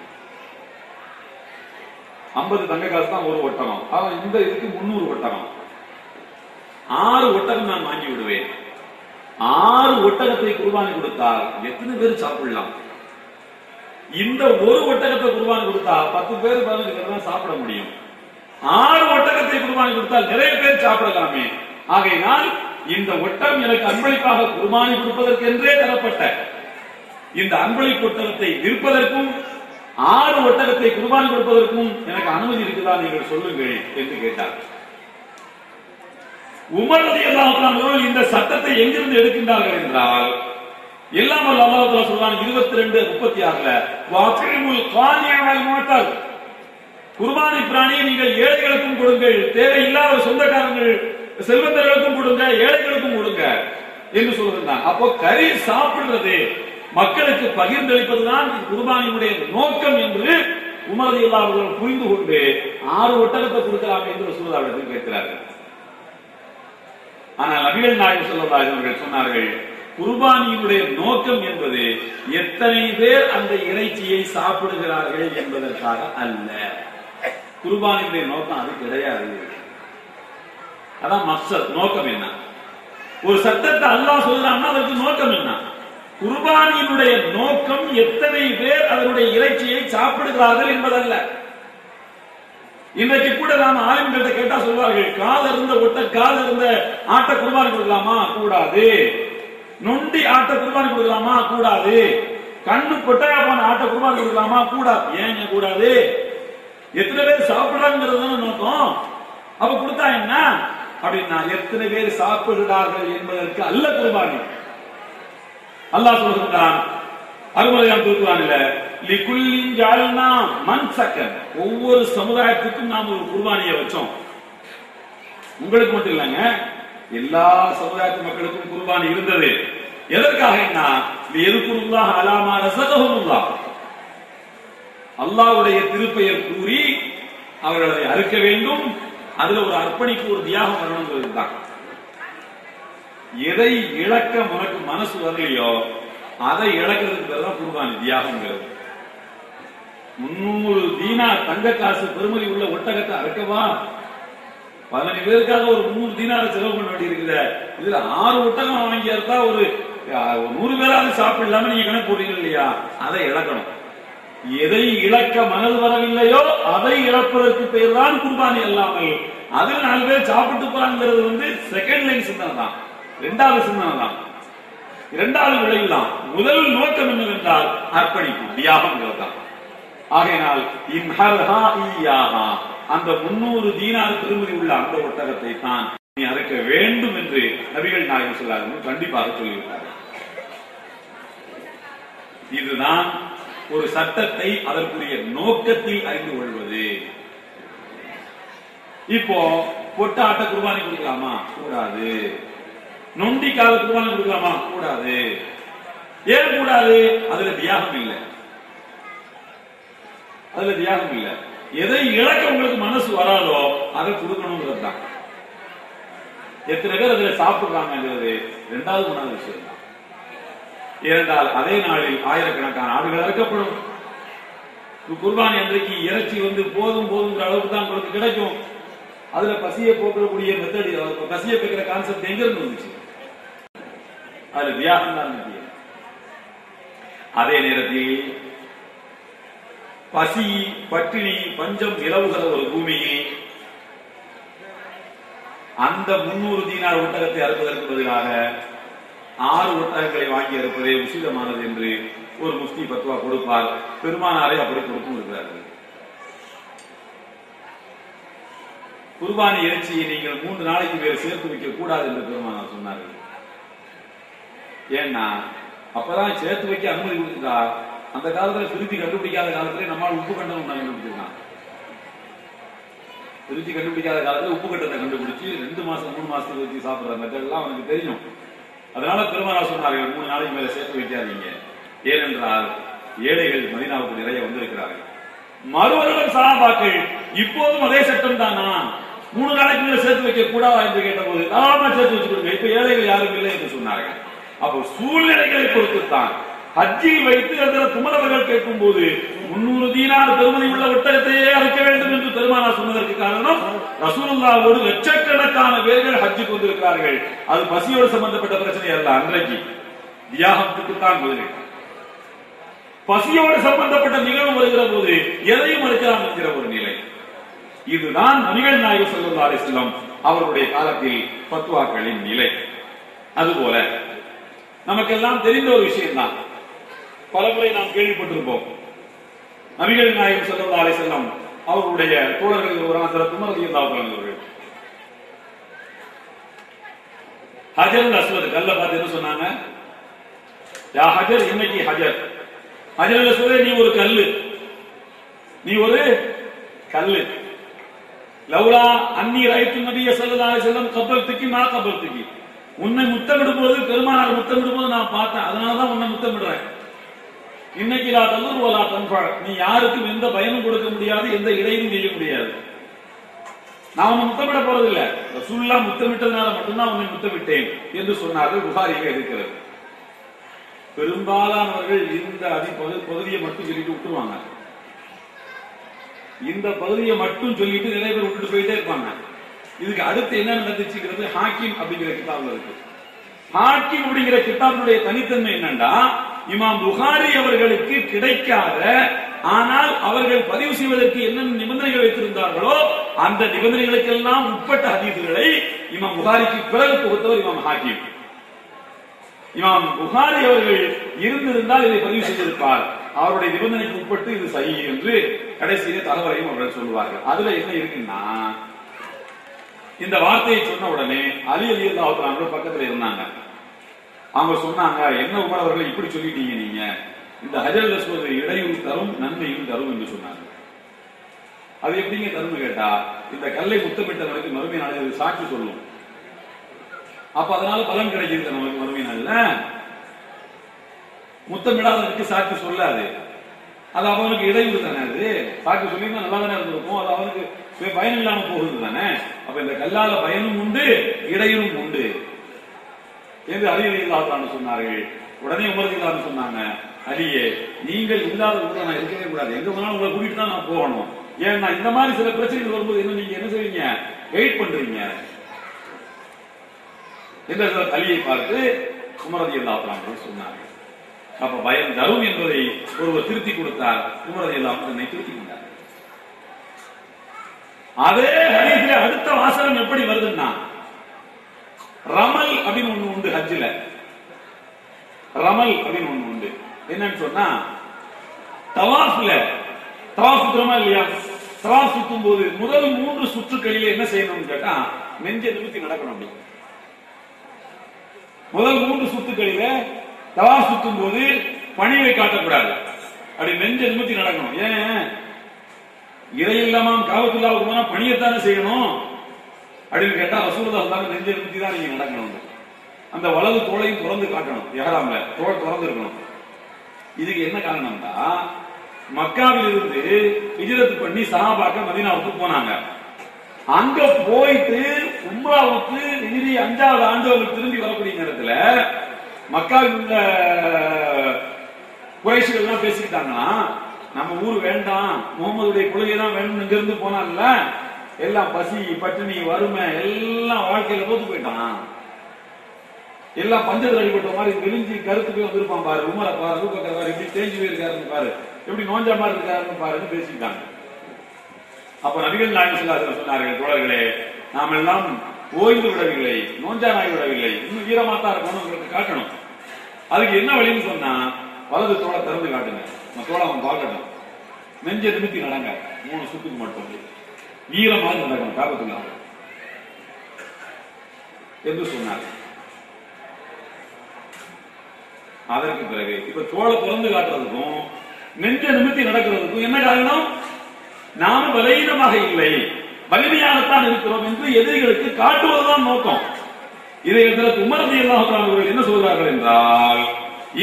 50 தங்க காசு தான் ஒரு ஒட்டகம். இந்த இதுக்கு 300 ஒட்டகம், 6 ஒட்டகம் நான் வாங்கி விடுவேன். 6 ஒட்டகத்தை குர்பானி கொடுத்தால் எத்தனை பேர் சாப்பிடலாம்? இந்த ஒரு ஒட்டகத்தை குர்பானி கொடுத்தா 10 பேர் 15 பேர் தான் சாப்பிட முடியும். 6 ஒட்டகத்தை குர்பானி கொடுத்தால் நிறைய பேர் சாப்பிடலாமே. ஆகையினால் இந்த ஒட்டகம் எனக்கு அன்பளிப்பாக குர்பானி கொடுப்பதற்கென்றே தரப்பட்ட இந்த அன்பளிப்பு ஒட்டகத்தை விற்பதற்கும் 6 ஒட்டகத்தை குர்பானி கொடுப்பதற்கும் எனக்கு அனுமதி இருக்குதா, நீங்கள் சொல்லுங்கள் என்று கேட்டார். உமர் ரலியல்லாஹு அன்ஹு இந்த சட்டத்தை எங்கிருந்து எடுக்கின்றார்கள் என்றால், எல்லாம் அல்லாஹ் தஆலா சொல்றான் 22:36ல, வஅகிமுல் கானிஅ வல் முஅத்தர், குர்பானி பிராணியை நீங்கள் ஏழைகளுக்கும் கொடுங்கள், தேவையில்லாத சொந்தக்காரர்கள் செல்வந்தர்களுக்கும் கொடுங்க, ஏழைகளுக்கும் கொடுங்க என்று சொல்றாங்க. அப்போ கறி சாப்பிடுறது, மக்களுக்கு பகிர்ந்தளிப்பதுதான் குர்பானியுடைய நோக்கம் என்று உமர் ரலியல்லாஹு அன்ஹு புரிந்து கொண்டு 6 ஒட்டகத்தை கொடுக்கலாம் என்று ரசூலுல்லாஹ்விடத்தில் கேட்கிறார்கள். ஆனால் நபிகள் நாயகம் ஸல்லல்லாஹு அலைஹி வஸல்லம் சொன்னார்கள், குர்பானியினுடைய நோக்கம் என்பது எத்தனை பேர் அந்த இறைச்சியை சாப்பிடுகிறார்கள் என்பதற்காக அல்ல. குர்பானியுடைய நோக்கம் அது கிடையாது. அதான் மக்சத், நோக்கம் என்ன? ஒரு சட்டத்தை அல்லாஹ் சொல்றான்னா அதற்கு நோக்கம் என்ன? குர்பானியினுடைய நோக்கம் எத்தனை பேர் அதனுடைய இறைச்சியை சாப்பிடுகிறார்கள் என்பதல்ல. இன்றைக்கு கூட நாம ஆலிம்கிட்ட கேட்டா சொல்வார்கள், கால் இருந்த ஆட்டை குர்பானி கொடுக்கலாமா? கூடாது. நொண்டி ஆட்டை குர்பானி கொடுக்கலாமா? கூடாது. கண்ணு கொட்டையா போன ஆட்டை குர்பானி கொடுக்கலாமா? கூடாது. ஏன் கூடாது? எத்தனை பேர் சாப்பிடுறாங்கிறது நோக்கம். அப்ப கொடுத்தா என்ன அப்படின்னா, எத்தனை பேர் சாப்பிடுகிறார்கள் என்பதற்கு அல்ல குர்பானி. அல்லாஹ் சொல்கிறான் அருமறையாம் திருக்குறானில, லிகுல்லின் ஜஅல்னா மன்சகன், ஒவ்வொரு சமுதாயத்துக்கும் நாம் ஒரு குர்பானியை வச்சோம். உங்களுக்கு மட்டும் இல்லங்க, எல்லா சமுதாயத்து மக்களுக்கும் குர்பானி இருந்தது. எதற்காகனா, லியذ்குருல்லாஹ அலா மா ரஸகஹுல்லாஹ், அல்லாஹ்வுடைய திருப்பெயர் கூறி அவர்கள் அதை அறுக்க வேண்டும். அதுல ஒரு அர்ப்பணிப்பு, ஒரு தியாகம் வரணுங்கிறது தான். எதை இழக்க உனக்கு மனசு வரலையோ அதை இழக்கிறதுக்கு பேர் தான் குர்பானி, தியாகம்ங்கிறது. 300 தீனார் தங்க காசு பெருமதி உள்ள ஒட்டகத்தை அறுக்கவா? 15 பேருக்காக ஒரு 300 தீனாரை செலவு பண்ண வேண்டி இருக்குது. இதுல 6 ஒட்டகம் வாங்கி அறுத்தா ஒரு 100 பேராவது சாப்பிடலாம நீங்க கணக்கு போடுறீங்க இல்லையா? அதை இழக்கணும். எதை இழக்க மனது வரவில்லையோ அதை இழப்பதற்கு பேர் தான் குர்பானி அல்லாமல், அதில் 4 பேர் சாப்பிட்டு போறாங்கிறது செகண்ட் லைன் சிந்தனை தான், 2வது சிந்தனை தான், 2வது விளைவு தான். முதல் நோக்கம் என்னவென்றால் அர்ப்பணிப்பு, தியாகம் தான். ஆகையினால் இன்ஹர்ஹா இய்யாஹா, அந்த 300 தீனார் பெருமதி உள்ள அந்த ஒட்டகத்தை தான் நீ அறுக்க வேண்டும் என்று நபிகள் நாயகம் ஸல்லல்லாஹு கண்டிப்பாக சொல்லியிருக்கிறார்கள். இதுதான் ஒரு சட்டத்தை அதற்குரிய நோக்கத்தில் அறிந்து கொள்வது. இப்போ பொட்ட ஆட்டை குர்பானி கொடுக்கலாமா? கூடாது. நொண்டி கால குர்பானி கொடுக்கலாமா? கூடாது. ஏன் கூடாது? அதுல தியாகம் இல்லை, அதுல தியாகம் இல்லை. எதை இழக்க உங்களுக்கு மனசு வராதோ அதை கொடுக்கணுங்கிறது தான். எத்தனை பேர் அதுல சாப்பிடுறாங்கிறது இரண்டாவது மூணாவது விஷயம் தான். ஏனென்றால் அதே நாளில் ஆயிரக்கணக்கான ஆடுகள் அறுக்கப்படும். குர்பானி அன்றைக்கு இறைச்சி போதும் போதுங்கிற அளவுக்கு தான் உங்களுக்கு கிடைக்கும். அதுல பசியை போக்கக்கூடிய மெத்தட், பசியை போக்குற கான்செப்ட் எங்க இருந்து வந்துச்சு? அதுல தியாகம் தான் முக்கியம். அதே நேரத்தில் பசி, பட்டினி, பஞ்சம் நிலவுகிற ஒரு பூமியில் அந்த 300 தீனார் ஒட்டகத்தை அறுப்பதற்கு பதிலாக 6 ஒட்டகங்களை வாங்கி அறுப்பதே உசிதமானது என்று ஒரு முஃப்தி பத்வா கொடுப்பார். பெருமானாரை அப்படி கொடுத்தும் இருக்கிறார்கள். குர்பானி இறைச்சியை நீங்கள் 3 நாளைக்கு மேல் சேர்த்து வைக்க கூடாது என்று பெருமானார் சொன்னார்கள். ஏன்னா அப்பதான் சேர்த்து வைக்க அனுமதி கொடுத்துட்டா, அந்த காலத்துல திருத்தி கண்டுபிடிக்காத காலத்துல நம்மால் உப்பு கண்டம் கண்டுபிடிச்சிருக்கான். திருத்தி கண்டுபிடிக்காத காலத்துல உப்பு கட்டத்தை கண்டுபிடிச்சு 2 மாசம் 3 மாசத்துக்கு வச்சு சாப்பிடுற மெத்தட் எல்லாம் அவனுக்கு தெரியும். அதனால பெருமானார் சொன்னார்கள் 3 நாளைக்கு மேல சேர்த்து வைக்காதீங்க. ஏனென்றால் ஏழைகள் மதீனாவுக்கு நிறைய வந்திருக்கிறார்கள். மறுவருடம் சஹாபாக்கள் இப்போதும் அதே சட்டம் தானா, 3 நாளைக்கு மேல சேர்த்து வைக்க கூடாதா என்று கேட்டபோது தாராளமா சேர்த்து வச்சுக்கொடுங்க, இப்ப ஏழைகள் யாரும் இல்லை என்று சொன்னார்கள். அப்போ சூழ்நிலைகளை பொறுத்துத்தான் ஹஜ்ஜில் வைத்து அதில் குமரவர்கள் கேட்கும் போது 300 தீனார் பெருமதி உள்ள ஒட்டகத்தையே அறுக்க வேண்டும் என்று பெருமானார் சொன்னதற்கு காரணம், ரசூலுல்லாஹ்வோடு லட்சக்கணக்கான பேர்கள் ஹஜ்ஜுக்கு வந்திருக்கிறார்கள். அது பசியோடு சம்பந்தப்பட்ட பிரச்சனை அல்ல. அன்றைக்கு தியாகத்துக்குத்தான் முதலிட்டார். பசியோடு சம்பந்தப்பட்ட நிகழ்வு வருகிற போது எதையும் அறுக்கலாம் என்கிற ஒரு நிலை. இதுதான் நபிகள் நாயகம் ஸல்லல்லாஹு அலைஹி வஸல்லம் அவருடைய காலத்தில் ஃபத்வாக்களின் நிலை. அதுபோல நமக்கெல்லாம் தெரிந்த ஒரு விஷயம் தான், பலமுறை நாம் கேள்விப்பட்டிருப்போம். நபிகள் நாயகம் ஸல்லல்லாஹு அலைஹி வஸல்லம் அவருடைய தோழர்கள் ஒருவரான ஹஜ்ரத் உமர் ரலியல்லாஹு அன்ஹு அவர்கள் ஹஜருல் அஸ்வத் கல்ல பார்த்து என்ன சொன்னாங்க? யா ஹஜர், இன்னைக்கு ஹஜர், ஹஜருல் அஸ்வத், நீ ஒரு கல்லு, நீ ஒரு கல்லு. லவ்லா அன்னி ரஅய்து நபிய ஸல்லல்லாஹு அலைஹி வஸல்லம் கபல்துகி மா கபல்துகி, உன்னை முத்தமிடும் போது, பெருமானார் முத்தமிடும் போது நான் பார்த்தேன், அதனாலதான் உன்னை முத்தமிடுறேன். இன்னைக்கு லா தல்லூர் வலா தன்ஃபா, நீ யாருக்கும் எந்த பயனும் கொடுக்க முடியாது, எந்த இடையும் செய்ய முடியாது. நான் உன்னை முத்தமிட போறதில்லை, ரசூலுல்லாஹ் முத்தமிட்டதுனால மட்டும்தான் உன்னை முத்தமிட்டேன் என்று சொன்னார்கள். புகாரிலே இருக்கிறது. பெரும்பாலானவர்கள் இந்த பகுதியை மட்டும் சொல்லிட்டு விட்டுருவாங்க. இந்த பகுதியை மட்டும் சொல்லிட்டு நிறைய பேர் விட்டுட்டு போயிட்டே இருப்பாங்க. இதுக்கு அடுத்து என்ன நடந்துச்சுங்கிறது ஹாக்கிம் அப்படிங்கிற கிதாப்ல இருக்கு. ஹாக்கிம் அப்படிங்கிற கிதாபினுடைய தனித்தன்மை என்னன்னா, இமாம் புகாரி அவர்களுக்கு கிடைக்காத, ஆனால் அவர்கள் பதிவு செய்வதற்கு என்னென்ன நிபந்தனைகள் வைத்திருந்தார்களோ அந்த நிபந்தனைகளுக்கெல்லாம் உட்பட்ட ஹதீஸ்களை இமாம் புகாரிக்கு பிறகு தொகுத்தவர் இமாம் ஹாக்கிம். இமாம் புகாரி அவர்கள் இருந்திருந்தால் இதை பதிவு செய்திருப்பார். அவருடைய நிபந்தனைக்கு உட்பட்டு இது சஹீ என்று கடைசியிலே தகவலையும் அவர்கள் சொல்லுவார்கள். அதுல என்ன இருக்குன்னா, இந்த வார்த்தையை சொன்ன உடனே அலி ரலியல்லாஹு அன்ஹு பக்கத்துல இருந்தாங்க. அவங்க சொன்னாங்க, என்ன உமர் அவர்கள் இப்படி சொல்லிட்டீங்க, நீங்க இந்த ஹஜருல் அஸ்வத் இடையூறு தரும் நன்மையும் தரும் என்று சொன்னாங்க. அது எப்படிங்க தரும்னு கேட்டா, இந்த கல்லை முத்தமிட்டவனுக்கு மறுமை நாளில் சாட்சி சொல்லும். அப்ப அதனால பலன் கிடைக்கிறது நமக்கு மறுமை நாள்ல. முத்தமிடாதவனுக்கு சாட்சி சொல்லாது, அது அவனுக்கு இடையூறு தானே. அது சாட்சி சொல்லியிருந்தா நல்லா தானே இருந்திருக்கும், அது அவனுக்கு பயன் இல்லாம போகுது தானே. அப்ப இந்த கல்லால பயனும் உண்டு, இடையூறும் உண்டு என்று அலி ரலியல்லாஹு அன்ஹு சொன்னார்கள். உடனே உமர் ரலியல்லாஹு அன்ஹு சொன்னாங்க, அலியே, நீங்கள் இல்லாத ஊர்ல நான் இருக்கவே கூடாது, எங்க போனாலும் உங்களை கூட்டிட்டு தான் நான் போகணும். ஏன்னா இந்த மாதிரி சில பிரச்சனைகள் வரும்போது என்ன நீங்க என்ன செய்வீங்க, வெயிட் பண்றீங்க என்று அலியை பார்த்து உமர் ரலியல்லாஹு அன்ஹு சொன்னார்கள். அப்ப பயம் தரும் என்பதை ஒருவர் திருத்தி கொடுத்தார். உமர் ரலியல்லாஹு அன்ஹு தன்னை திருத்தி கொண்டார். அதே ஹதீஸ்ல அடுத்த வாசகம் எப்படி வருதுன்னா, ரமல் அப்படின்னு ஒண்ணு உண்டு ஹஜ்ஜில. ரமல் அப்படின்னு ஒண்ணு உண்டு. என்னன்னு சொன்னா, தவாஃப்ல தவாஃப் சுத்துறோமா இல்லையா, தவாஃப் சுத்தும் போது முதல் 3 சுற்றுக்களிலே என்ன செய்யணும்னு கேட்டா, நெஞ்சை நிமித்தி நடக்கணும். அப்படி முதல் 3 சுத்துக்களிலே தவாஃப் சுத்தும் போது பணிவை காட்டக்கூடாது, அப்படி நெஞ்சை நிமித்தி நடக்கணும். ஏன், இறை இல்லாம காபத்துல்லாவுக்கு போனா பணியத்தானே செய்யணும். அப்படின்னு கேட்டா ரசூலுல்லாஹி ஸல்லல்லாஹு நெஞ்சை நிமித்தி தான் நீங்க நடக்கணும். அந்த வலது தோளையும் திறந்து காட்டணும். யாராம தோள் திறந்து இருக்கணும். இதுக்கு என்ன காரணம்னா, மக்காவில் இருந்து ஹிஜ்ரத் பண்ணி சஹாபாக்கள் மதீனாவுக்கு போனாங்க. அங்க போயிட்டு உம்ராவுக்கு ஹிஜ்ரி 5வது ஆண்டு அவங்க திரும்பி வரக்கூடிய நேரத்துல மக்காவில் உள்ள குறைஷிகள் எல்லாம் பேசிக்கிட்டாங்கன்னா, நம்ம ஊர் வேண்டாம், முகமதுடைய கொள்கை தான் வேணும், இங்க இருந்து போனான்ல எல்லாம் பசி பட்டினி வறுமை எல்லாம் வாழ்க்கையில போத்து போயிட்டான், எல்லாம் பஞ்சத்தில் அடிபட்ட மாதிரி விழிஞ்சி கருத்து போய் வந்திருப்பான் பாரு, உமரை பாரு, அபூபக்கர் பாரு, எப்படி தேஞ்சு போயிருக்காருன்னு பாரு, எப்படி நோஞ்ச மாதிரி இருக்காருன்னு பாருன்னு பேசிக்கிட்டாங்க. அப்ப நபிகள் நாயகம் ஸல்லல்லாஹு அலைஹி வஸல்லம் சொன்னார்கள், தோழர்களே, நாம் எல்லாம் ஓய்ந்து விடவில்லை, நோஞ்சானாகி விடவில்லை, இன்னும் ஈரமாத்தா இருக்கணும், உங்களுக்கு காட்டணும். அதுக்கு என்ன வழின்னு சொன்னா, வலது தோளை திறந்து காட்டுங்க, தோளை அவன் பார்க்கணும், நெஞ்சை நிமித்தி நடங்க, 3 சுத்துக்கு மட்டும் ஈரமாக நடக்கணும், காப்பத்துங்க என்று சொன்னார். அதற்கு பிறகு இப்ப தோளை திறந்து காட்டுறதுக்கும் நெஞ்சை நிமித்தி நடக்கிறதுக்கும் என்ன காரணம்? நாம பலவீனமாக இல்லை, வலிமையாகத்தான் இருக்கிறோம் என்று எதிரிகளுக்கு காட்டுவதுதான் நோக்கம். இதை உமர் ரலியல்லாஹு அன்ஹு அவர்கள் என்ன சொல்றார்கள் என்றால்,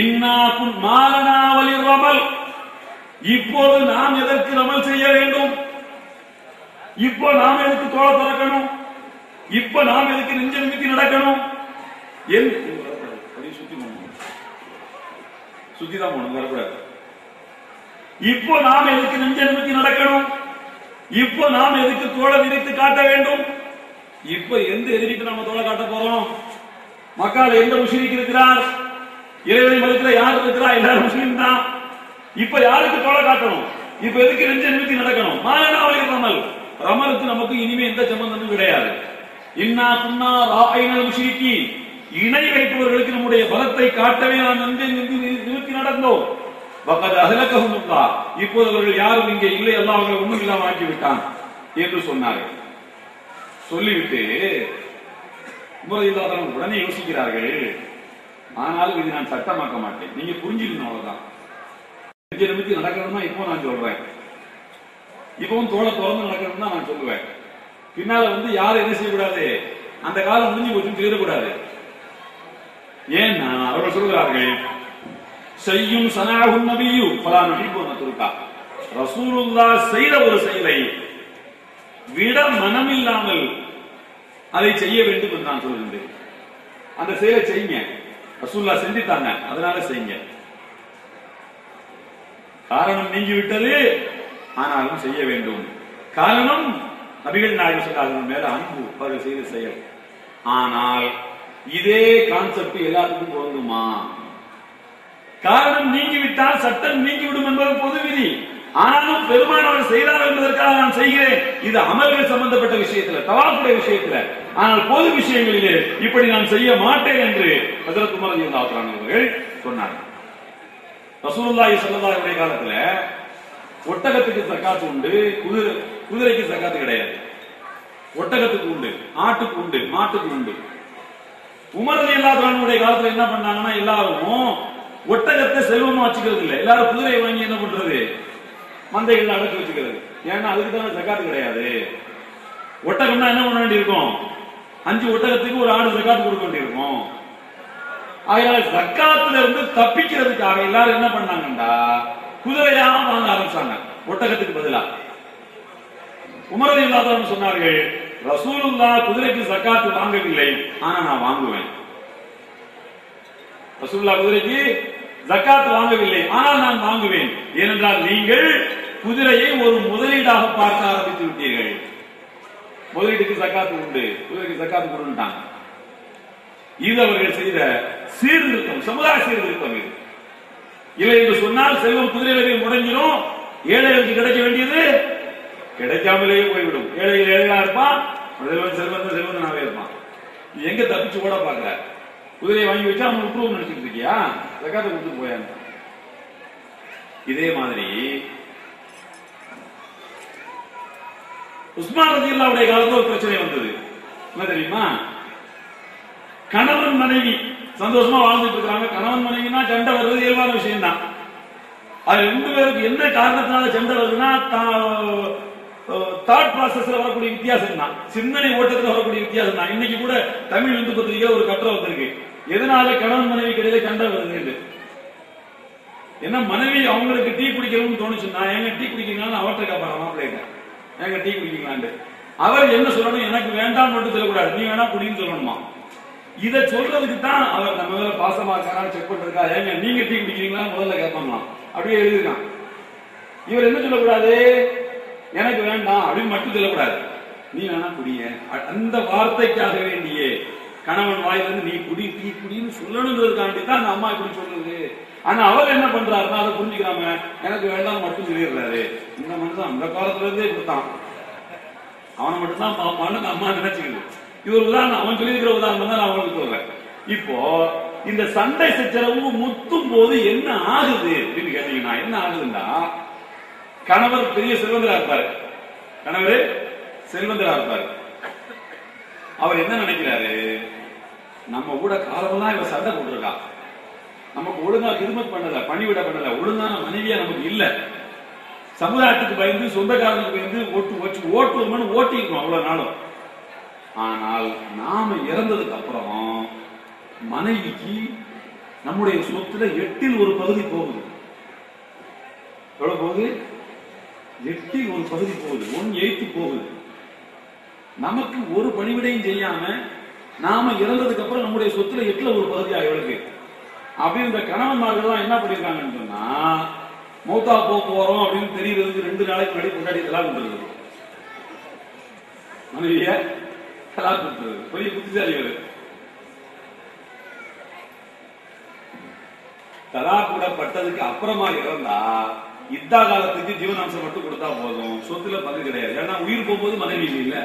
இன்னாக்கும் மாலனா வலிர் ரமல், இப்போது நாம் எதற்கு ரமல் செய்ய வேண்டும், இப்போ நாம் எதற்கு தோளை திறக்கணும், இப்ப நாம் எதற்கு நெஞ்சை நிமித்தி நடக்கணும், சுத்திதான் போகணும், வரக்கூடாது. இப்போ நாம் எதுக்கு நெஞ்சை நிமித்தி நடக்கணும், இப்போ நாம் எதுக்கு தோளை விரித்து காட்ட வேண்டும், இப்ப எந்த எதிரிக்கு நாம தோளை காட்ட போறோம்? மக்கள் எந்த முஸ்லிம் இருக்கிறார், இறைவனை மறுக்கிற யார் இருக்கிறா, எல்லாரும் முஸ்லிம் தான். இப்ப யாருக்கு தோளை காட்டணும், இப்ப எதுக்கு நெஞ்சை நிமித்தி நடக்கணும்? மாலனாவலி ரமல், ரமலுக்கு நமக்கு இனிமே எந்த சம்பந்தமும் கிடையாது. இன்னா குன்னா ராயினல் முஷ்ரிக்கி, இணை வைப்பவர்களுக்கு நம்முடைய பலத்தை காட்டவே நாம் நெஞ்சை நிமித்தி நடந்தோம். வகத் அஹ்லகஹும் அல்லாஹ், இப்போது அவர்கள் யாரும் இங்கே இல்லை, அல்லாஹ் அவர்களை ஒண்ணும் இல்லாம ஆக்கி விட்டான் என்று சொன்னார்கள். சொல்லிவிட்டு உமர் ரலியல்லாஹு அன்ஹு உடனே யோசிக்கிறார்கள், ஆனாலும் இது நான் சட்டமாக்க மாட்டேன், நீங்க புரிஞ்சுக்கணும், அவ்வளவுதான். நெஞ்சை நிமித்தி நடக்கணும்னா இப்போ நான் சொல்றேன், இப்பவும் தோளை திறந்து நடக்கணும்னு தான் நான் சொல்லுவேன். பின்னால யாரும் என்ன செய்யக்கூடாது, அந்த காலம் முடிஞ்சு போச்சுன்னு சொல்லிடக்கூடாது. ஏன்னா அவர்கள் சொல்கிறார்கள், செய்யும் சனாஹுன் நபியு ஃபலா நஹிப்பு நதுருகா, ரசூலுல்லாஹ் செய்த ஒரு செயலை விட மனமில்லாமல் அதை செய்ய வேண்டும் என்று நான் சொல்கிறேன். அந்த செயலை செய்யுங்க, ரசூலுல்லாஹ் செஞ்சிட்டாங்க, அதனால செய்யுங்க. காரணம் நீங்கிவிட்டது, ஆனாலும் செய்ய வேண்டும். காரணம் நபிகள் நாயகம் ஸல்லல்லாஹு அலைஹி வஸல்லம் மேல அன்பு, அவர்கள் செய்த செயல். ஆனால் இதே கான்செப்ட் எல்லாத்துக்கும் பொருந்துமா? காரணம் நீங்கிவிட்டால் சட்டம் நீங்கிவிடும் என்பது பொது விதி. ஆனாலும் பெருமானவர் செய்தார் என்பதற்காக நான் செய்கிறேன். இது அமல்கள் சம்பந்தப்பட்ட விஷயத்துல, தவாஃபுடைய விஷயத்துல. ஆனால் பொது விஷயங்களிலே இப்படி நான் செய்ய மாட்டேன் என்று ஹஜ்ரத் உமர் ரலியல்லாஹு அன்ஹு அவர்கள் சொன்னார்கள். ரசூலுல்லாஹி ஸல்லல்லாஹு அலைஹி காலத்துல ஒட்டகத்துக்கு ஜகாத் உண்டு, குதிரைக்கு ஜகாத் கிடையாது. ஒட்டகத்துக்கு உண்டு, ஆட்டுக்கு உண்டு, மாட்டுக்கு உண்டு. உமர் ரலியல்லாஹு அன்ஹுடைய காலத்துல என்ன பண்ணாங்கன்னா, எல்லாரும் ஒட்டகத்தை செல்வமா வச்சுக்கிறது இல்லை, எல்லாரும் குதிரையை வாங்கி என்ன பண்றது, மந்தைகள் அடக்கி வச்சுக்கிறது. ஏன்னா அதுக்கு தான் ஜகாத் கிடையாது. ஒட்டகம்னா என்ன பண்ண வேண்டியிருக்கும், 5 ஒட்டகத்துக்கு ஒரு ஆடு ஜகாத் கொடுக்க வேண்டியிருக்கும். அதனால ஜக்காத்துல இருந்து தப்பிக்கிறதுக்காக எல்லாரும் என்ன பண்ணாங்கண்டா, குதிரையா வாங்க ஆரம்பிச்சாங்க ஒட்டகத்துக்கு பதிலா. உமர் ரலியல்லாஹு அன்ஹு சொன்னார்கள், ரசூலுல்லாஹ் குதிரைக்கு ஜக்காத் வாங்கவில்லை, ஆனா நான் வாங்குவேன். ரசூலுல்லாஹ் குதிரைக்கு ஜக்காத் வாங்கவில்லை, ஆனால் நான் வாங்குவேன். ஏனென்றால் நீங்கள் குதிரையை ஒரு முதலீடாக பார்க்க ஆரம்பித்து விட்டீர்கள். முதலீட்டுக்கு ஜக்காத் உண்டு, குதிரைக்கு ஜக்காத் கொடுத்துட்டாங்க. இது அவர்கள் செய்த சீர்திருத்தம், சமுதாய சீர்திருத்தம். இது இல்லை என்று சொன்னால் செல்வம் குதிரையிலே முடங்கிடும், ஏழைகளுக்கு கிடைக்க வேண்டியது கிடைக்காமலேயே போய்விடும். ஏழைகள் ஏழையா இருப்பான், செல்வந்த செல்வந்தனாவே இருப்பான். எங்க தப்பிச்சு ஓட பாக்குற, குதிரையை வாங்கி வச்சா அவன் விட்டுருவோம் நினைச்சிட்டு இருக்கியா, ஜக்காத்தை கொடுத்து போயாங்க. இதே மாதிரி உஸ்மான் ரலியல்லாஹு காலத்துல ஒரு பிரச்சனை வந்தது. என்ன தெரியுமா, கணவன் மனைவி சந்தோஷமா வாழ்ந்துட்டு இருக்காங்க. கணவன் மனைவினா சண்டை வருவது இயல்பான விஷயம் தான். அது 2 பேருக்கு என்ன காரணத்தினால சண்டை வருதுன்னா, தாட் ப்ராசஸ்ல வரக்கூடிய வித்தியாசம் தான், சிந்தனை ஓட்டத்தில் வரக்கூடிய வித்தியாசம் தான். இன்னைக்கு கூட தமிழ் இந்து பத்திரிகை ஒரு கட்டுரை வந்திருக்கு, எதனால கணவன் மனைவி கிடையில சண்டை வருது. ஏன்னா மனைவி அவங்களுக்கு டீ குடிக்கணும்னு தோணுச்சுன்னா, எங்க டீ குடிக்கீங்களான்னு அவர்கிட்ட கேட்பாங்க, மாப்பிள்ளைங்க எங்க டீ குடிக்கீங்களான்னு. அவர் என்ன சொல்லணும், எனக்கு வேண்டாம் மட்டும் சொல்லக்கூடாது, நீ வேணா குடின்னு சொல்லணுமா. இதை சொல்றதுக்கு தான் அவர் நம்ம மேல பாசமா இருக்காரா செக் பண்றதுக்கா, ஏங்க நீங்க டீ குடிக்கிறீங்களா முதல்ல கேட்பாங்களாம். அப்படியே எழுதிருக்கான். இவர் என்ன சொல்லக்கூடாது, எனக்கு வேண்டாம் அப்படின்னு மட்டும் சொல்லக்கூடாது, நீ வேணா குடிய. அந்த வார்த்தைக்காக வேண்டிய கணவன் வாயிலிருந்து நீ குடி டீ குடின்னு சொல்லணுங்கிறதுக்காண்டி தான் அந்த அம்மா இப்படி சொல்றது. ஆனா அவர் என்ன பண்றாருன்னா அதை புரிஞ்சுக்கிறாம எனக்கு வேண்டாம் மட்டும் சொல்லிடுறாரு. இந்த மனுஷன் அந்த காலத்துல இருந்தே கொடுத்தான், அவனை மட்டும்தான் பாப்பான்னு அம்மா நினைச்சுக்குது. இது ஒரு உதாரணம், அவன் சொல்லியிருக்கிற உதாரணம் தான் நான் அவங்களுக்கு சொல்றேன். இப்போ இந்த சண்டை சச்சரவு முத்தும் போது என்ன ஆகுது அப்படின்னு கேட்டீங்கன்னா, என்ன ஆகுதுன்னா, கணவர் பெரிய செல்வந்தரா இருப்பாரு, கணவர் செல்வந்தரா இருப்பாரு. அவர் என்ன நினைக்கிறாரு, நம்ம கூட காலமெல்லாம் இவன் சண்டை போட்டிருக்கா, நமக்கு ஒழுங்கா கிருமத் பண்ணல, பணிவிட பண்ணல, ஒழுங்கான மனைவியா நமக்கு இல்ல, சமுதாயத்துக்கு பயந்து சொந்தக்காரங்களுக்கு பயந்து ஓட்டுவோம்னு ஓட்டிருக்கோம் அவ்வளவு நாளும். ஆனால் நாம இறந்ததுக்கு அப்புறம் மனைவிக்கு நம்முடைய சொத்துல 8% போகுது. எவ்வளவு போகுது? 8% போகுது, 1/8 போகுது. நமக்கு ஒரு பணிவிடையும் செய்யாம நாம இறந்ததுக்கு அப்புறம் நம்முடைய சொத்துல 8% ஆகிருக்கு. அப்படி இந்த கணவன்மார்கள் தான் என்ன பண்ணிருக்காங்கன்னு சொன்னா, மௌத்தா போறோம் அப்படின்னு தெரியறதுக்கு 2 நாளைக்கு முன்னாடி கொண்டாடி தலாக் கொடுத்துருது, மனைவிய தலாக் கொடுத்துருது. பெரிய புத்திசாலி வருது. தலாக் கூடப்பட்டதுக்கு அப்புறமா இறந்தா இத்தா காலத்துக்கு ஜீவனாம்சம் மட்டும் கொடுத்தா போதும், சொத்துல பங்கு கிடையாது. ஏன்னா உயிர் போகும்போது மனைவி இல்ல,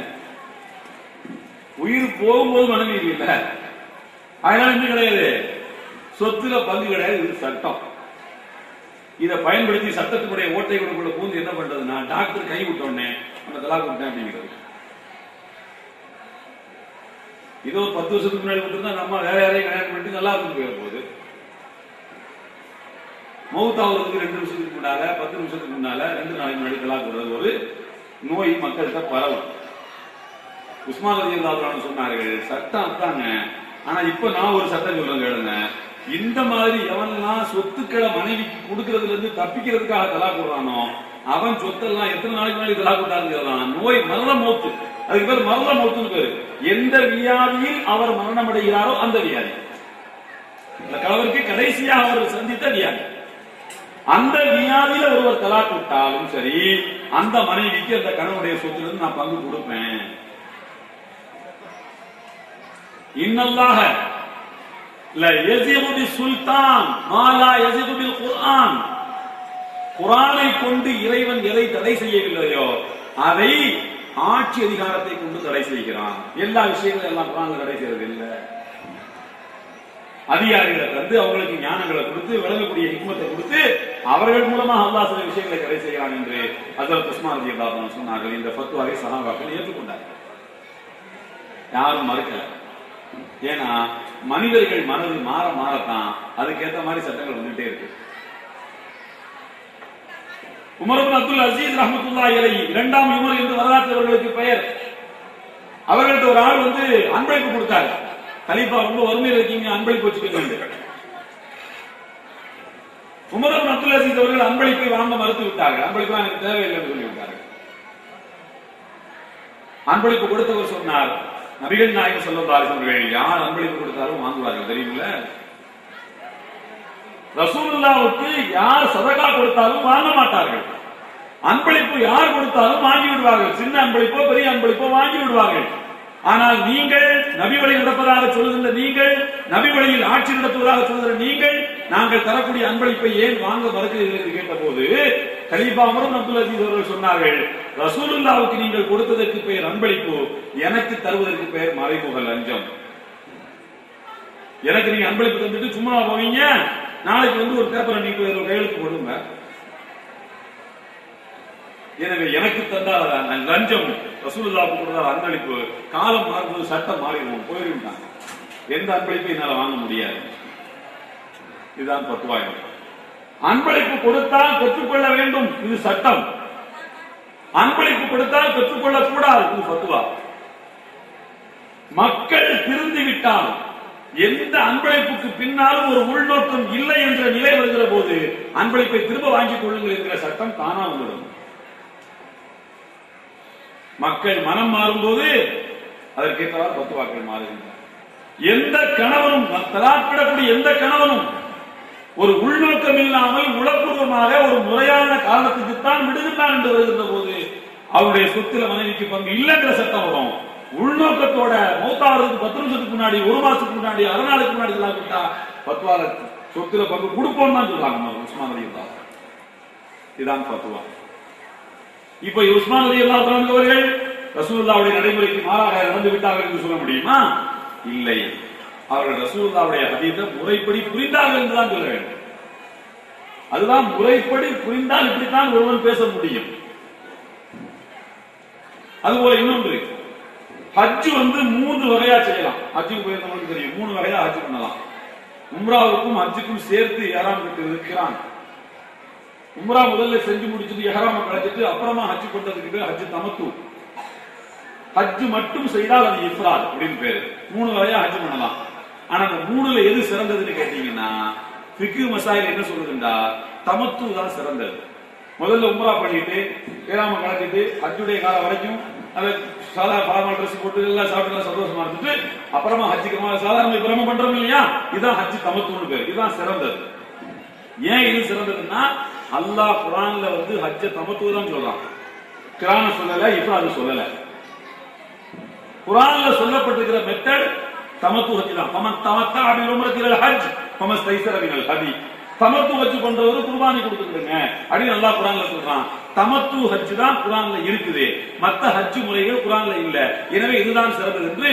உயிர் போகும்போது மனைவி இல்ல, அதனால என்ன கிடையாது, சொத்துல பங்கு கிடையாது. இது சட்டம். இதை பயன்படுத்தி சட்டத்தினுடைய ஓட்டை கூட பூந்து என்ன பண்றதுன்னா, டாக்டர் கை விட்டோடனே நம்ம தலாக் விட்டேன் அப்படிங்கிறது. இதோ 10 வருஷத்துக்கு முன்னாடி விட்டுருந்தா நம்ம வேற யாரையும் கல்யாணம் பண்ணிட்டு நல்லா இருந்து போயிட போகுது. மௌத்தாவதுக்கு 2 நிமிஷத்துக்கு முன்னால 10 நிமிஷத்துக்கு முன்னால 2 நாளைக்கு முன்னாடி தலாக் விடுறது ஒரு நோய் மக்கள்கிட்ட பரவும். உஸ்மான் ரலியல்லாஹு சொன்னார்கள், சட்டம் அதாங்க. ஆனா இப்ப நான் ஒரு சட்டம் சொல்றேன் கேளுங்க, இந்த மாதிரி எவன்லாம் சொத்துக்களை மனைவிக்கு கொடுக்கறதுல இருந்து தப்பிக்கிறதுக்காக தலாக் விடுறானோ அவன் சொத்தெல்லாம் எத்தனை நாளைக்கு முன்னாடி தலாக் விட்டாருன்னு நோய் மரண மௌத்து, அதுக்கு பேர் மரண மௌத்துன்னு பேரு. எந்த வியாதியில் அவர் மரணம் அடைகிறாரோ அந்த வியாதி, கணவருக்கு கடைசியாக அவர் சந்தித்த வியாதி, அந்த வியாதியில ஒருவர் தலாக் விட்டாலும் சரி, அந்த மனைவிக்கு அந்த கணவனுடைய சொத்திலிருந்து நான் பங்கு கொடுப்பேன். இன்னல்லாஹ லா யஸிபு பிஸ்ஸுல்தான் மா லா யஸிபு பில் குர்ஆன். குர்ஆனை கொண்டு இறைவன் எதை தடை செய்யவில்லையோ அதை ஆட்சி அதிகாரத்தை கொண்டு தடை செய்கிறான். எல்லா விஷயங்களும் எல்லாம் குர்ஆன்ல தடை செய்யறது இல்ல. அதிகாரிகளை தந்து அவங்களுக்கு ஞானங்களை கொடுத்து விளங்கக்கூடிய ஹிக்மத்தை கொடுத்து அவர்கள் மூலமாக அல்லாஹ் சில விஷயங்களை தடை செய்கிறான் என்று ஹஜ்ரத் உஸ்மான் ரலியல்லாஹு அன்ஹு சொன்னார்கள். இந்த ஃபத்வாவை சஹாபாக்கள் ஏற்றுக்கொண்டார்கள், யாரும் மறுக்கல. ஏன்னா மனிதர்கள் மனது மாற மாறத்தான் அதுக்கேற்ற மாதிரி சட்டங்கள் வந்துட்டே இருக்கு. உமர் இப்னு அப்துல் அசீஸ் ரஹ்மத்துல்லாஹி அலைஹி, 2ஆம் உமர் என்று வரலாற்றவர்களுக்கு பெயர். அவர்கள்ட்ட ஒரு ஆள் வந்து அன்பளிப்பு கொடுத்தாரு, கலீஃபா ரொம்ப வறுமையில் இருக்கீங்க அன்பளிப்பு வச்சுக்கோங்க. உமர் இப்னு அப்துல் அசீஸ் அவர்கள் அன்பளிப்பை வாங்க மறுத்து விட்டார்கள். அன்பளிப்பு எனக்கு தேவையில்லை என்று சொல்லிவிட்டார்கள். அன்பளிப்பு கொடுத்தவர் சொன்னார், நபிகள் நாயகம் ஸல்லல்லாஹு அலைஹி வஸல்லம் யார் அன்பளிப்பு கொடுத்தாலும் வாங்குவார்கள் தெரியுமில்ல. ரசூலுல்லாஹ்வுக்கு யார் சதகா கொடுத்தாலும் வாங்க மாட்டார்கள், அன்பளிப்பு யார் கொடுத்தாலும் வாங்கி விடுவார்கள். சின்ன அன்பளிப்போ பெரிய அன்பளிப்போ வாங்கி விடுவார்கள். ஆனால் நீங்கள் நபி வழி நடப்பதாக சொல்லுகின்ற நீங்கள், நபி வழியில் ஆட்சி நடத்துவதாக சொல்கிற நீங்கள், நாங்கள் தரக்கூடிய அன்பளிப்பை ஏன் வாங்க மறுக்கிறீர்கள் என்று கேட்ட போது கலீஃபா உமர் இப்னு அப்துல் அசீஸ் அவர்கள் சொன்னார்கள், ரசூலுல்லாஹ்வுக்கு நீங்கள் கொடுத்ததற்கு பெயர் அன்பளிப்பு, எனக்கு தருவதற்கு பெயர் மறைமுக லஞ்சம். எனக்கு நீங்க அன்பளிப்பு தந்துட்டு சும்மா போவீங்க, நாளைக்கு வந்து ஒரு பேப்பரை நீங்க கையெழுத்து போடுங்க. எனவே எனக்கு தந்தால் லஞ்சம், ரசூலுல்லாஹ்வுக்கு கொடுத்தால் அன்பளிப்பு. காலம் மாறும்போது சட்டம் மாறிடுவோம், போயிருந்தாங்க. எந்த அன்பளிப்பை என்னால வாங்க முடியாது. இதுதான் பத்துவாயம். அன்பளிப்பு கொடுத்தால் பெற்றுக்கொள்ள வேண்டும், இது சட்டம். அன்பளிப்பு கொடுத்தால் பெற்றுக்கொள்ளக் கூடாது. இது ஃபத்வா. மக்கள் திருந்திவிட்டால் எந்த அன்பளிப்புக்கு பின்னாலும் ஒரு உள்நோக்கம் இல்லை என்ற நிலை வருகிற போது அன்பளிப்பை திரும்ப வாங்கிக் கொள்ளுங்கள் என்கிற சட்டம் தானா வந்துடும். மக்கள் மனம் மாறும்போது அதற்கேற்றவாறு ஃபத்வாக்கள் மாறுகின்றன. எந்த கணவனும் தலாக்கிடக்கூடிய எந்த கணவனும் ஒரு உள்நோக்கம் இல்லாமல் உளப்பூர்வமாக ஒரு முறையான காரணத்துக்குத்தான் விடுகின்றான் என்று வருகின்ற போது அவருடைய சொத்துல மனைவிக்கு பங்கு இல்லைங்கிற சட்டம் வரும். உள்நோக்கத்தோட மௌத்தாவதுக்கு 10 நிமிஷத்துக்கு முன்னாடி, 1 மாசத்துக்கு முன்னாடி, 6 நாளுக்கு முன்னாடி சொல்லாவிட்டா ஃபத்வால சொத்துல பங்கு கொடுப்போம் தான் சொல்றாங்க உஸ்மான் ரலியல்லாஹு அன்ஹு. இதுதான் ஃபத்வா. இப்ப உஸ்மான் ரலியல்லாஹு அன்ஹு அவர்கள் ரசூலுல்லாஹ்வுடைய நடைமுறைக்கு மாறாக நடந்து விட்டார்கள் என்று சொல்ல முடியுமா? இல்லை. அவர்கள் ரசூலுல்லாஹ்வுடைய ஹதீஸை முறைப்படி புரிந்தார்கள் என்றுதான் சொல்ல வேண்டும். அதுதான் முறைப்படி புரிந்தால் இப்படித்தான் ஒருவன் பேச முடியும். அதுபோல இன்னொன்று, ஹஜ் 3 வகையா செய்யலாம். ஹஜ்ஜுக்கு போயிருந்தவங்களுக்கு தெரியும், 3 வகையா ஹஜ் பண்ணலாம். உம்ராவுக்கும் ஹஜ்ஜுக்கும் சேர்த்து இஹ்ராம் கட்டிருக்கிறான். உம்ரா முதல்ல செஞ்சு முடிச்சுட்டு இஹ்ராம் கழிச்சிட்டு அப்புறமா ஹஜ் பண்றதுக்கு பேர் ஹஜ் தமத்து. ஹஜ் மட்டும் செய்தால் அது இஃப்ராத் அப்படின்னு பேரு. 3 வகையா ஹஜ் பண்ணலாம். ஆனா அந்த 3ல எது சிறந்ததுன்னு கேட்டீங்கன்னா ஃபிக்ஹ் மசாயில் என்ன சொல்லுதுண்டா தமத்து தான் சிறந்தது. முதல்ல உம்ரா பண்ணிட்டு இஹ்ராம் கழிச்சிட்டு ஹஜ்ஜுடைய காலம் வரைக்கும் அதை சாதாரண ஃபார்மல் ட்ரெஸ் போட்டு எல்லாம் சாப்பிட்டு சந்தோஷமா இருந்துட்டு அப்புறமா ஹஜ்ஜுக்கு சாதாரண பிரம்ம பண்றோம் இல்லையா, இதுதான் ஹஜ் தமத்துன்னு பேரு. இதுதான் சிறந்தது. ஏன் இது சிறந்ததுன்னா அல்லாஹ் குர்ஆன்ல ஹஜ்ஜ தமத்து தான் சொல்றான். குர்ஆன்ல சொல்லல, இஃப்ராத் சொல்லல. குர்ஆன்ல சொல்லப்பட்டிருக்கிற மெத்தட் தமத்து ஹஜ் தான். ஃபமன் தமத்தா பில் உம்ரத்தி இலல் ஹஜ் ஃபமஸ்தைஸர மினல் ஹதி. தமத்து ஹஜ் பண்றவரு குர்பானி கொடுத்துடுங்க அப்படின்னு அல்லாஹ் குர்ஆன்ல சொல்றான். தமத்து ஹஜ் தான் குர்ஆன்ல இருக்குது, மத்த ஹஜ் முறைகள் குர்ஆன்ல இல்ல. எனவே இதுதான் சிறந்தது என்று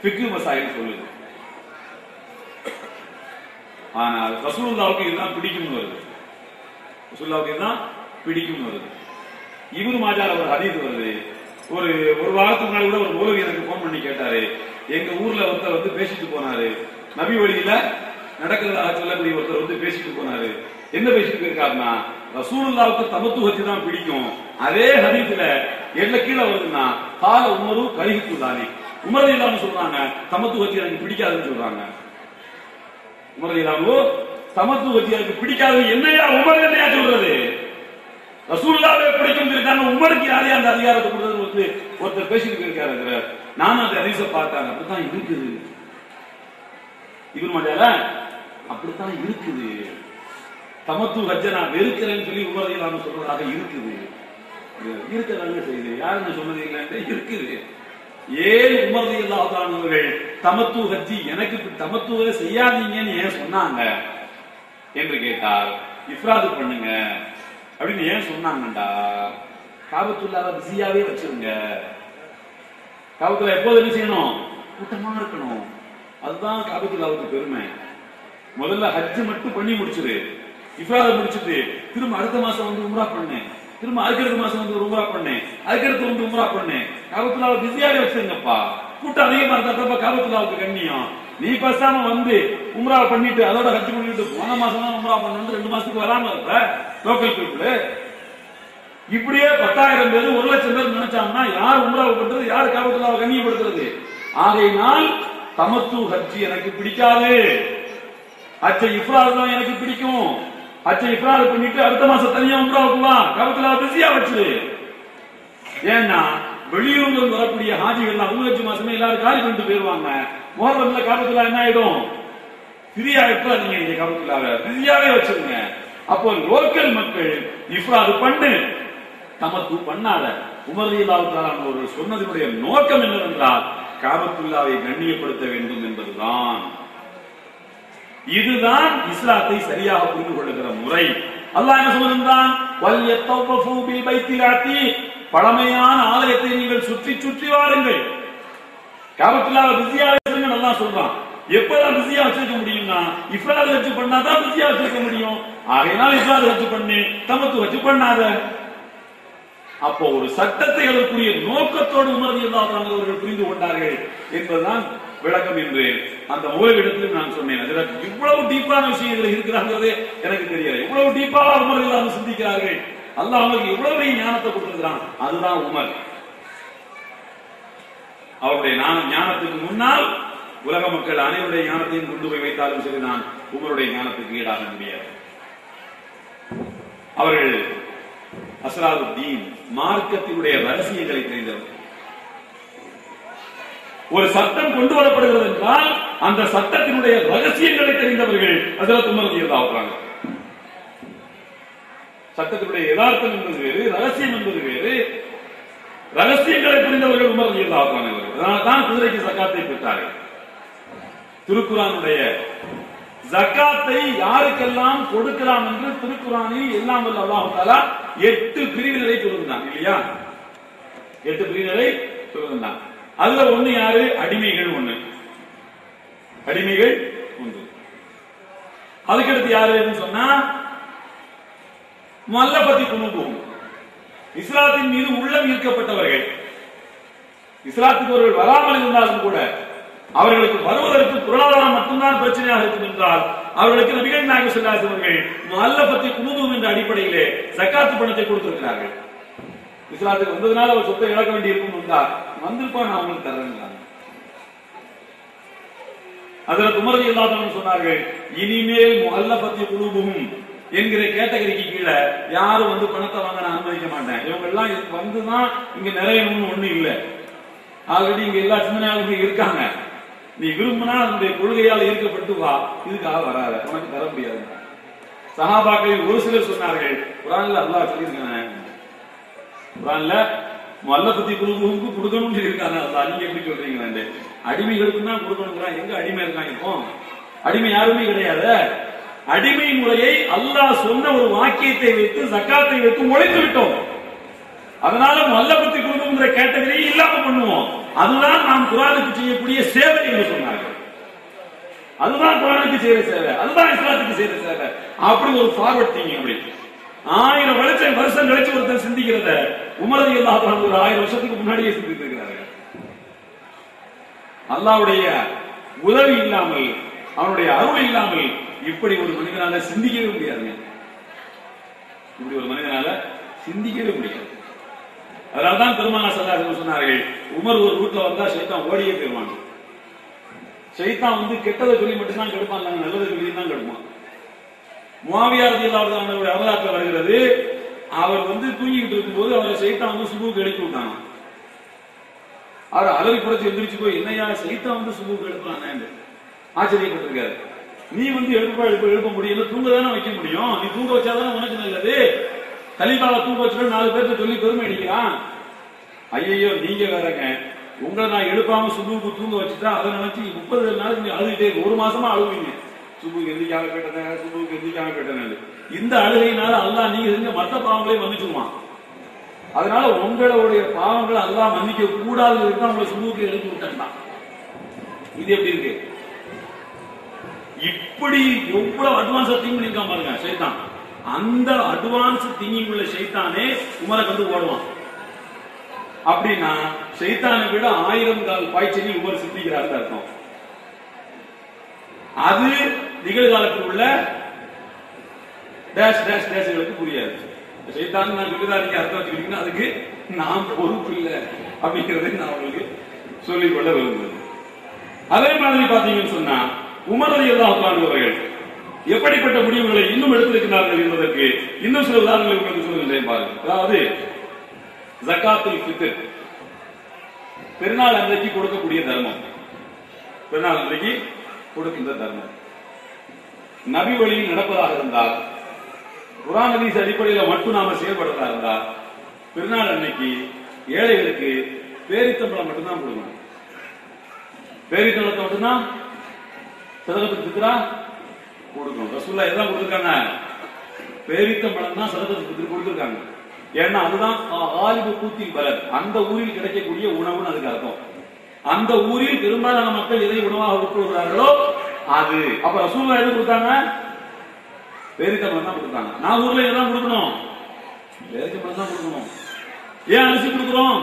ஃபிக்ஹ் மசாயில் சொல்லுது. ஆனால் ரசூலுல்லாஹ்வுக்கு இதுதான் பிடிக்கும்னு வருது. ரசூலுல்லாஹ்வுக்கு இதுதான் பிடிக்கும்னு வருது. இப்னு மாஜால ஒரு ஹதீஸ் வருது. ஒரு வாரத்துக்கு முன்னாடி கூட ஒரு மௌலவி எனக்கு போன் பண்ணி கேட்டாரு, எங்க ஊர்ல ஒருத்தர் பேசிட்டு போனாரு, நபி வழியில நடக்கிறதாக சொல்லக்கூடிய ஒருத்தர் பேசிட்டு போனாரு. என்ன பேசிட்டு போயிருக்காருன்னா ரசூலுல்லாஹ்வுக்கு தமத்து ஹஜ் தான் பிடிக்கும். அதே ஹதீஸ்ல என்ன கீழே வருதுன்னா கால உமரு கரிஹத்துல்லானி. உமர் ரலியல்லாஹு அன்ஹு சொல்றாங்க தமத்து ஹஜ் எனக்கு பிடிக்காதுன்னு சொல்றாங்க. உமர் ரலியல்லாஹு அன்ஹு தமத்து ஹஜ் எனக்கு பிடிக்காது. என்னையா உமர் என்னையா சொல்றது? ரசூலுல்லாஹ்வே பிடிக்கும் இருக்காங்க, உமருக்கு யாரையா அந்த அதிகாரத்தை கொடுத்தது ஒருத்தர் பேசிட்டு இருக்காரு. நானும் அந்த ஹதீஸை பார்த்தாங்க, அப்படித்தான் இருக்குது. இப்னு மாஜால அப்படித்தான் இருக்குது. தமத்து ஹஜ்ஜ நான் வெறுக்கிறேன்னு சொல்லி உமர் ரலியல்லாஹு அன்ஹு சொல்றதாக இருக்குது. இருக்கதாங்க செய்யுது, யாருன்னு சொன்னது இல்லைன்னு இருக்குது. ஏன் உமர் ரலியல்லாஹு அன்ஹு அவர்கள் தமத்து ஹஜ்ஜி எனக்கு தமத்துவை செய்யாதீங்கன்னு ஏன் சொன்னாங்க என்று கேட்டால், இஃப்ராத் பண்ணுங்க அப்படின்னு ஏன் சொன்னாங்கண்டா, காபத்துல்லாஹ்வை பிஸியாவே வச்சிருங்க. காபத்துல்லா எப்போது என்ன செய்யணும்? கூட்டமா இருக்கணும். அதுதான் காபத்துல்லாஹ்வுக்கு பெருமை. முதல்ல ஹஜ் மட்டும் பண்ணி முடிச்சிரு, இஃப்ராத முடிச்சிட்டு திரும்ப அடுத்த மாசம் உம்ரா பண்ணு, திரும்ப அதுக்கடுத்த மாசம் உம்ரா பண்ணு, அதுக்கடுத்து உம்ரா பண்ணு. காபத்துல்லாஹ்வை பிஸியாவே வச்சிருங்கப்பா. கூட்டம் அதிகமா இருந்தா காபத்துல்லாஹ்வுக்கு கண்ணியம். நீ பேசாம உம்ரா பண்ணிட்டு அதோட ஹஜ் பண்ணிட்டு போன மாசம் தான் உம்ரா பண்ணு, 2 மாசத்துக்கு வராம இருப்ப லோக்கல் பீப்புள். இப்படியே 10,000 பேர் 1,00,000 பேர் நினைச்சாங்கன்னா யார் உம்ராவை பண்றது, யார் காபத்துல்லாஹ்வை கண்ணியப்படுத்துறது? ஆகையினால் தமத்து ஹஜ் எனக்கு பிடிக்காது, ஹஜ் இஃப்ராத் தான் எனக்கு பிடிக்கும். ஹஜ் இஃப்ராத் பண்ணிட்டு அடுத்த மாசம் தனியா உம்ராவுக்கு வா, காபத்துல்லாஹ்வை பிஸியா வச்சிரு. ஏன்னா வெளியூர்ல வரக்கூடிய ஹாஜிகள் ஹஜ் மாசமே எல்லாரும் காலி பண்ணிட்டு போயிருவாங்க. முஹர்ரம்ல காபத்துல்லாஹ் என்ன ஆயிடும்? ஃப்ரீயா இருக்காதீங்க, நீங்க காபத்துல்லாஹ்வை பிஸியாவே வச்சிருங்க. அப்போ லோக்கல் மக்கள் இஃப்ராத் பண்ணு, தமத்து பண்ணாத. உமர் ரலியல்லாஹு தஆலா அவர்கள் சொன்னதனுடைய நோக்கம் என்னவென்றால் காபத்துல்லாஹ்வை கண்ணியப்படுத்த வேண்டும் என்பதுதான். இதுதான் இஸ்லாத்தை சரியாக புரிந்து கொள்ளுகிற முறை. அல்லாஹ் என்ன சொல்லுகிறான்? வல்யத்தவஃபு பில் பைத்தில் அதீக், பழமையான ஆலயத்தை நீங்கள் சுற்றி சுற்றி வாருங்கள். காபத்துல்லாஹ்வை பிஸியா வச்சிருங்க அல்லாஹ் சொல்றான். எப்பதான் பிஸியா வச்சிருக்க முடியும்னா இஃப்ராத் ஹஜ் பண்ணாதான் பிஸியா வச்சிருக்க முடியும். ஆகையினால் இஃப்ராத் ஹஜ் பண்ணு, தமத்து ஹஜ் பண்ணாத. அப்போ ஒரு சட்டத்தை அதற்குரிய நோக்கத்தோடு உமர் ரலியல்லாஹு அன்ஹு அவர்கள் புரிந்து கொண்டார்கள் என்பதுதான் விளக்கம் என்று அந்த மௌலவியிடத்திலும் நான் சொன்னேன். இவ்வளவு டீப்பான விஷயங்கள் இருக்கிறாங்கிறதே எனக்கு தெரியல. இவ்வளவு டீப்பாக உமர் ரலியல்லாஹு அன்ஹு சிந்திக்கிறார்கள் அல்லாஹ் அவங்களுக்கு எவ்வளவு பெரிய ஞானத்தை கொடுத்திருக்கிறான். அதுதான் உமர். அவருடைய ஞானத்துக்கு முன்னால் உலக மக்கள் அனைவருடைய ஞானத்தையும் கொண்டு போய் வைத்தாலும் சரிதான், உமருடைய ஞானத்துக்கு ஈடாக முடியாது. அவர்கள் அஸ்ராருத்தீன், மார்க்கத்தினுடைய ரகசியங்களை தெரிந்தவர். ஒரு சட்டம் கொண்டு வரப்படுகிறது என்றால் அந்த சட்டத்தினுடைய ரகசியங்களை தெரிந்தவர்கள் ஹஜ்ரத் உமர் ரலியல்லாஹு அன்ஹு. சட்டத்தினுடைய யதார்த்தம் என்பது வேறு, ரகசியம் என்பது வேறு. ரகசியங்களை புரிந்தவர்கள் உமர் ரலியல்லாஹு அன்ஹு. அதனால்தான் குதிரைக்கு ஜகாத்தை பெற்றார்கள். திருக்குர்ஆனுடைய ஜகாத்தை யாருக்கெல்லாம் கொடுக்கலாம் என்று திருக்குர்ஆனில் எல்லாம் வல்ல அல்லாஹ் தஆலா 8 பிரிவினரை சொல்லுகிறான் இல்லையா? 8 பிரிவினரை சொல்லுகிறான். அதுல ஒண்ணு யாரு? அடிமைகள் ஒண்ணு. அடிமைகள் ஒன்று. அதுக்கடுத்து யாருன்னு சொன்னா முஅல்லஃபத்தி குலூபுஹும், இஸ்லாத்தின் மீது உள்ளம் ஈர்க்கப்பட்டவர்கள். இஸ்லாத்துக்கு அவர்கள் வராமல் இருந்தாலும் கூட அவர்களுக்கு வருவதற்கு பொருளாதாரம் மட்டும்தான் பிரச்சனையாக இருக்கும் என்றால் அவர்களுக்கு நபிகள் நாயகம் ஸல்லல்லாஹு அலைஹி வஸல்லம் முஅல்லஃபத்தி குலூபுஹும் என்ற அடிப்படையிலே ஜகாத் பணத்தை கொடுத்திருக்கிறார்கள். இஸ்லாத்துக்கு வந்ததுனால அவர் சொத்தை இழக்க வேண்டி இருக்கும் என்றால் வந்திருப்பான், நான் அவங்களுக்கு தர்றேன். ஹஜ்ரத் உமர் ரலியல்லாஹு அன்ஹு சொன்னார்கள், இனிமேல் முஅல்லஃபத்தி குலூபுஹும் என்கிற கேட்டகரிக்கு கீழே யாரும் வந்து பணத்தை வாங்க நான் அனுமதிக்க மாட்டேன். இவங்க எல்லாம் வந்துதான் இங்க நிறையணும்னு ஒண்ணு இல்ல. ஆல்ரெடி இங்க எல்லா சிந்தனையாளர்களும் இருக்காங்க. நீ விரும்பினா அதனுடைய கொள்கையால் ஈர்க்கப்பட்டு வா, இதுக்காக வராத, உனக்கு தர முடியாது. சஹாபாக்களில் ஒரு சிலர் சொன்னார்கள், குர்ஆன்ல அல்லாஹ் சொல்லியிருக்கானே, குர்ஆன்ல முஅல்லஃபத்தி குலூபுஹும் கொடுக்கணும்னு சொல்லியிருக்காங்க. அல்லாஹ் நீங்க எப்படி சொல்றீங்க? அடிமைகளுக்கு தான் கொடுக்கணுங்கிறான். எங்க அடிமை இருக்காங்க? இப்போ அடிமை யாருமே கிடையாது. அடிமை முறையை அல்லாஹ் சொன்ன ஒரு வாக்கியத்தை வைத்து ஜகாத்தை வைத்து உழைத்து விட்டோம். அதனால முஅல்லஃபத்தி குலூபுங்கிற கேட்டகரியை இல்லாம பண்ணுவோம். அதுதான் நாம் குர்ஆனுக்கு செய்யக்கூடிய சேவை என்று சொன்னார்கள். அதுதான் குர்ஆனுக்கு செய்யற சேவை, அதுதான் இஸ்லாத்துக்கு செய்யற சேவை. அப்படி ஒரு ஃபார்வர்ட் திங்கிங். அப்படி 1000 வருஷம் கழிச்சு ஒருத்தர் சிந்திக்கிறத உமர் ரலியல்லாஹு அன்ஹு ஒரு 1000 வருஷத்துக்கு முன்னாடியே சிந்தித்து இருக்கிறார்கள். அல்லாஹ்வுடைய உதவி இல்லாமல், அவனுடைய அருள் இல்லாமல் இப்படி ஒரு மனிதனால சிந்திக்கவே முடியாது. இப்படி ஒரு மனிதனால சிந்திக்கவே முடியாது. அதனால்தான் பெருமானார் ஸல்லல்லாஹு அலைஹி வஸல்லம் சொன்னார்கள், உமர் ஒரு ரூட்ல வந்தா ஷைத்தான் ஓடியே போயிடுவான். ஷைத்தான் வந்து கெட்டதை சொல்லி மட்டும்தான் கெடுப்பான், நல்லதை சொல்லி தான் கெடுப்பான். முஆவியா ரலியல்லாஹு அன்ஹு வரலாற்று வருகிறது, அவர் வந்து தூங்கிட்டு இருக்கும்போது அவரை ஷைத்தான் வந்து சுபுக்கு எழுப்பி விட்டாங்க. அவர் அலறி புரட்சி எந்திரிச்சு போய், என்னையா ஷைத்தான் வந்து சுபுக்கு எழுப்பானே ஆச்சரியப்பட்டிருக்காரு. நீ வந்து எழுப்ப முடியல, தூங்க தானே வைக்க முடியும், நீ தூங்க வச்சாதானே உனக்கு நல்லது. கலீஃபாவை தூங்க வச்சுட்டு 4 பேருக்கு சொல்லி பெருமை அடிக்கிறான். ஐயோ நீங்க வேறங்க, உங்களை நான் எழுப்பாம சுபுக்கு தூங்க வச்சுட்டா அதை நினைச்சு 30 நாளைக்கு நீங்க அழுதுட்டே 1 மாசமா அழுவீங்க. சுபுக்கு எந்திரிக்காம கேட்டேன், சுபுக்கு எந்திரிக்காம கேட்டேன். இந்த அழுகையினால அல்லாஹ் நீங்க செஞ்ச மற்ற பாவங்களையும் மன்னிச்சுவான். அதனால உங்களுடைய பாவங்களை அல்லாஹ் மன்னிக்க கூடாது உங்களை சுபுக்கு எழுப்பி விட்டான். இது எப்படி இருக்கு? இப்படி எவ்வளவு அட்வான்ஸா திங்க் பண்ணிருக்கான் பாருங்க ஷைத்தான். அந்த அட்வான்ஸ் திங்கிங் உள்ள ஷைத்தானே உமரை கண்டு ஓடுவான். அப்படின்னா ஷைத்தானை விட 1000 கால் பாய்ச்சலில் உமர் சிந்திக்கிறார் அர்த்தம். அது நிகழ்காலத்தில் உள்ள டேஷ் டேஷ் டேஷ்களுக்கு புரியாது. ஷைத்தான் நான் சொல்லிதான் நீங்க அர்த்தம் வச்சுக்கிட்டீங்கன்னா அதுக்கு நான் பொறுப்பு இல்லை அப்படிங்கிறதை நான் உங்களுக்கு சொல்லிக் கொள்ள விரும்புகிறேன். அதே மாதிரி பாத்தீங்கன்னு சொன்னா உமர் ரலியல்லாஹு அன்ஹு அவர்கள் எப்படிப்பட்ட முடிவுகளை இன்னும் எடுத்திருக்கிறார்கள் என்பதற்கு இன்னும் சில உதாரணங்களை உங்களுக்கு சொல்லுகின்றேன் பாருங்கள். அதாவது ஜகாத்துல் ஃபித்ர், பெருநாள் அன்றைக்கு கொடுக்கக்கூடிய தர்மம், பெருநாள் அன்றைக்கு கொடுக்கின்ற தர்மம். நபி வழியில் நடப்பதாக இருந்தால், குர்ஆன் ஹதீஸ் அடிப்படையில் மட்டும் நாம செயல்படுறதா இருந்தால், பெருநாள் அன்னைக்கு ஏழைகளுக்கு பேரித்தம்பழம் மட்டும்தான் கொடுக்கணும். பேரித்தம்பழத்தை மட்டும்தான் சதகத்துல் ஃபித்ரா கொடுக்கணும். ரசூலுல்லாஹ் எல்லாம் கொடுத்திருக்காங்க, பேரித்தம்பழம் தான் சதகத்துல் ஃபித்ர் கொடுத்திருக்காங்க. ஏன்னா அதுதான் ஆலிபு கூத்தில் பலர், அந்த ஊரில் கிடைக்கக்கூடிய உணவுன்னு அதுக்கு அர்த்தம். அந்த ஊரில் பெரும்பாலான மக்கள் எதை உணவாக உட்கொள்கிறார்களோ அது. அப்ப ரசூலுல்லாஹ் எது கொடுத்தாங்க? பேரித்தம்பழம் தான் கொடுத்தாங்க. நான் ஊர்ல எதான் கொடுக்கணும்? பேரித்தம்பழம் தான் கொடுக்கணும். ஏன் அரிசி கொடுக்கிறோம்?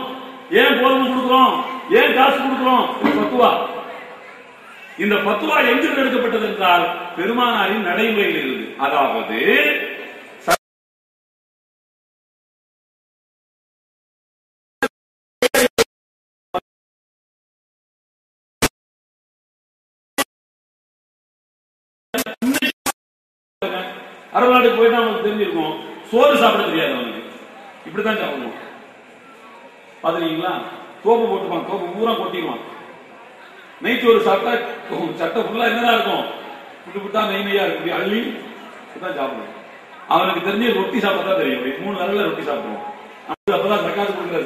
ஏன் கோதுமை கொடுக்கிறோம்? ஏன் காசு கொடுக்கிறோம்? பத்துவா. இந்த பத்துவா எங்கிருந்து எடுக்கப்பட்டது என்றால் பெருமானாரின் நடைமுறையில் இருந்து. அதாவது அரபு நாட்டுக்கு போயிட்டு அவங்களுக்கு தெரிஞ்சிருக்கும், சோறு சாப்பிட தெரியாது அவனுக்கு, இப்படித்தான் சாப்பிடுவோம். பாத்துருக்கீங்களா? தோப்பு போட்டுப்பான், தோப்பு பூரா கொட்டிடுவான். நெய்ச்சோறு சாப்பிட்டா சட்டை ஃபுல்லா என்னதான் இருக்கும், புட்டு புட்டா நெய்மையா இருக்கு, அள்ளி தான் சாப்பிடுவோம். அவனுக்கு தெரிஞ்சு ரொட்டி சாப்பிட்டா தெரியும், 3 விரல்ல ரொட்டி சாப்பிடுவோம். அப்பதான் ஜக்காத் கொடுக்குற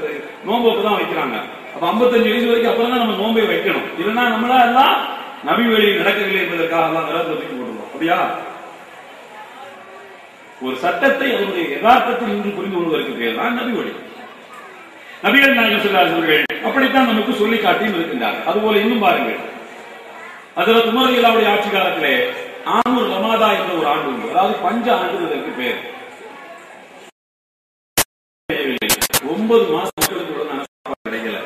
நோம்பு அப்பதான் வைக்கிறாங்க. அப்ப 55 வயசு வரைக்கும் அப்புறம் தான் நம்ம நோம்பை வைக்கணும். இல்லைன்னா நம்மளா எல்லாம் நபி வழி நடக்கவில்லை என்பதற்காக எல்லாம் விரதத்தை தூக்கி போட்டுருவோம். அப்படியா? ஒரு சட்டத்தை அதனுடைய யதார்த்தத்தில் இன்று புரிந்து கொள்வதற்கு பேர் தான் நபி வழி. நபிகள் நாயகம் ஸல்லல்லாஹு அலைஹி வஸல்லம் அப்படித்தான் நமக்கு சொல்லி காட்டியும் இருக்கின்றார். அதுபோல இன்னும் பாருங்கள், ஹஜ்ரத் உமர் ரலியல்லாஹு ஆட்சி காலத்திலே ஆமுர் ரமாதா என்ற ஒரு ஆண்டு உண்டு. அதாவது பஞ்ச ஆண்டு இதற்கு பேர். 9 மாசம் மக்களுக்கு உடனான சாப்பாடு கிடைக்கல.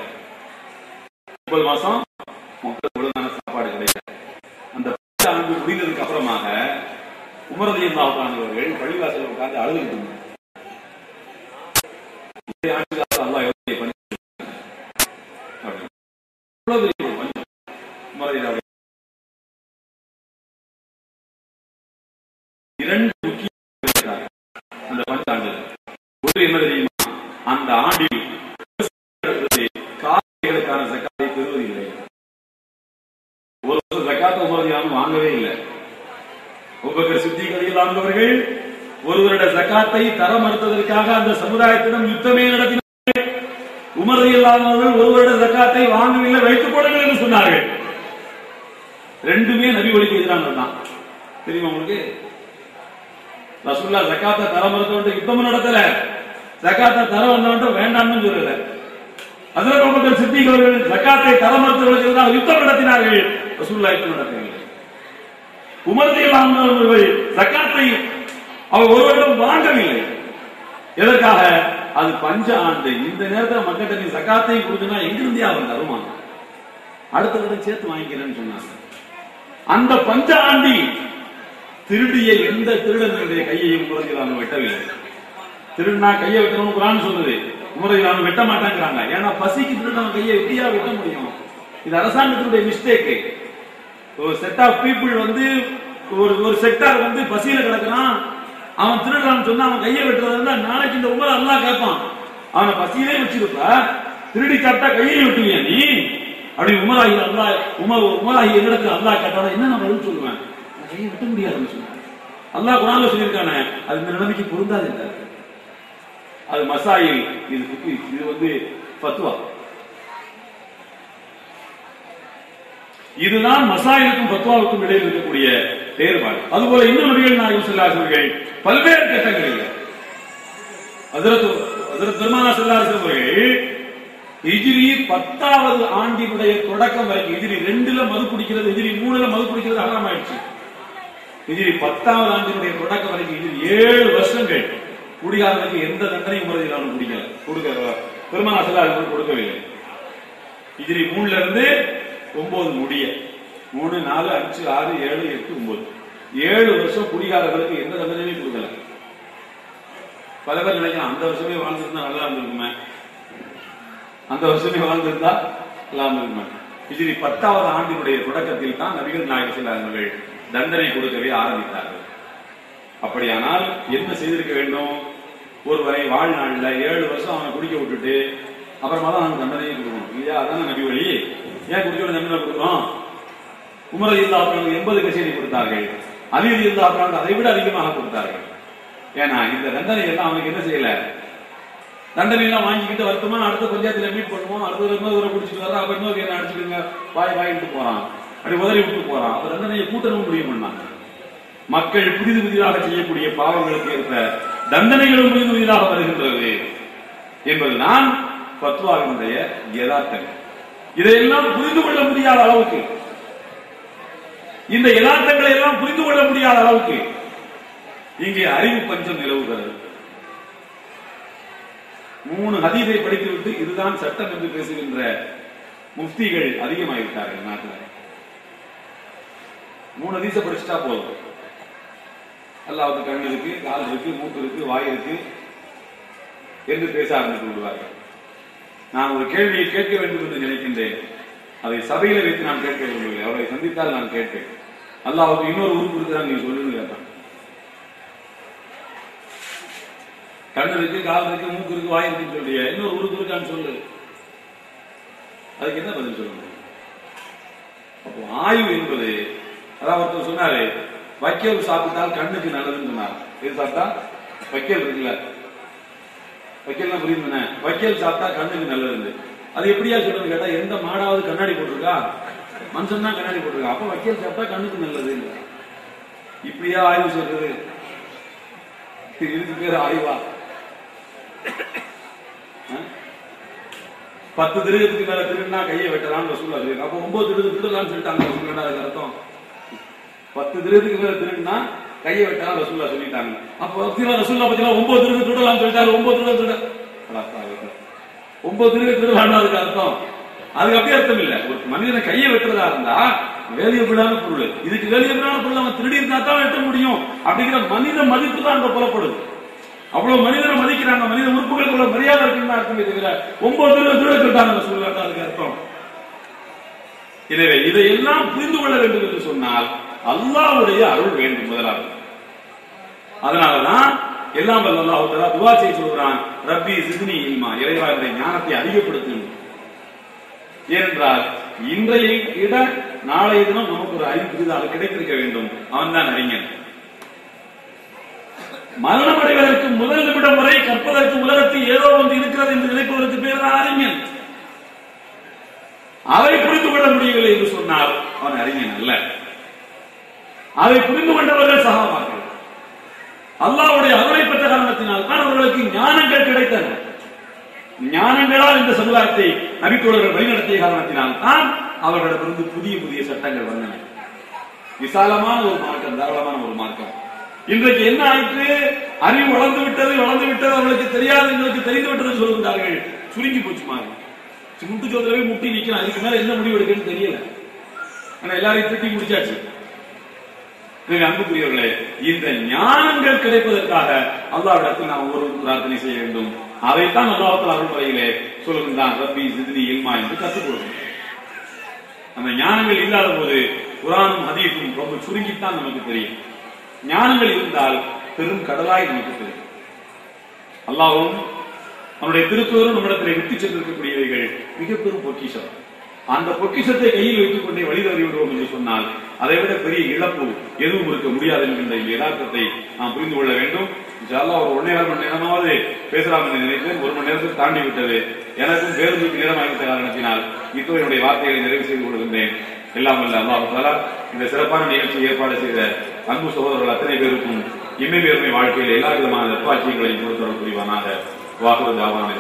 9 மாசம் மக்களுக்கு உடனான சாப்பாடு கிடைக்கல. அந்த பஞ்ச ஆண்டு முடிந்ததுக்கு அப்புறமாக உமர் ரலியல்லாஹு அன்ஹு அவர்கள் பள்ளிவாசலில் உட்கார்ந்து அழுதுகிட்டு இருந்தாங்க. அல்லாஹ் எவ்வளவு பண்ணி இரண்டு முக்கிய அந்த பஞ்சாண்டு. ஒரு என்ன தெரியுமா? அந்த ஆண்டில் கால்நடைகளுக்கான ஜக்காத்தை பெறுவதில்லை. ஒரு வருஷம் ஜக்காத்தை உமர் வாங்கவே இல்லை. அபூபக்கர் சித்திக் ரலியல்லாஹு அவர்கள் ஒரு வருட ஜக்காத்தை தர மறுத்ததற்காக அந்த சமுதாயத்திடம் யுத்தமே நடத்தினார்கள். உமர் ரலியல்லாஹு அவர்கள் ஒரு வருட ஜக்காத்தை வாங்கவில்லை, வைத்துக் கொடுங்கள் என்று சொன்னார்கள். ரெண்டுமே நபி வழிக்கு எதிரானது தான். தெரியுமா உங்களுக்கு? ரசூலுல்லாஹ் ஜக்காத்தை தர மறுத்தவன்ட்டு யுத்தமும் நடத்தல, ஜக்காத்தை தர வந்தவன்ட்டு வேண்டாம்னு சொல்லல. ஹஜ்ரத் அபூபக்கர் சித்திக் அவர்கள் ஜக்காத்தை தர மறுத்தவர்களுக்கு எதிராக யுத்தம் நடத்தினார்கள். ரசூலுல்லாஹ் யுத்தம் நடத்தவில்லை. உமர் ரலியல்லாஹு அவர்கள் ஜக்காத்தை அவர் ஒரு வருடம் வாங்கவில்லை. எதற்காக? அது பஞ்ச ஆண்டு. இந்த நேரத்தில் மக்கள்கிட்ட நீ ஜக்காத்தை கொடுத்தா எங்கிருந்தே அவன் தருவாங்க, அடுத்த வருடம் சேர்த்து வாங்கிக்கிறேன்னு சொன்னாங்க. அந்த பஞ்ச ஆண்டில் திருடிய எந்த திருடனுடைய கையையும் உமர் ரலியல்லாஹு வெட்டவில்லை. திருடுனா கையை வெட்டணும்னு குர்ஆன் சொல்லுது, உமர் ரலியல்லாஹு வெட்ட மாட்டாங்கிறாங்க. ஏன்னா பசிக்கு திருடன கையை எப்படியா வெட்ட முடியும்? இது அரசாங்கத்தினுடைய மிஸ்டேக். ஒரு செட் ஆஃப் பீப்புள் வந்து ஒரு செக்டார் வந்து பசியில கிடக்குறான், அவன் திருடுறான்னு சொன்னா அவன் கையை வெட்டுறதா நாளைக்கு இந்த உமர் அல்லாஹ் கேட்பான், அவனை பசியிலே வச்சிருப்ப திருடி சாப்பிட்டா கையை வெட்டுவியா நீ? அப்படி உமராகி அல்லாஹ் உமராகி என்னிடத்துல அல்லாஹ் கேட்டானா என்ன நான் பதில் சொல்லுவேன்? கையை வெட்ட முடியாதுன்னு சொல்லுவேன். அல்லாஹ் குர்ஆன்ல சொல்லியிருக்கானே, அது இந்த நிலைமைக்கு பொருந்தாது என்றார். அது மசாயில், இது வந்து ஃபத்வா. இதுதான் மசாயிலுக்கும் ஃபத்வாவுக்கும் இடையில் இருக்கக்கூடிய வேறுபாடு. அதுபோல இன்னும் நபிகள் நாயகம் ஸல்லல்லாஹு அலைஹி வஸல்லம் பல்வேறு கட்டங்களில் ஹஜ்ரத் பெருமானா ஸல்லல்லாஹு அலைஹி வஸல்லம் அவர்கள் ஹிஜ்ரி 10வது ஆண்டினுடைய தொடக்கம் வரைக்கும், ஹிஜ்ரி 2ல மது குடிக்கிறது, ஹிஜ்ரி 3ல மது குடிக்கிறது ஹராம் ஆயிடுச்சு. ஹிஜ்ரி 10வது ஆண்டினுடைய தொடக்கம் வரைக்கும், ஹிஜ்ரி 7 வருஷங்கள் குடிகாரனுக்கு எந்த தண்டனையும் முறையிலான குடிக்கல, பெருமானா ஸல்லல்லாஹு அலைஹி வஸல்லம் கொடுக்கவில்லை. ஹிஜ்ரி 3ல இருந்து 9 முடிய 3, 4, 5, 6, 7, 8, 9 7 வருஷம் குடிகாரர்களுக்கு எந்த தண்டனையும் கொடுக்கல. பல பேர் நினைக்கலாம் அந்த வருஷமே வாழ்ந்திருந்தா நல்லா இருந்திருக்குமே, அந்த வருஷமே வாழ்ந்திருந்தா நல்லா இருந்திருக்குமே. ஹிஜ்ரி 10வது ஆண்டினுடைய தொடக்கத்தில் தான் நபிகள் நாயகம் ஸல்லல்லாஹு அலைஹி வஸல்லம் தண்டனை கொடுக்கவே ஆரம்பித்தார்கள். அப்படியானால் என்ன செய்திருக்க வேண்டும்? ஒருவரை வாழ்நாள்ல 7 வருஷம் அவனை குடிக்க விட்டுட்டு அப்புறமா தான் அவனுக்கு தண்டனையை கொடுக்கணும். இல்லையா? அதான நபி வழி. ஏன் குடிக்க தண்டனை கொடுக்கணும்? உமர் ரலியல்லாஹு அன்ஹு 80 கச்சேரி கொடுத்தார்கள், அலி ரலியல்லாஹு அன்ஹு அதை விட அதிகமாக கொடுத்தார்கள். ஏன்னா இந்த தண்டனை எல்லாம் அவனுக்கு என்ன செய்யல, தண்டனை எல்லாம் வாங்கிக்கிட்டு வருத்தமா அடுத்த பஞ்சாயத்துல மீட் பண்ணுவோம், அடுத்த இன்னொரு குடிச்சிட்டு வர்றான், அப்ப இன்னொரு என்ன அடிச்சுடுங்க வாயிட்டு போறான், அப்படி உதறி விட்டு போறான். அவர் தண்டனையை கூட்டணும் முடிவு பண்ணாங்க. மக்கள் புதிதாக செய்யக்கூடிய பாவங்களுக்கு ஏற்ப தண்டனைகளும் புதிதாக வருகின்றது என்பதுதான் ஃபத்வாவினுடைய யதார்த்தம். இதையெல்லாம் புரிந்து கொள்ள முடியாத அளவுக்கு, இந்த யதார்த்தங்களை எல்லாம் புரிந்து கொள்ள முடியாத அளவுக்கு இங்கே அறிவு பஞ்சம் நிலவுகிறது. 3 ஹதீஸை படித்துவிட்டு இதுதான் சட்டம் என்று பேசுகின்ற முஃப்திகள் அதிகமாகிவிட்டார்கள் நாட்டில். 3 ஹதீஸை படிச்சுட்டா போதும், அல்லாஹ்வுக்கு கண் இருக்கு, கால் இருக்கு, மூக்கு இருக்கு, வாய் இருக்கு என்று பேச ஆரம்பித்து விடுவார்கள். நான் ஒரு கேள்வியை கேட்க வேண்டும் என்று நினைக்கின்றேன், அதை சபையில வைத்து நான் கேட்க விரும்பவில்லை, அவரை சந்தித்தால் நான் கேட்பேன். அல்லாஹ்வுக்கு இன்னொரு உறுப்பு இருக்குதான் நீ சொல்லுன்னு கேட்டான். கண்ணு இருக்கு, கால் இருக்கு, மூக்கு இருக்கு, வாய் இருக்குன்னு சொல்லிய இன்னொரு உறுப்பு இருக்கான்னு சொல்லு. அதுக்கு என்ன பதில் சொல்ல முடியும்? அப்போ ஆய்வு என்பது, அதான் ஒருத்தர் சொன்னாரு, வைக்கல் சாப்பிட்டால் கண்ணுக்கு நல்லதுன்னு சொன்னார். இது சாப்பிட்டா வைக்கல் இருக்குல்ல, வைக்கல் புரியுது, வைக்கல் சாப்பிட்டா கண்ணுக்கு நல்லது. அது எப்படியா சொல்றது கேட்டா, எந்த மாடாவது கண்ணாடி போட்டிருக்கா? மனுஷன் தான் கண்ணாடி போட்டிருக்கா. அப்ப வைக்கல் சாப்பிட்டா கண்ணுக்கு நல்லது. இப்படியா ஆய்வு சொல்றது? இதுக்கு பேர் ஆய்வா? 10 திருகத்துக்கு மேல திருடுனா கையை வெட்டலாம்னு ரசூலுல்லாஹ் சொல்லிருக்காங்க. அப்ப 9 திருகு திருடலாம்னு சொல்லிட்டாங்க ரசூலுல்லாஹ். அதுக்கு அர்த்தம் 10 திருகத்துக்கு மேல திருடுனா கையை வெட்டலாம் ரசூலுல்லாஹ் சொல்லிட்டாங்க. அப்ப ரசூலுல்லாஹ் பத்தினா 9 திருகு திருடலாம்னு சொல்லிட்டாரு. 9 திருகு திருட 9 திருகு திருடலாம் அதுக்கு அர்த்தம். அதுக்கு அப்படியே அர்த்தம் இல்ல. ஒரு மனிதனை கையை வெட்டுறதா இருந்தா வேலியபிளான பொருள், இதுக்கு வேலியபிளான பொருள் அவன் திருடி இருந்தா தான் வெட்ட முடியும் அப்படிங்கிற மனித மதிப்பு தான் அங்க புலப்படுது. அவ்வளவு மனிதனை மதிக்கிறாங்க, மனித உறுப்புகளுக்கு உள்ள மரியாதை இருக்குன்னு அர்த்தம். தவிர 9 திருட திருட்டாங்க சொல்லுவாங்க, அதுக்கு அர்த்தம். எனவே இதையெல்லாம் புரிந்து கொள்ள வேண்டும் என்று சொன்னால் அல்லாஹ்வுடைய அருள் வேண்டும் முதலாவது. அதனாலதான் எல்லாம் வல்ல அல்லாஹ் தஆலா துஆ செய்ய சொல்றான், ரப்பி ஸித்னி இல்மா, இறைவா என்னுடைய ஞானத்தை அதிகப்படுத்து. ஏனென்றால் இன்றைய விட நாளைய தினம் நமக்கு ஒரு அறிவு புரிதல் கிடைத்திருக்க வேண்டும். அவன் தான் அறிஞன். மரணம் அடைவதற்கு முதல் நிமிடம் வரை கற்பதற்கு உலகத்தில் ஏதோ ஒன்று இருக்கிறது என்று நினைப்பதற்கு பேர் தான் அறிஞன். அதை புரிந்து கொள்ள முடியவில்லை என்று சொன்னால் அவன் அறிஞன் அல்ல. அதை புரிந்து கொண்டவர்கள் சஹாபாக்கள். அல்லாஹ்வுடைய அருளை பெற்ற காரணத்தினால் தான் அவர்களுக்கு ஞானங்கள் கிடைத்தன. ஞானங்களால் இந்த சமுதாயத்தை நபித்தோழர்கள் வழிநடத்திய காரணத்தினால் தான் அவர்களிடமிருந்து புதிய புதிய சட்டங்கள் வந்தன. விசாலமான ஒரு மார்க்கம், தாராளமான ஒரு மார்க்கம். இன்றைக்கு என்ன ஆயிற்று? அறிவு வளர்ந்து விட்டது, அவர்களுக்கு தெரியாது, எங்களுக்கு தெரிந்து விட்டது சொல்லுகிறார்கள். சுருங்கி போச்சு மாதிரி முட்டு சோதரவே முட்டி நிற்கணும். அதுக்கு மேல என்ன முடிவு எடுக்கன்னு தெரியல. ஆனா எல்லாரையும் திட்டி முடிச்சாச்சு. அன்புக்குரியவர்களே, இந்த ஞானங்கள் கிடைப்பதற்காக அல்லாஹ்விடத்தில் நாம் ஒவ்வொரு பிரார்த்தனை செய்ய வேண்டும். அதைத்தான் அல்லாஹ் அருள்முறையிலே சொல்லுகின்றான், ரப்பி ஸித்னி இல்மா என்று கற்றுக் கொடுக்கும். அந்த ஞானங்கள் இல்லாத போது குர்ஆனும் ஹதீஸும் ரொம்ப சுருங்கித்தான் நமக்கு தெரியும். ஞானங்கள் இருந்தால் பெரும் கடலாய் நமக்கு தெரியும். அல்லாஹ்வும் அவனுடைய திருத்தூதரும் நம்மிடத்தில் விட்டு சென்றிருக்கக்கூடியவைகள் மிக பெரும் பொக்கிஷம். அந்த பொக்கிஷத்தை கையில் வைத்துக் கொண்டே வழிதறி விடுவோம் என்று சொன்னால் அதை விட பெரிய இழப்பு எதுவும் இருக்க முடியாது என்கின்ற யதார்த்தத்தை நாம் புரிந்து கொள்ள வேண்டும். இன்ஷாஅல்லாஹ் ஒரு 1.5 மணி நேரமாவது பேசலாம் என்று நினைத்தேன். 1 மணி நேரத்தில் தாண்டி விட்டது. எனக்கும் பேருந்துக்கு நேரமாகிவிட்ட காரணத்தினால் இப்போ என்னுடைய வார்த்தைகளை நிறைவு செய்து கொள்கின்றேன். எல்லாம் வல்ல அல்லாஹ் தஆலா இந்த சிறப்பான நிகழ்ச்சியை ஏற்பாடு செய்த அன்பு சகோதரர்கள் அத்தனை பேருக்கும் இம்மை வாழ்க்கையில் எல்லா விதமான நற்பாட்சியங்களையும் கொடுத்தவர்கள் புரிவானாக. வாக்குறுதி ஆவான